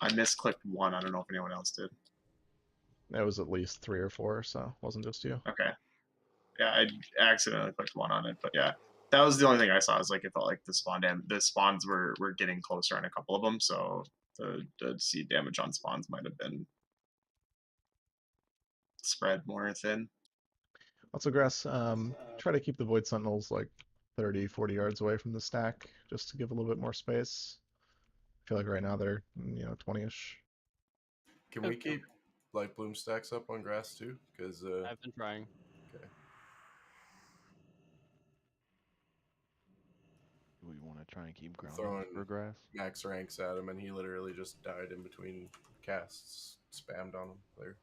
I misclicked one. I don't know if anyone else did. It was at least 3 or 4, so it wasn't just you. Okay. Yeah, I accidentally clicked one on it, but yeah. That was the only thing I saw. Is like it felt like the spawns were getting closer on a couple of them, so the seed damage on spawns might have been spread more thin. Also, Grass, try to keep the Void Sentinels like 30, 40 yards away from the stack, just to give a little bit more space. I feel like right now they're, 20-ish. Can we keep like bloom stacks up on grass too? Because I've been trying. Okay. Do we want to try and keep ground Throwing for grass? max ranks at him, and he literally just died in between casts. Spammed on him there.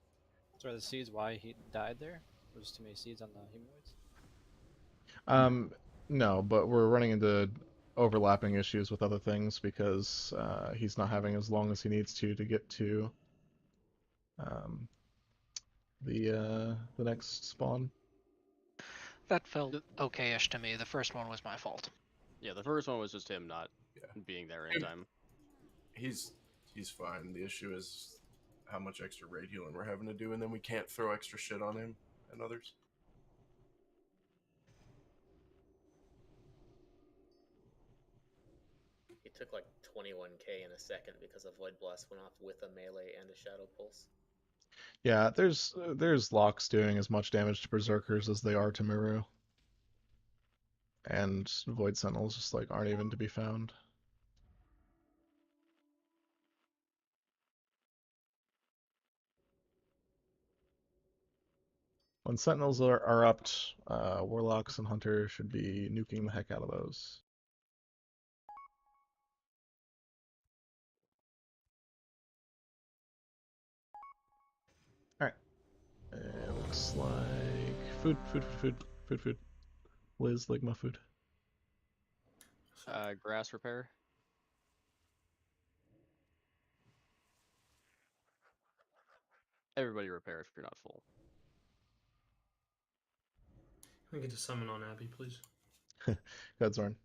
So are the seeds why he died there? There's too many seeds on the humanoids? No, but we're running into overlapping issues with other things because he's not having as long as he needs to get to the next spawn. That felt okay-ish to me. The first one was my fault. Yeah, the first one was just him not being there in time. He's fine. The issue is how much extra raid healing we're having to do, and then we can't throw extra shit on him and others. He took like 21k in a second because a Void Blast went off with a melee and a Shadow Pulse. Yeah, there's locks doing as much damage to Berserkers as they are to Miru. And Void Sentinels just like aren't even to be found. When Sentinels are upped, Warlocks and Hunters should be nuking the heck out of those. Alright. It looks like food. Liz, like my food. Grass repair. Everybody repair if you're not full. Can I get to summon on Abby, please? Go ahead, Zorn.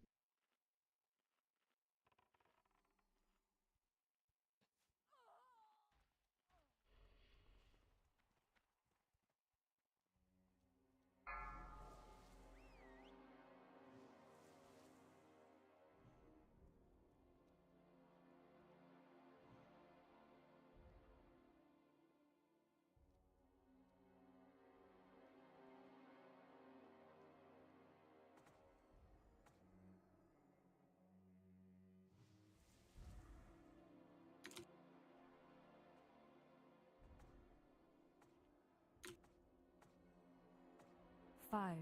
Five,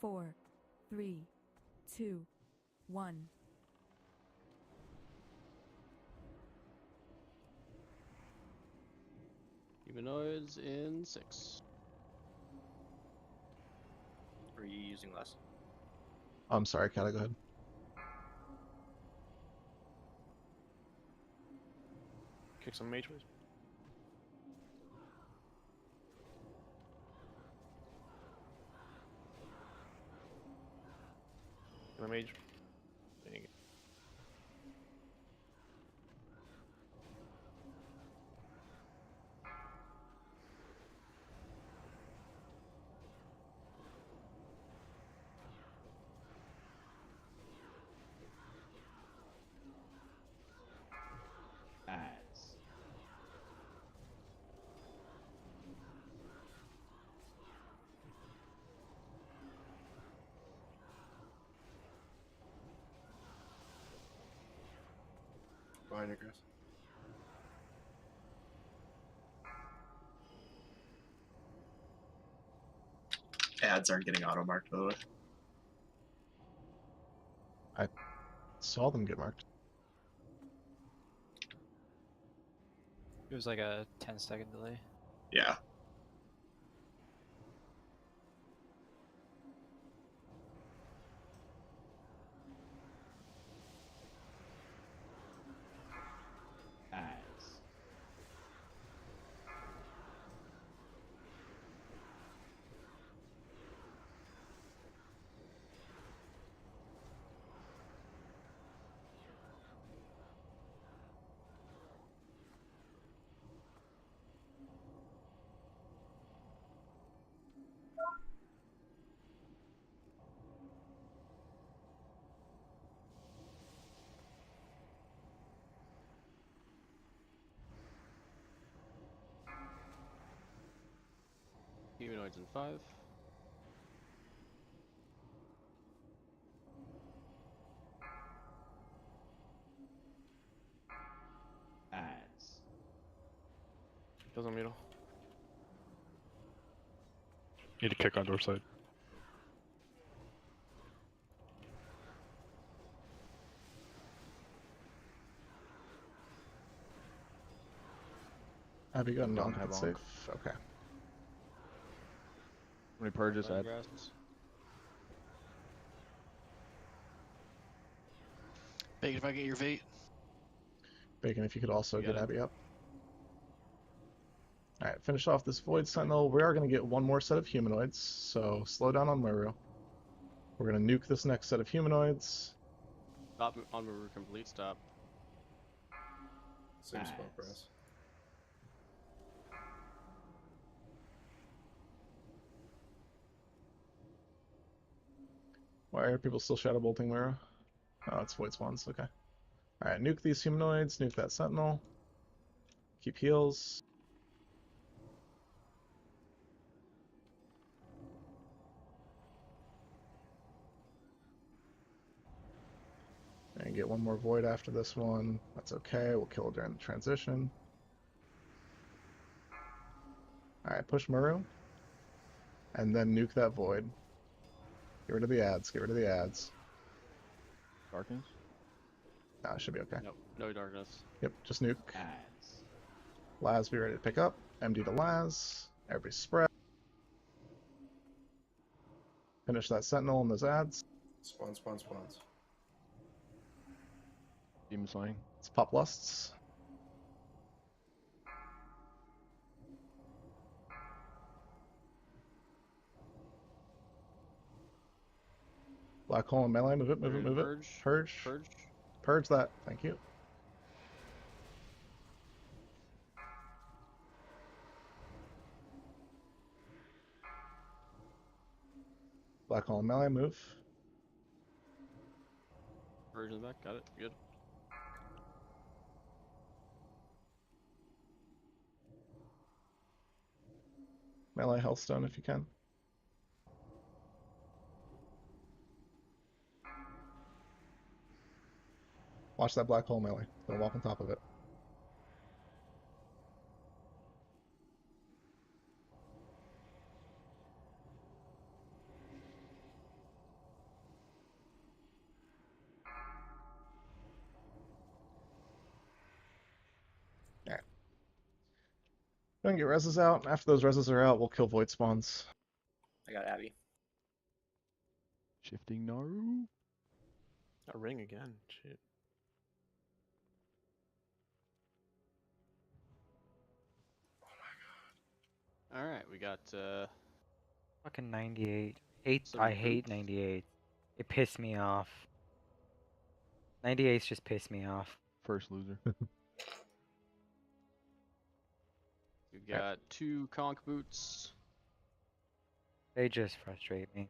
4, 3, 2, 1. Humanoids in 6. Are you using less? I'm sorry, Kata, go ahead. Kick some mage, please. Kill a mage. Dang it. Nice. Behind you, Chris. Ads aren't getting auto marked, by the way. I saw them get marked. It was like a 10-second delay. Yeah. Humanoids in 5. Goes on middle. Need to kick on door side. Have you gotten Don't on have that onk. safe? Okay. How many purges Blood had? grasps. Bacon, if I get your Vate. Bacon, if you could also You get got it. Abby up. Alright, finish off this Void Sentinel. We are going to get one more set of humanoids, so slow down on Maru. We're going to nuke this next set of humanoids. Stop on Maru complete. Stop. Same spot press. Why are people still shadow bolting Maru? Oh, it's Void Swans, okay. Alright, nuke these humanoids, nuke that Sentinel. Keep heals. And get one more Void after this one. That's okay, we'll kill it during the transition. Alright, push Maru. And then nuke that Void. Get rid of the ads, get rid of the ads. Darkness? No, it should be okay. Nope. No darkness. Yep, just nuke. Laz, be ready to pick up. MD to Laz. Everybody spread. Finish that Sentinel and those ads. Spawns. Demon slaying. Let's pop lusts. Black hole and melee. Move it, move it, move it. Purge. Purge that. Thank you. Black hole and melee. Move. Purge in the back. Got it. Good. Melee Hellstone if you can. Watch that black hole melee. Don't walk on top of it. Alright. Go and get reses out. After those reses are out, we'll kill void spawns. I got Abby. Shifting Naru. A ring again. Shit. All right, we got Fucking 98. Some I hate boots. 98. It pissed me off. 98's just pissed me off. First loser. we got 2 conch boots, They just frustrate me.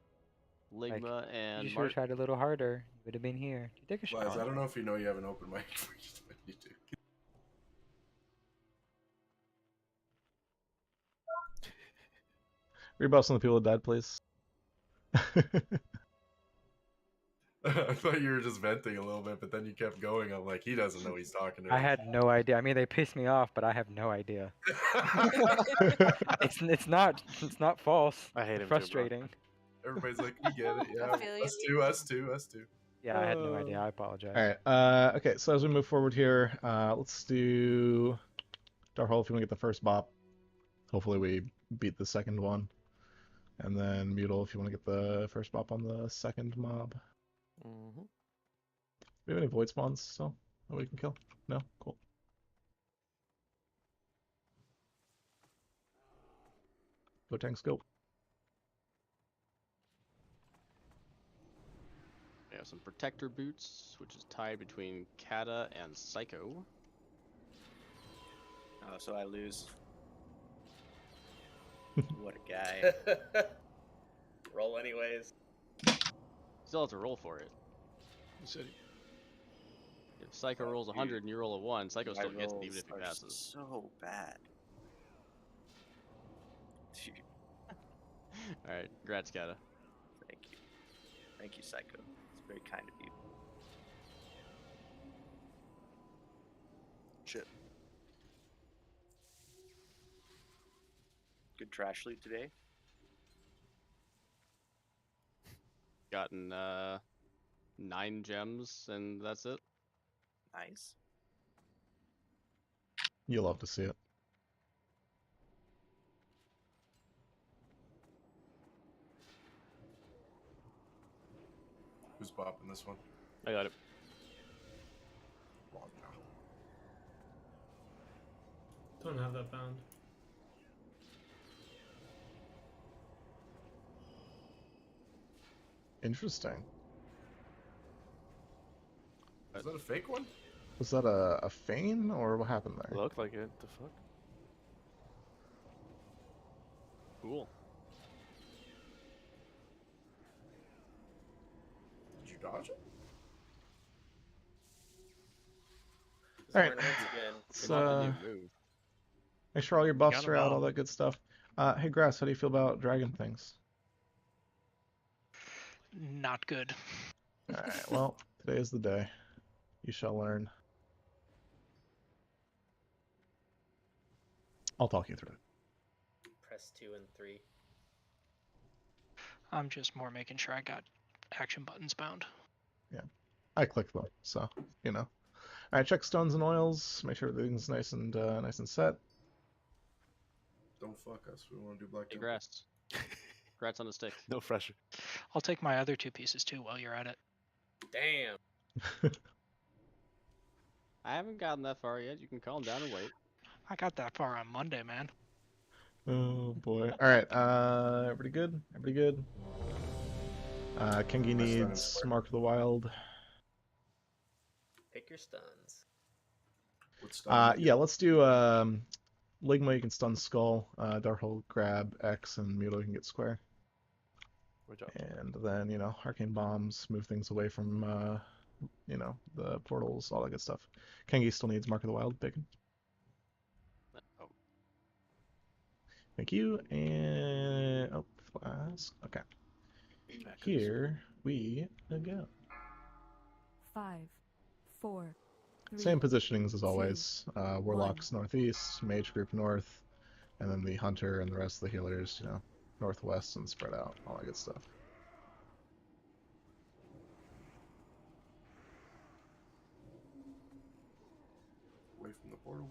Ligma, and You should have Mart. tried a little harder. You would have been here. You take a Laz, shot. I don't know if you know you have an open mic. But you do. Rebuffs on the people that died, please. I thought you were just venting a little bit, but then you kept going. I'm like, he doesn't know he's talking to I me. had no idea. I mean, they pissed me off, but I have no idea. it's not false. I hate him It's too, bro. frustrating. Everybody's like, we get it. Yeah, I feel us too. Yeah, I had no idea. I apologize. Alright, okay, so as we move forward here, let's do Darhole, if you want to get the first bop, hopefully we beat the second one. And then Mutal, if you want to get the first bop on the second mob. Mm-hmm. Do we have any void spawns still that we can kill? No? Cool. Go tanks, go. We have some protector boots, which is tied between Kata and Psycho. Oh, so I lose. What a guy. Roll anyways. Still have to roll for it. If Psycho rolls 100 and you roll a 1, Psycho still gets it even if he passes. So bad. Dude. Alright, congrats, Kata. Thank you. Thank you, Psycho. It's very kind of you. Shit. Good trash loot today. Gotten 9 gems, and that's it. Nice. You love to see it. Who's bopping this one? I got it. Don't have that bound. Interesting. Is that a fake one? Was that a feign, or what happened there? Looked like it. The fuck? Cool. Did you dodge it? Alright. Again. Let's make sure all your buffs are out, all that good stuff. Hey Grass, how do you feel about dragon things? Not good. Alright, well, today is the day. You shall learn. I'll talk you through it. Press 2 and 3. I'm just more making sure I got action buttons bound. Yeah, I clicked them, so you know. All right, check stones and oils. Make sure everything's nice and set. Don't fuck us. We want to do black. Hey, Grass. Congrats on the stick. No pressure. I'll take my other 2 pieces too while you're at it. Damn. I haven't gotten that far yet. You can calm down and wait. I got that far on Monday, man. Oh boy. All right. Everybody good? Everybody good? Kengi needs Mark of the Wild. Pick your stuns. Yeah, let's do Ligma, you can stun Skull. Darkhold, grab X, and Muto can get Square. Good job. And then, you know, Arcane Bombs, move things away from, you know, the portals, all that good stuff. Kengi still needs Mark of the Wild, Bacon. Oh. Thank you, and... oh, flask. Okay. Here we go. 5, 4, 3. Same positionings as always. Warlocks northeast, Mage group north, and then the Hunter and the rest of the healers, you know, northwest and spread out, all that good stuff. Away from the portals.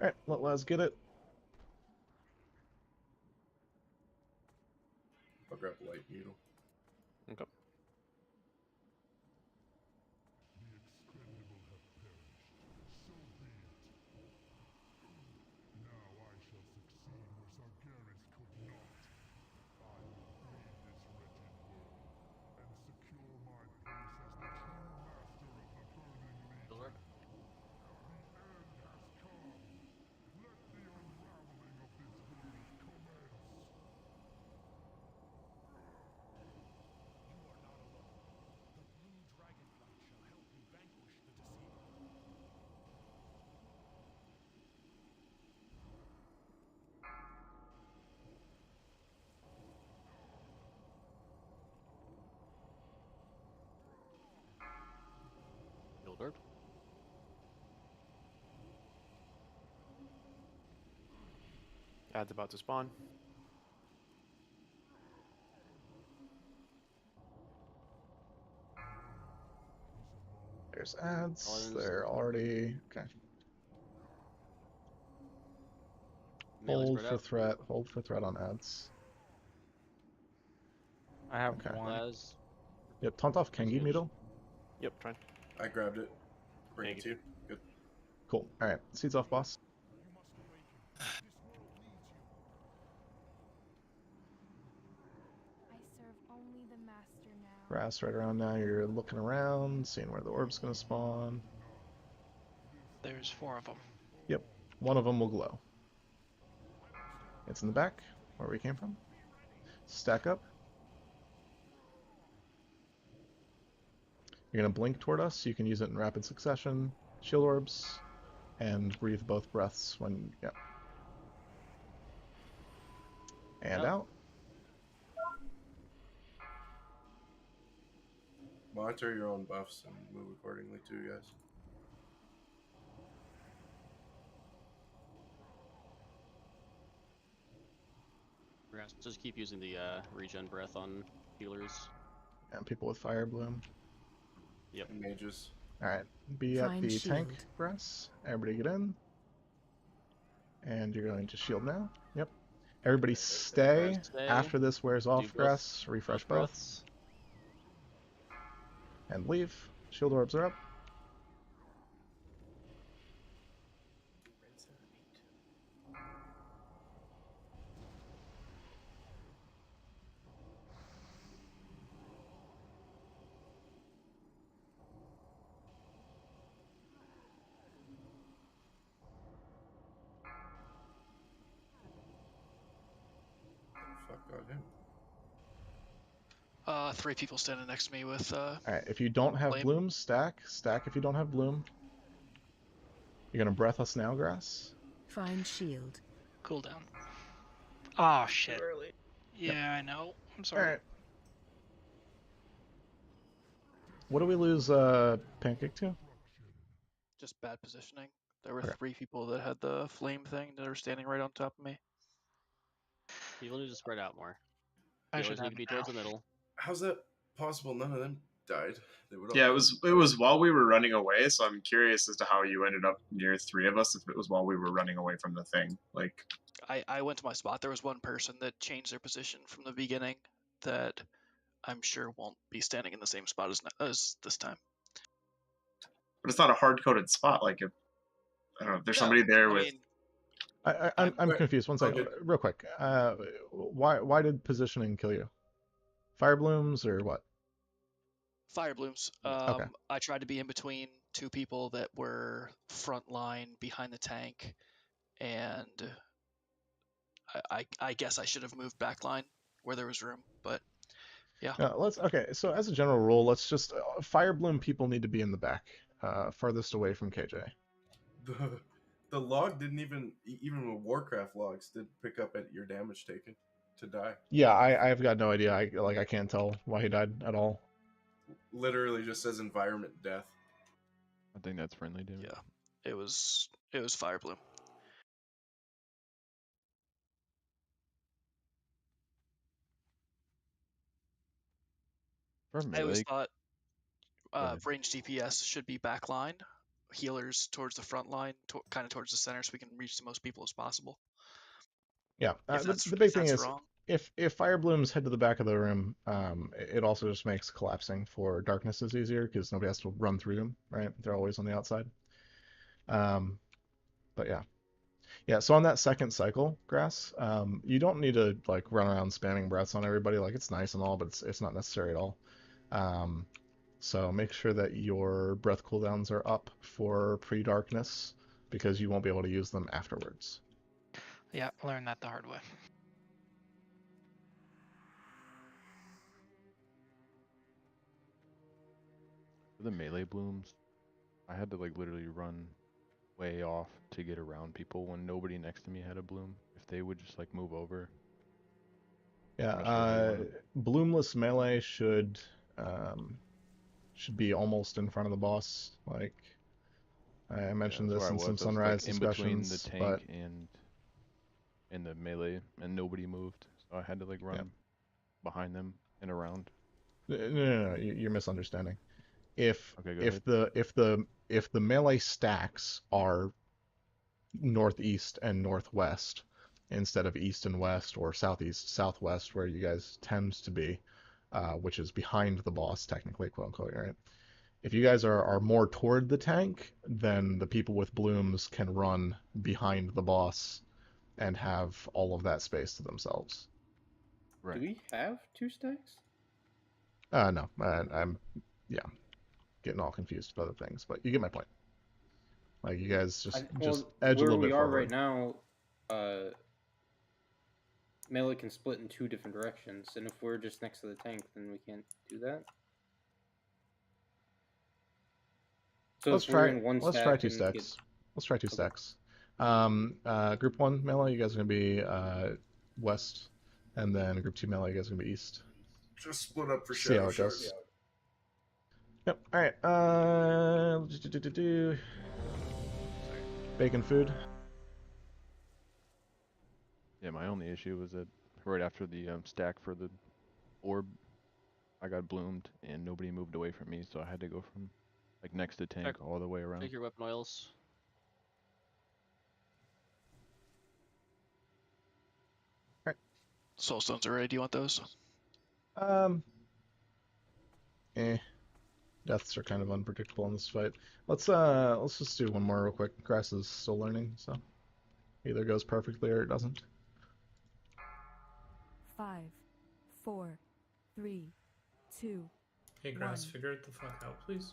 Alright, let's get it. I'll grab light needle. Okay. Ad's about to spawn. There's ads. They're already okay. Hold for threat. Hold for threat on ads. I have Okay. one. Yep. Taunt off Kengi Needle. Yep, trying. I grabbed it. Bring it to you. Good. Cool. All right. Seeds off, boss. I serve only the master now. Grass right around now. You're looking around, seeing where the orb's gonna spawn. There's 4 of them. Yep. One of them will glow. It's in the back, where we came from. Stack up. You're gonna blink toward us. You can use it in rapid succession. Shield orbs, and breathe both breaths when. Yep. And out. Monitor your own buffs and move accordingly too, guys. Just keep using the regen breath on healers. And people with fire bloom. Yep. And mages. Alright. Be at Find the shield. tank, Grass. Everybody get in. And you're going to shield now. Yep. Everybody stay. After this wears off, Grass. Refresh both. And leave. Shield orbs are up. Fuck got him. 3 people standing next to me with Alright, if you don't have flame. bloom, stack. Stack if you don't have bloom. You're gonna breath us now, Grass? Find shield. Cooldown. Oh shit. Early. Yeah, I know. I'm sorry. Alright. What do we lose Pancake to? Just bad positioning. There were Okay. 3 people that had the flame thing that are standing right on top of me. People need to spread out more. I You should always need have to be it towards now. the middle. How's that possible? None of them died. They would all Yeah, it was while we were running away, so I'm curious as to how you ended up near 3 of us if it was while we were running away from the thing. Like, I went to my spot. There was one person that changed their position from the beginning that I'm sure won't be standing in the same spot as this time. but it's not a hard-coded spot. Like, if I don't know, if there's somebody there with. I'm confused. One second, real quick. Why did positioning kill you? Fire blooms or what? Fire blooms. Okay. I tried to be in between 2 people that were front line behind the tank, and I guess I should have moved back line where there was room, but yeah. Okay. So as a general rule, let's just fire bloom people need to be in the back, farthest away from KJ. The log didn't even with Warcraft logs did pick up at your damage taken to die. Yeah, I've got no idea. I can't tell why he died at all. Literally just says environment death. I think that's friendly damage. Yeah, it was fire bloom. I always thought range DPS should be backline, healers towards the front line, kind of towards the center, so we can reach the most people as possible. Yeah, If the big thing that's is wrong. if fire blooms head to the back of the room, it also just makes collapsing for darknesses easier because nobody has to run through them, right? They're always on the outside. But yeah. So on that second cycle, Grass, you don't need to like run around spamming breaths on everybody. Like it's nice and all, but it's not necessary at all. So make sure that your breath cooldowns are up for pre-darkness because you won't be able to use them afterwards. Yeah, learned that the hard way. For the melee blooms, I had to like literally run way off to get around people when nobody next to me had a bloom. If they would just like move over. Yeah, bloomless melee should be almost in front of the boss. Like I mentioned this in some sunrise like in between the discussions, tank but in the melee, and nobody moved, so I had to like run behind them and around. No, you're misunderstanding. If Okay, go if the melee stacks are northeast and northwest instead of east and west or southeast southwest where you guys tend to be, which is behind the boss technically, quote unquote, right? If you guys are more toward the tank, then the people with blooms can run behind the boss and have all of that space to themselves. Do we have 2 stacks? No, I'm getting all confused with other things, but you get my point. Like you guys just edge a little bit forward. Where we are right now, melee can split in 2 different directions, and if we're just next to the tank, then we can't do that. So let's if we're try. in one Let's stack try 2 and stacks. Let's try 2 Okay. stacks. Group 1 melee, you guys are gonna be west, and then group 2 melee, you guys are gonna be east. Just split up for See how shadow it goes. shards. Yep. All right. Bacon food. Yeah, my only issue was that right after the stack for the orb, I got bloomed and nobody moved away from me, so I had to go from like next to tank all the way around. Take your weapon oils. Soulstones are ready. Do you want those? Deaths are kind of unpredictable in this fight. Let's just do one more real quick. Grass is still learning, so either goes perfectly or it doesn't. 5, 4, 3, 2. Hey, Grass, figure it the fuck out, please.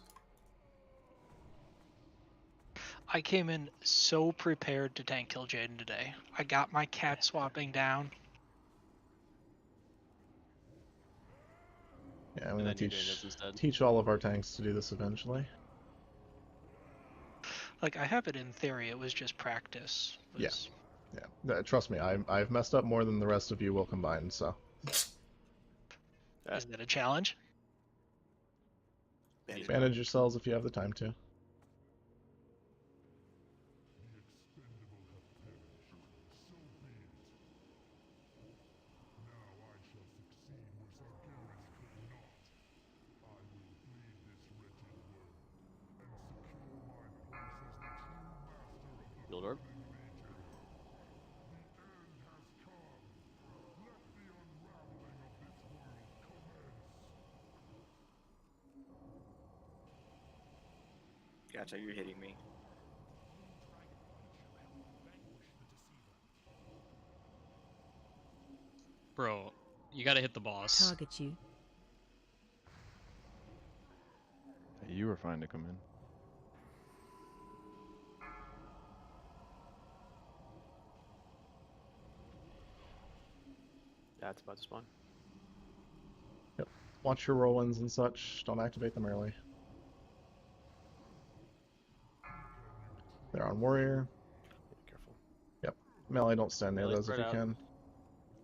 I came in so prepared to tank kill Jaden today. I got my cat swapping down. Yeah, I'm gonna teach all of our tanks to do this eventually. Like, I have it in theory, it was just practice. Yeah. Trust me, I've messed up more than the rest of you will combine, so. Is that a challenge? Manage yourselves if you have the time to. Field orb. Gotcha, you're hitting me. Bro, you gotta hit the boss. Target you. Hey, you were fine to come in. Yeah, it's about to spawn. Yep. Watch your roll-ins and such. Don't activate them early. They're on warrior. Careful. Yep. Melee, don't stand near Melee those if you spread out. can.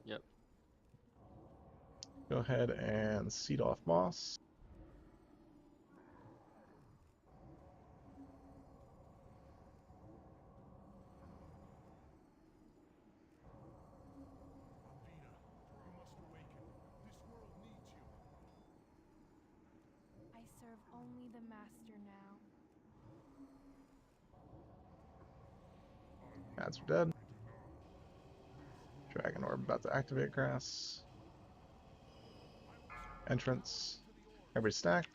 Yep. Go ahead and seed off boss. I serve only the master now. Ads are dead. Dragon Orb about to activate grass. Entrance. Every stack.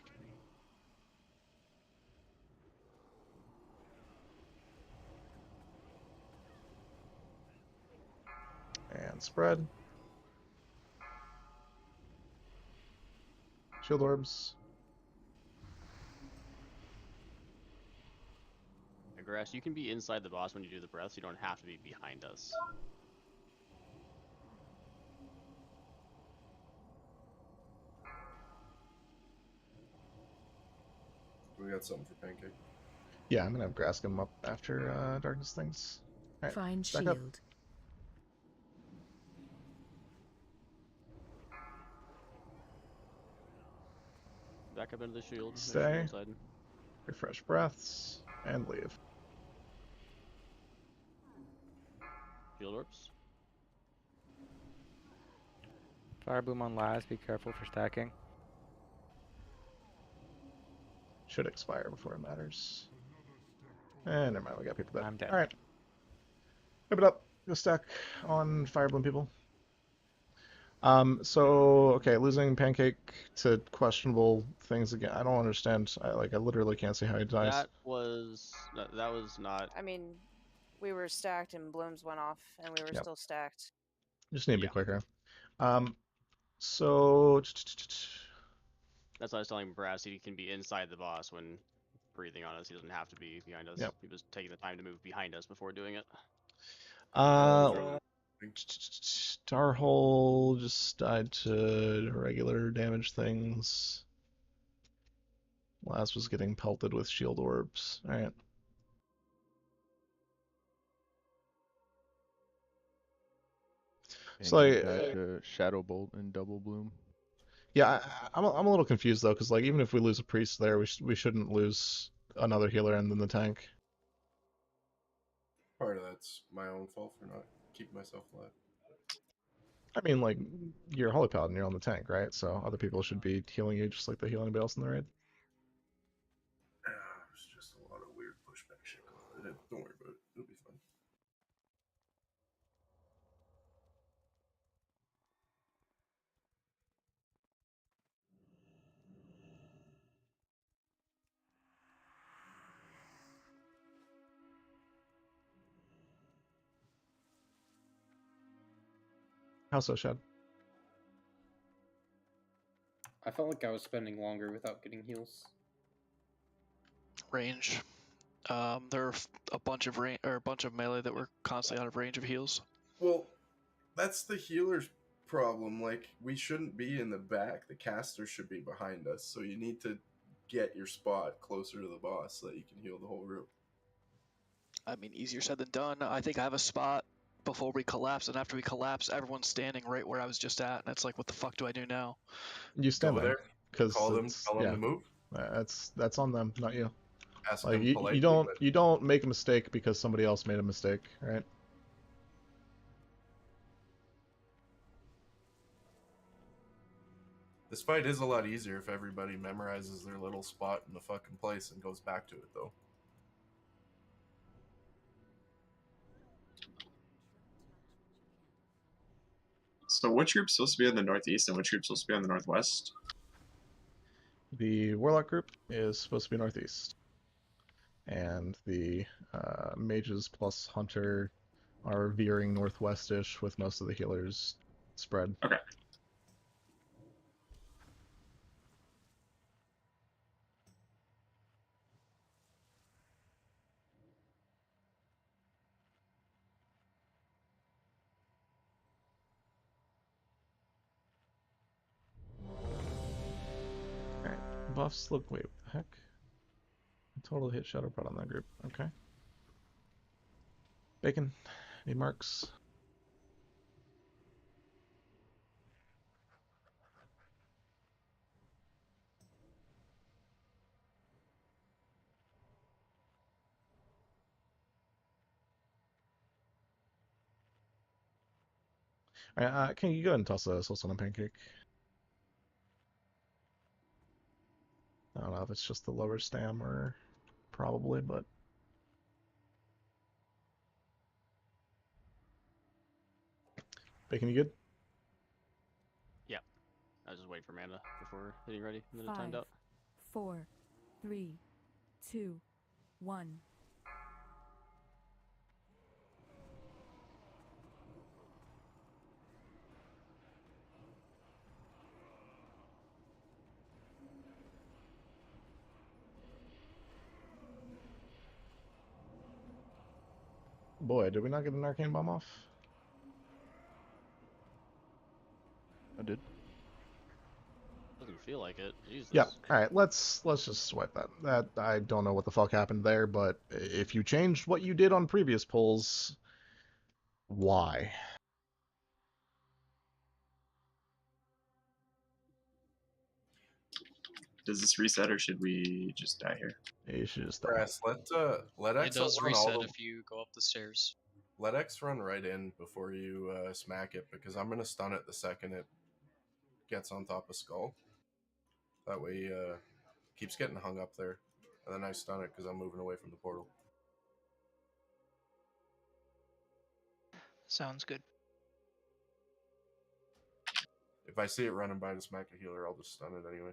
And spread. Shield orbs. Grass, you can be inside the boss when you do the breath, so you don't have to be behind us. We got something for Pancake. Yeah, I'm gonna have grass come up after darkness things. Alright, Find stack shield. up. Back up into the shield. Make sure Stay. you're inside. Refresh breaths and leave. Shield orbs. Fire Bloom on last. Be careful for stacking. Should expire before it matters. And never mind, we got people dead. I'm dead. Alright. Whip it up. Go stack on Fire Bloom people. So okay, losing Pancake to questionable things again. I don't understand. I literally can't see how he dies. That was not. I mean, we were stacked and blooms went off, and we were still stacked. Just need to be quicker. So That's why I was telling Brass he can be inside the boss when breathing on us. He doesn't have to be behind us. Yep. He was taking the time to move behind us before doing it. Starhole just died to regular damage things. Last was getting pelted with shield orbs. Alright. So Shadow Bolt and Double Bloom. Yeah, I'm a little confused though, because like even if we lose a priest there, we shouldn't lose another healer and then the tank. Part of that's my own fault for not keeping myself alive. I mean, like, you're a Holy Paladin, you're on the tank, right? So other people should be healing you just like they heal anybody else in the raid. There's just a lot of weird pushback shit going on. Don't worry about it. It'll be fun. How so, Shad? I felt like I was spending longer without getting heals. Range. There are a bunch of melee that were constantly out of range of heals. Well, that's the healer's problem. Like, we shouldn't be in the back. The caster should be behind us. So you need to get your spot closer to the boss so that you can heal the whole room. I mean, easier said than done. I think I have a spot before we collapse, and after we collapse, everyone's standing right where I was just at, and it's like, what the fuck do I do now? You stand there because tell them to move. That's on them, not you. Ask like them politely, you don't make a mistake because somebody else made a mistake, right? This fight is a lot easier if everybody memorizes their little spot in the fucking place and goes back to it, though. So which group's supposed to be in the northeast and which group's supposed to be on the northwest? The Warlock group is supposed to be northeast. And the mages plus hunter are veering northwestish with most of the healers spread. Okay. Alright, buffs look, wait, what the heck? I totally hit Shadowprod on that group, okay. Bacon, any marks? Alright, can you go ahead and toss a Soulstone on Pancake? I don't know if it's just the lower stam or probably, but Bacon, you good? Yeah. I was just waiting for mana before hitting ready, and then it timed 5, out. 4, 3, 2, 1. Boy, did we not get an Arcane Bomb off? I did. Doesn't feel like it. Jesus. Yeah. All right. Let's just swipe that. That I don't know what the fuck happened there, but if you changed what you did on previous pulls, why? Does this reset or should we just die here? You should just die. Brass, let It X does run all reset the... if you go up the stairs. Let X run right in before you smack it, because I'm gonna stun it the second it gets on top of Skull. That way he keeps getting hung up there. And then I stun it because I'm moving away from the portal. Sounds good. If I see it running by to smack a healer, I'll just stun it anyway.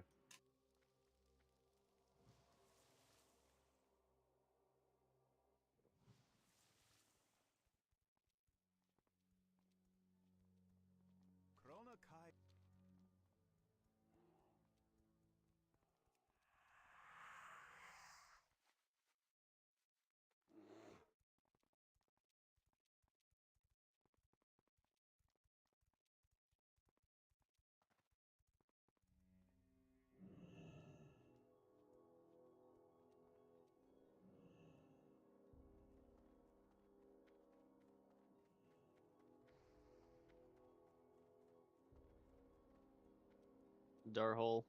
Darhole,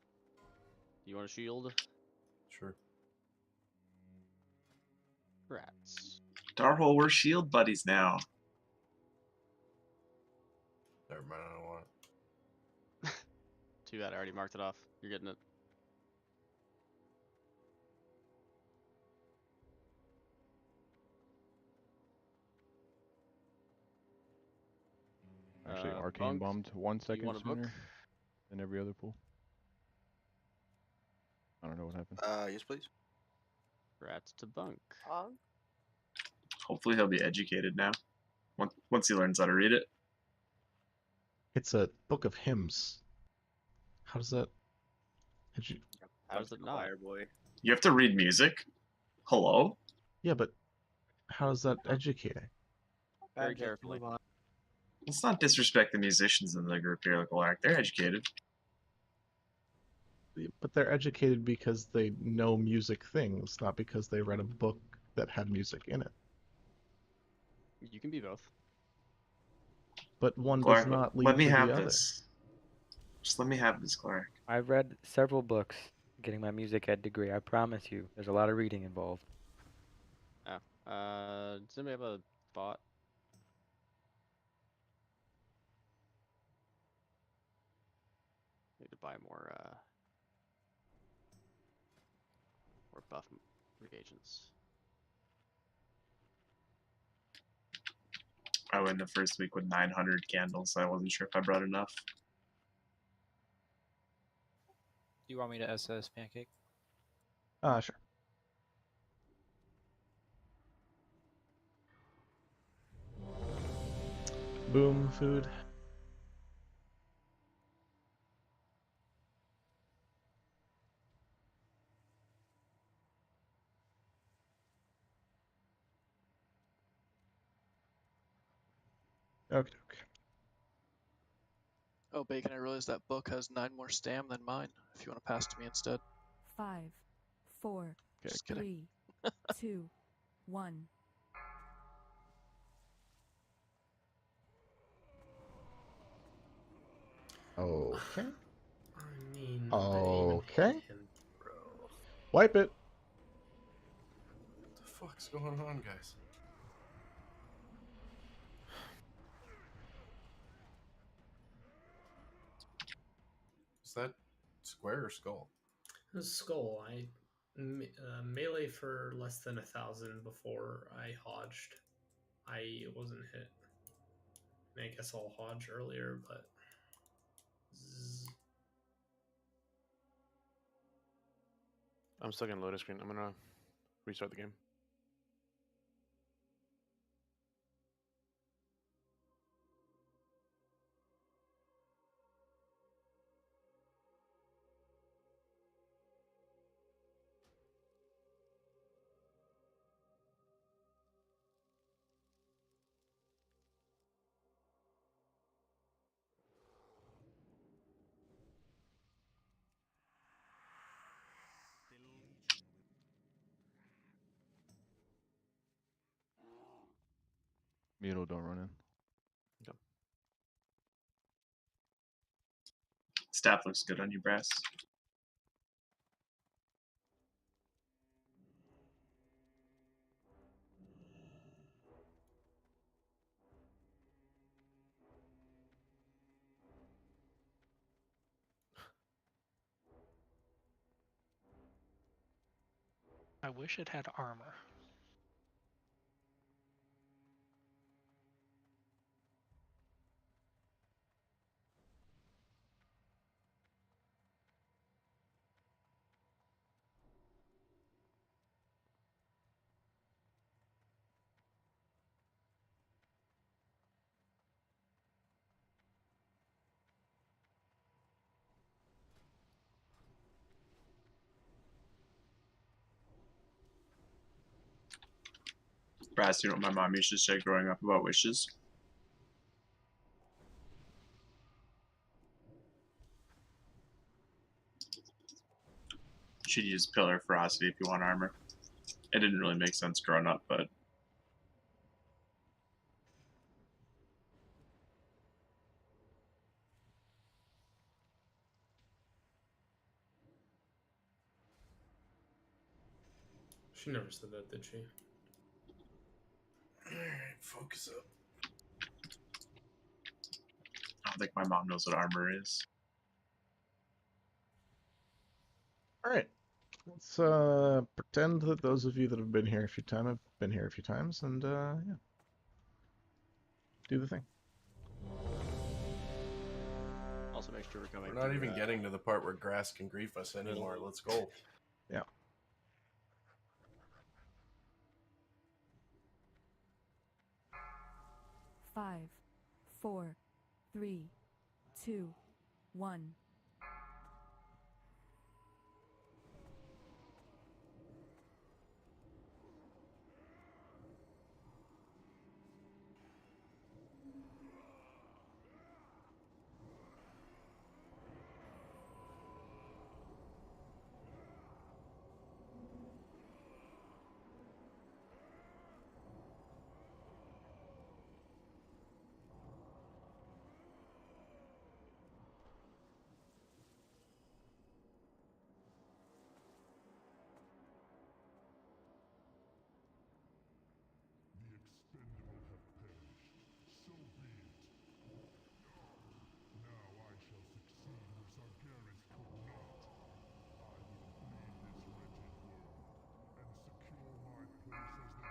you want a shield? Sure. Rats. Darhole, we're shield buddies now. Never mind, I don't want it. Too bad, I already marked it off. You're getting it. Actually, arcane Bunk, bombed 1 do you second want a book? sooner than every other pool. I don't know what happened. Yes, please. Rats to bunk. Fog? Hopefully he'll be educated now. Once he learns how to read it. It's a book of hymns. How does that? How does it not? Choir boy. You have to read music? Hello? Yeah, but how is that educating? Very carefully. Let's not disrespect the musicians in the group here, Lark. They're educated. But they're educated because they know music things, not because they read a book that had music in it. You can be both. But one Clark, does not lead let me to have the other. this. Just let me have this, Clark. I've read several books getting my music ed degree. I promise you, there's a lot of reading involved. Oh. Does anybody have a thought? Need to buy more buff reagents. I went the first week with 900 candles, so I wasn't sure if I brought enough. Do you want me to SS Pancake? Sure. Boom, food. Okay. Oh, Bacon, I realized that book has 9 more stam than mine, if you want to pass to me instead. 5, 4, Just kidding. 3, 2, 1. Okay. I mean, Okay. Bro. Wipe it. What the fuck's going on, guys? Is that square or skull? This is skull. I melee for less than 1,000 before I hodged. I wasn't hit. I mean, I guess I'll hodge earlier, but I'm stuck in loading screen. I'm gonna restart the game. Mito, don't run in. Yep. Staff looks good on you, Brass. I wish it had armor. Brass, you know what my mom used to say growing up about wishes? She'd use Pillar of Ferocity if you want armor. It didn't really make sense growing up, but She never said that, did she? Alright, focus up. I don't think my mom knows what armor is. All right. Let's pretend that those of you that have been here a few times have been here a few times, and yeah, do the thing. Also, make sure we're coming. We're not even getting to the part where grass can grief us anymore. Let's go. Yeah. Five, 4, 3, 2, 1.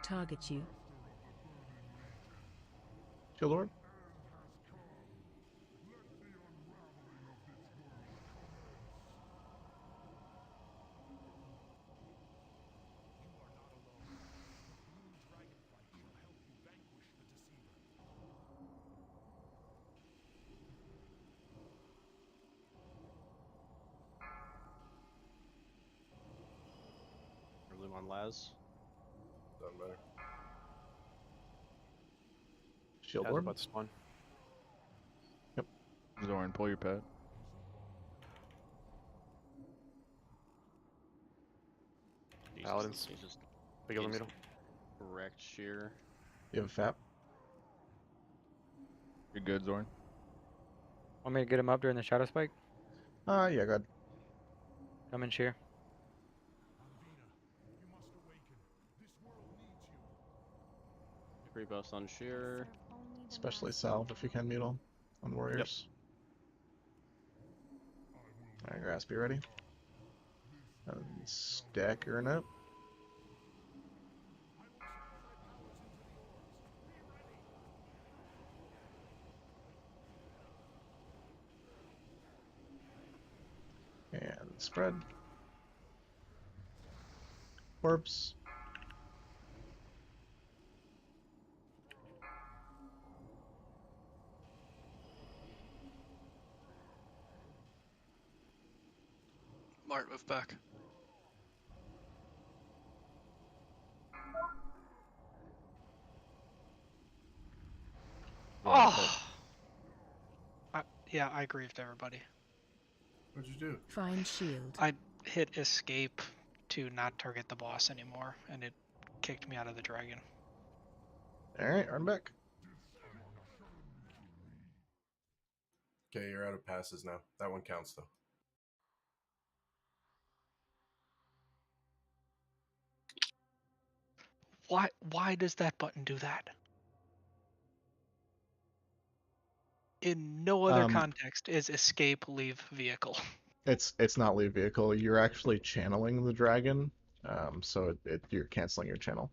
Target you. Shield Lord. Loom on Laz. Doesn't matter. Shield Has Lord. about to spawn. Yep. Zoran, pull your pad. Paladins. Just Big in the middle. Correct shear. You have a FAP. You're good, Zoran. Want me to get him up during the shadow spike? Yeah, go ahead. Come in shear. Free buffs on shear. Especially salve if you can mutal on warriors. Yep. Alright, Grass, be ready. Stackering up. And spread. Orbs. Mart, move back. Oh! Yeah, I grieved everybody. What'd you do? Find shield. I hit escape to not target the boss anymore, and it kicked me out of the dragon. Alright, I'm back. Okay, you're out of passes now. That one counts, though. Why does that button do that? In no other context is escape leave vehicle. It's not leave vehicle. You're actually channeling the dragon So you're canceling your channel.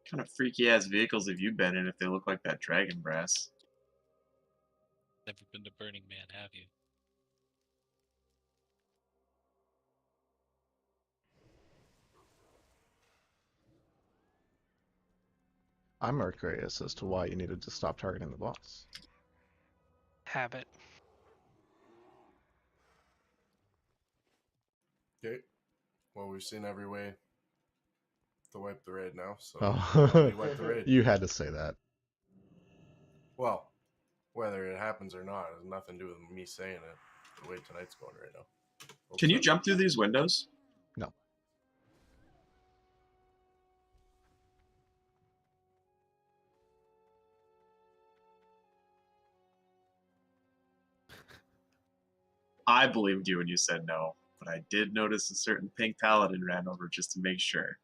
What kind of freaky ass vehicles have you been in if they look like that dragon brass? Never been to Burning Man, have you? I'm more curious as to why you needed to stop targeting the boss. Habit. Okay. Well, we've seen every way to wipe the raid now, so Oh, we wipe the raid. you had to say that. Well, whether it happens or not has nothing to do with me saying it. The way tonight's going right now. Can you jump through these windows? No. I believed you when you said no, but I did notice a certain pink paladin ran over just to make sure.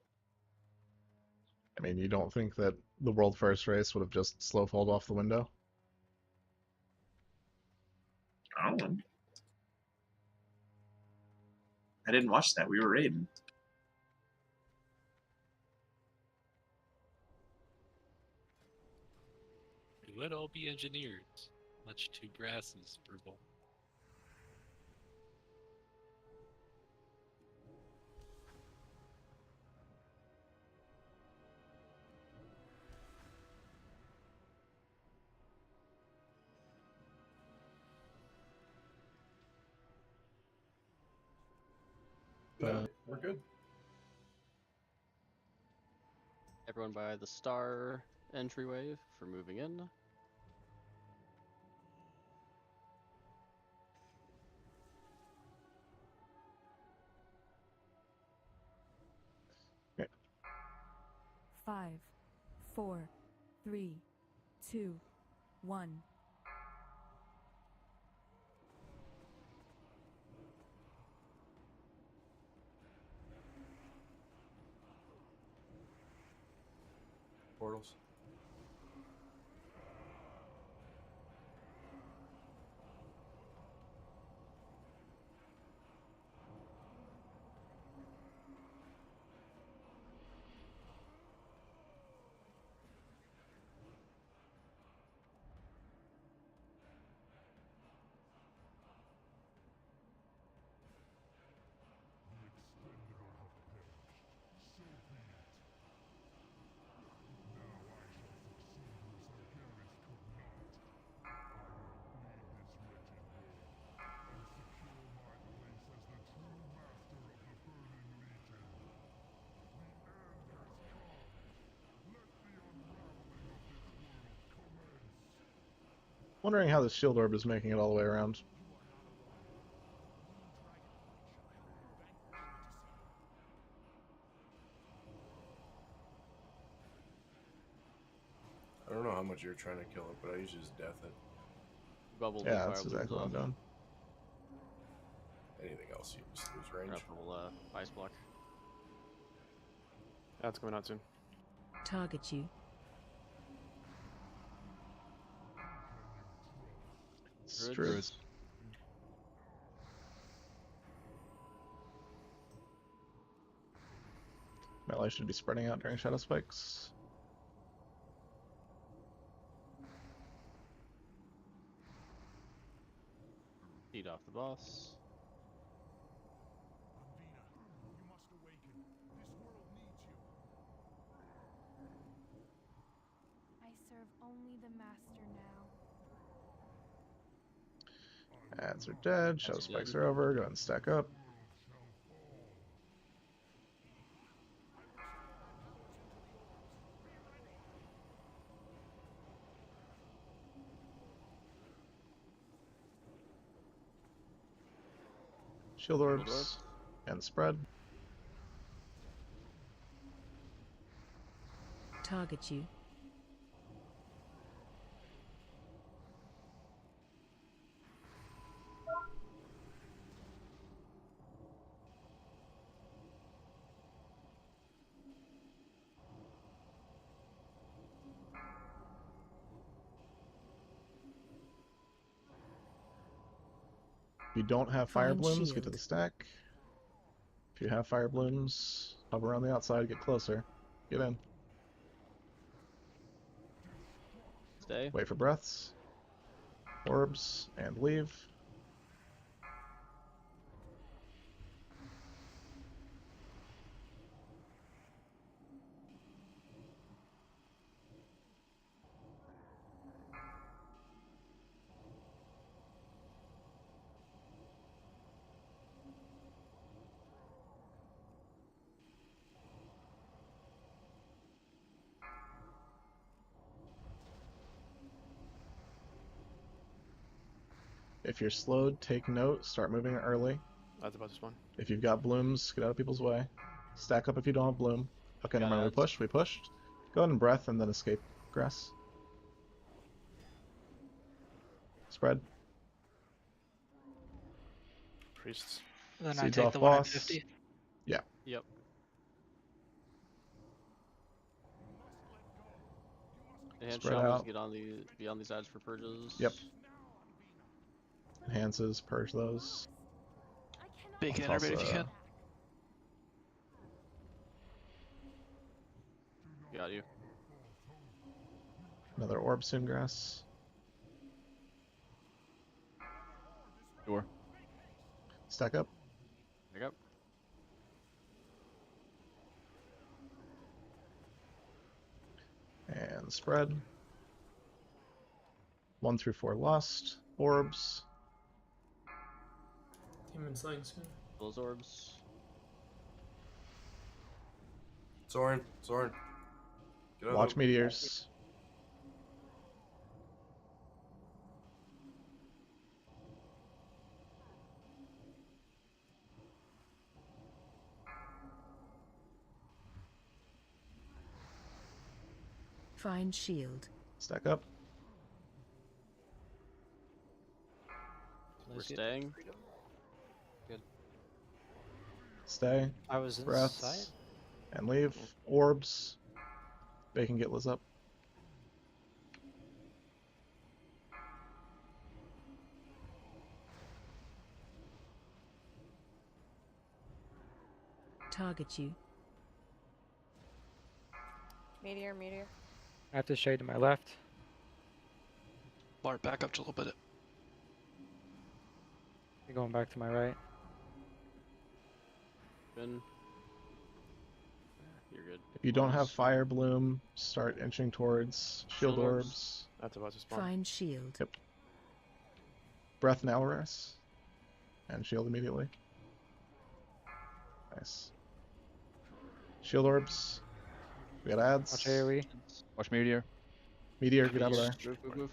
I mean, you don't think that the world first race would have just slow falled off the window? I don't know. I didn't watch that. We were raiding. We would all be engineers. Much too brasses, verbal. No, we're good. Everyone by the star entryway for moving in. Okay. 5, 4, 3, 2, 1. Portals. Wondering how the shield orb is making it all the way around. I don't know how much you're trying to kill it, but I usually just death it. Bubble Yeah, fire that's looms exactly what I'm off. doing. Anything else, you just lose range. Grapple, ice block. That's coming out soon. Target you. Druid. Melee should be spreading out during shadow spikes. Feed off the boss. I serve only the master now. Ads are dead. Shadow spikes are over. Go ahead and stack up. Shield orbs and spread. Target you. If you don't have fire Find blooms, get to shield. the stack. If you have fire blooms, hover around the outside, get closer. Get in. Stay. Wait for breaths. Orbs, and leave. If you're slowed, take note. Start moving early. That's about this one. If you've got blooms, get out of people's way. Stack up if you don't have bloom. Okay, never mind. We pushed. We pushed. Go ahead and breath and then escape grass. Spread. Priests. Then I Seeds take off the one at boss. 50. Yeah. Yep. Enhance Spread shamans out. get on be on these ads for purges. Yep. Enhances, purge those. Big I'll innervate if you toss, can. Got you. Another orb soon grass. Sure. Stack up. Pick up. And spread. 1 through 4 lust. Orbs. Demon Slaying soon. Those orbs. Soren. Get out Watch of the... meteors. Find shield. Stack up. We're staying. Good. Stay. I was breaths, inside. and leave. Orbs. Bacon, get Liz up. Target you. Meteor. I have to shade to my left. Bart, back up just a little bit. You're going back to my right. Bin. You're good. If you don't have fire bloom, start inching towards shield orbs. That's about to spawn. Find shield. Yep. Breath and Alaris. And shield immediately. Nice. Shield orbs. We got ads. Watch AoE. Watch meteor. Meteor, get out of there. Move.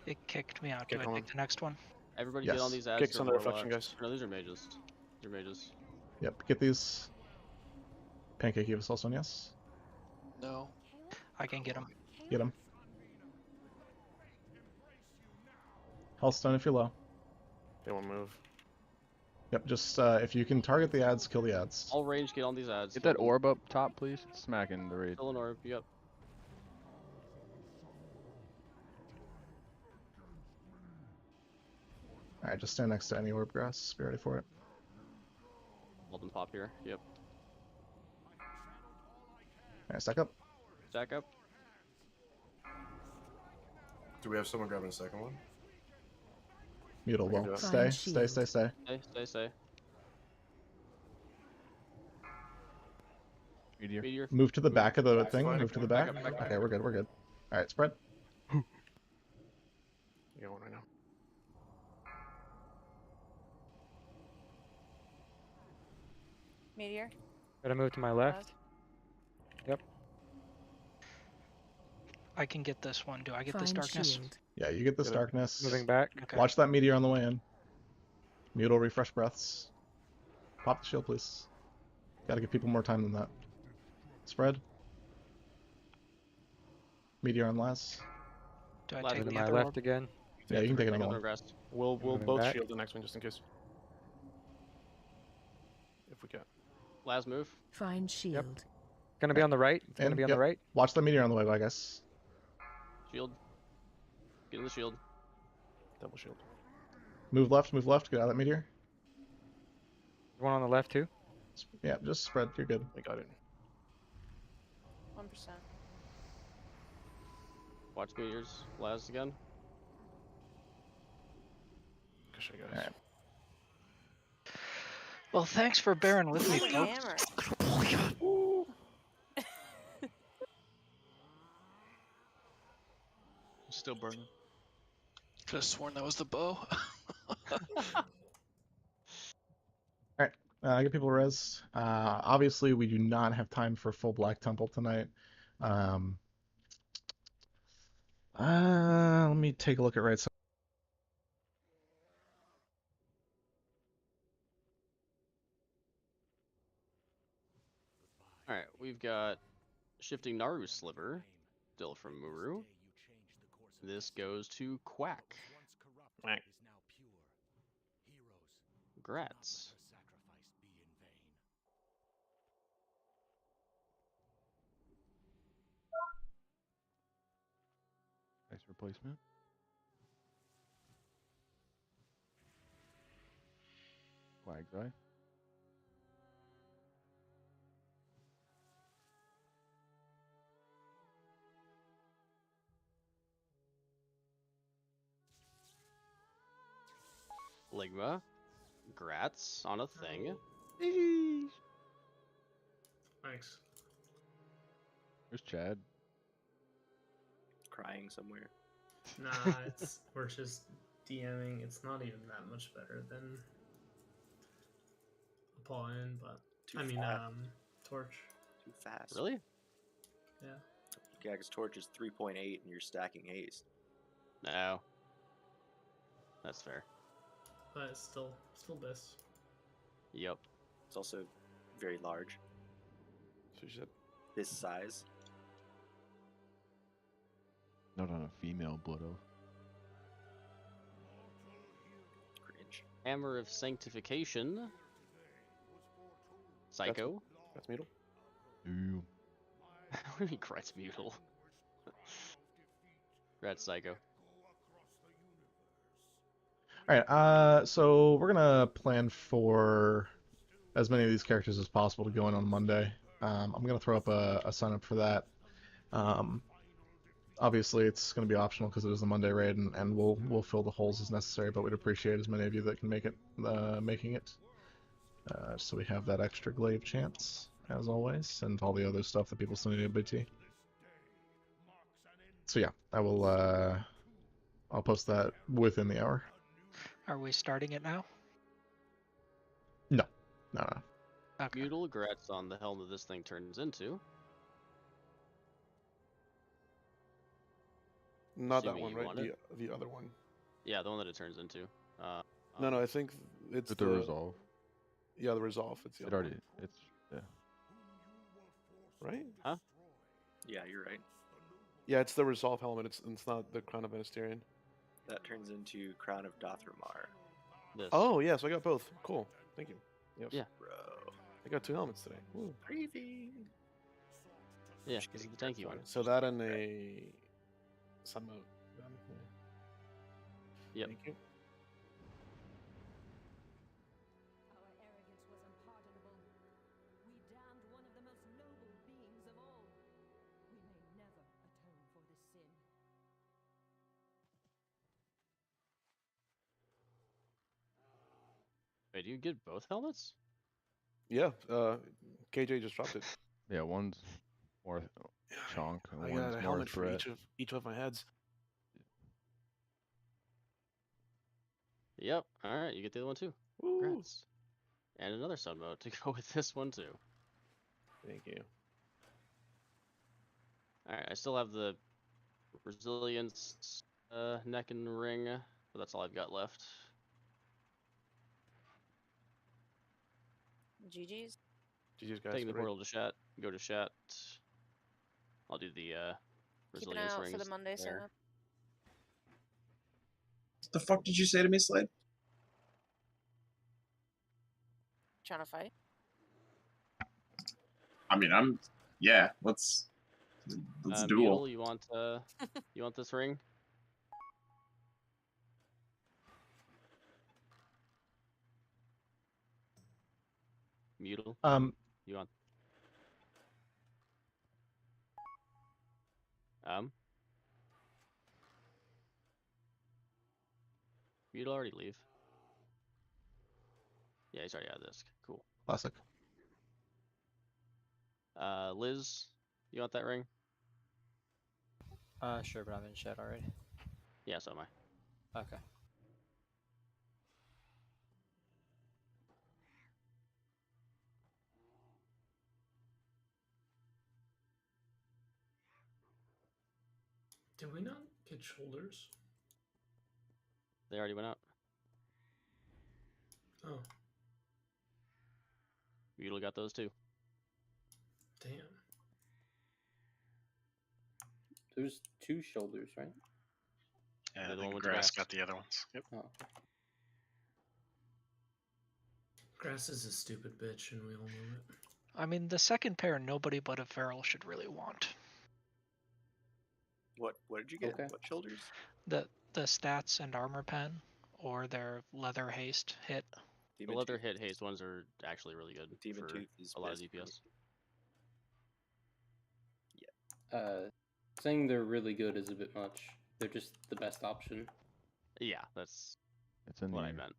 It kicked me out. Kick Do I on. take the next one? Everybody Yes. get on these ads. Kicks for on the reflection, warlocks. guys. No, these are mages. These are mages. Yep, get these. Pancake, give us also one, yes? No. I can get him. Get him. Health stun if you're low. They won't move. Yep, just if you can target the ads, kill the ads. All range, get on these ads. Get that orb up top, please. It's smacking the raid. Kill an orb. Yep. Alright, just stand next to any orb grass. Be ready for it. Hold them pop here. Yep. Alright, stack up. Stack up. Do we have someone grabbing a second one? Mutal I can do will. it. Stay, Find stay, shield. stay, stay. Stay. Meteor. Move to the back of the Back's thing. fine. Move to the Back back. up, back up. Okay, we're good, we're good. Alright, spread. You got one right now. Meteor. Gotta move to my left. Yep. I can get this one. Do I get Find this darkness? shield. Yeah, you get this Good. darkness. Moving back. Okay. Watch that meteor on the way in. Mutal refresh breaths. Pop the shield, please. Gotta give people more time than that. Spread. Meteor on last. Do I Last take To the my other left orb? again. Yeah, you can take Take another another one. grass. We'll Moving both back. shield the next one just in case. If we can. Last move. Find shield. Gonna be on the right. It's gonna And, be on yep. the right. Watch the meteor on the way, I guess. Shield. Get in the shield. Double shield. Move left, get out of that meteor. One on the left too? Yeah, just spread, you're good. I got it. 1%. Watch meters last again. Gosh, guys. All right. Well, thanks for bearing with me, Holy folks. hammer. Still burning. Could have sworn that was the bow. Get people res. Obviously, we do not have time for full Black Temple tonight. Let me take a look at right side. Alright, we've got Shifting Naru Sliver, still from Muru. This goes to Quack. Quack. Grats. Nice replacement. Flags eye. Ligma. Grats on a thing. Thanks. There's Chad. Crying somewhere. Nah, we're just DMing. It's not even that much better than a paw in, but Too I mean, fast. Torch. Too fast. Really? Yeah. Yeah, because Torch is 3.8 and you're stacking haste. No. That's fair. But it's still best. Yep. It's also very large. So you said This size. Not on a female Blood Oath. Cringe. Hammer of Sanctification. Psycho. That's Mutal. Ooh. What do you mean Grats Mutal? Grats Psycho. All right, so we're gonna plan for as many of these characters as possible to go in on Monday. I'm gonna throw up a sign up for that. Obviously, it's gonna be optional because it is a Monday raid, and we'll fill the holes as necessary. But we'd appreciate as many of you that can make it, making it, so we have that extra glaive chance as always, and all the other stuff that people still need to BT. So yeah, I will. I'll post that within the hour. Are we starting it now? No. Okay. Mutal. Grats on the helm that this thing turns into. Not that Assuming one, you right? want it. The other one. Yeah, the one that it turns into. No, I think it's With the resolve. Yeah, the resolve. It's the It other already. one. It's yeah. Right? Huh? Yeah, you're right. Yeah, it's the resolve helmet. It's not the Crown of Ministerian. That turns into Crown of Dothramar. This. Oh yeah, so I got both. Cool. Thank you. Yes. Yeah. Bro. I got 2 helmets today. Woo. Grieving. Yeah, this is the tanky one. So that and a Sunwell. Yep. Thank you. Our arrogance was unpardonable. We damned one of the most noble beings of all. We may never atone for this sin. Wait, do you get both helmets? Yeah. KJ just dropped it. Yeah, one's more chonk and I one's got a more helmet for threat. each of my heads. Yep. All right, you get the other one too. Woo. Congrats. And another sun mode to go with this one too. Thank you. All right, I still have the resilience neck and ring, but that's all I've got left. GG's. GG's guys. Taking the Great. portal to chat. Go to chat. I'll do the Keep an resilience eye out rings. for the Monday there. setup. What the fuck did you say to me, Slade? Trying to fight? I mean, yeah. Let's duel. Mutal, you want this ring? Mutal. You want? You'd already leave. Yeah, he's already out of disc. Cool. Classic. Liz, you want that ring? Sure, but I'm in shed already. Yeah, so am I. Okay. Did we not get shoulders? They already went out. Oh, Mutal got those too. damn. There's 2 shoulders, right? Yeah, The I one think with grass grass. got the other ones. Yep. Oh. Grass is a stupid bitch, and we all know it. I mean, the second pair nobody but a feral should really want. What did you get? Okay. What shoulders? The stats and armor pen, or their leather haste hit. The leather hit haste ones are actually really good Demon for Tooth is a lot of best for DPS. Saying they're really good is a bit much. They're just the best option. Yeah, that's in what the I air. meant.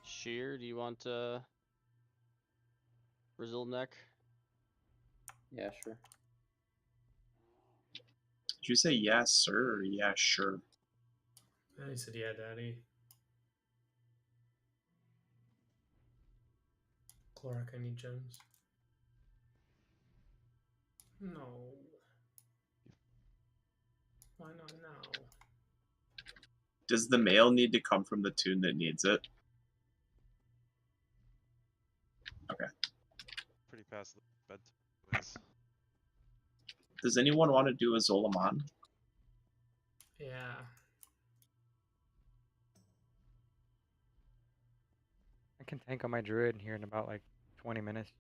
Sheer, do you want Brazil neck? Yeah, sure. Did you say yes, sir, or yeah, sure? And he said, yeah, daddy. Clark, I need gems. No. Why not now? Does the mail need to come from the tune that needs it? Okay. Pretty past the bed. Does anyone want to do a Zolaman? Yeah. I can tank on my druid here in about like 20 minutes.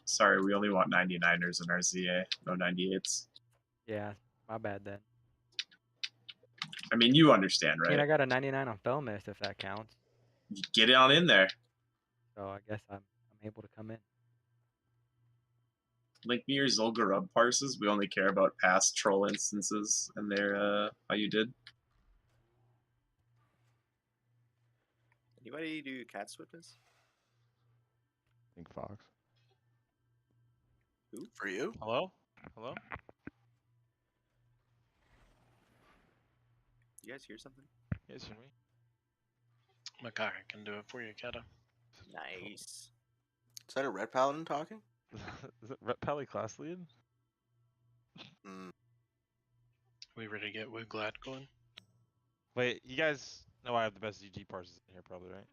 Sorry, we only want 99ers in our ZA, no 98s. Yeah, my bad then. I mean, you understand, I mean, right? I got a 99 on Fell Mist if that counts. Get it on in there. So I guess I'm able to come in. Link me your Zul'Gurub parses. We only care about past troll instances and their how you did. Anybody do Cat's Witness? I think Fox. Who? For you? Hello? Hello? You guys hear something? You guys hear me? Makar can do it for you, Kata. Nice. Is that a red paladin talking? Is it Ret Pally class lead? We ready to get Wigglad going? Wait, you guys know I have the best ZG parses in here, probably, right?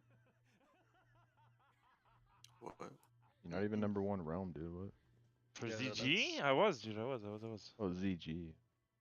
What? You're not even #1 realm, dude. What? For Yeah, ZG? I was, dude. I was. Oh, ZG.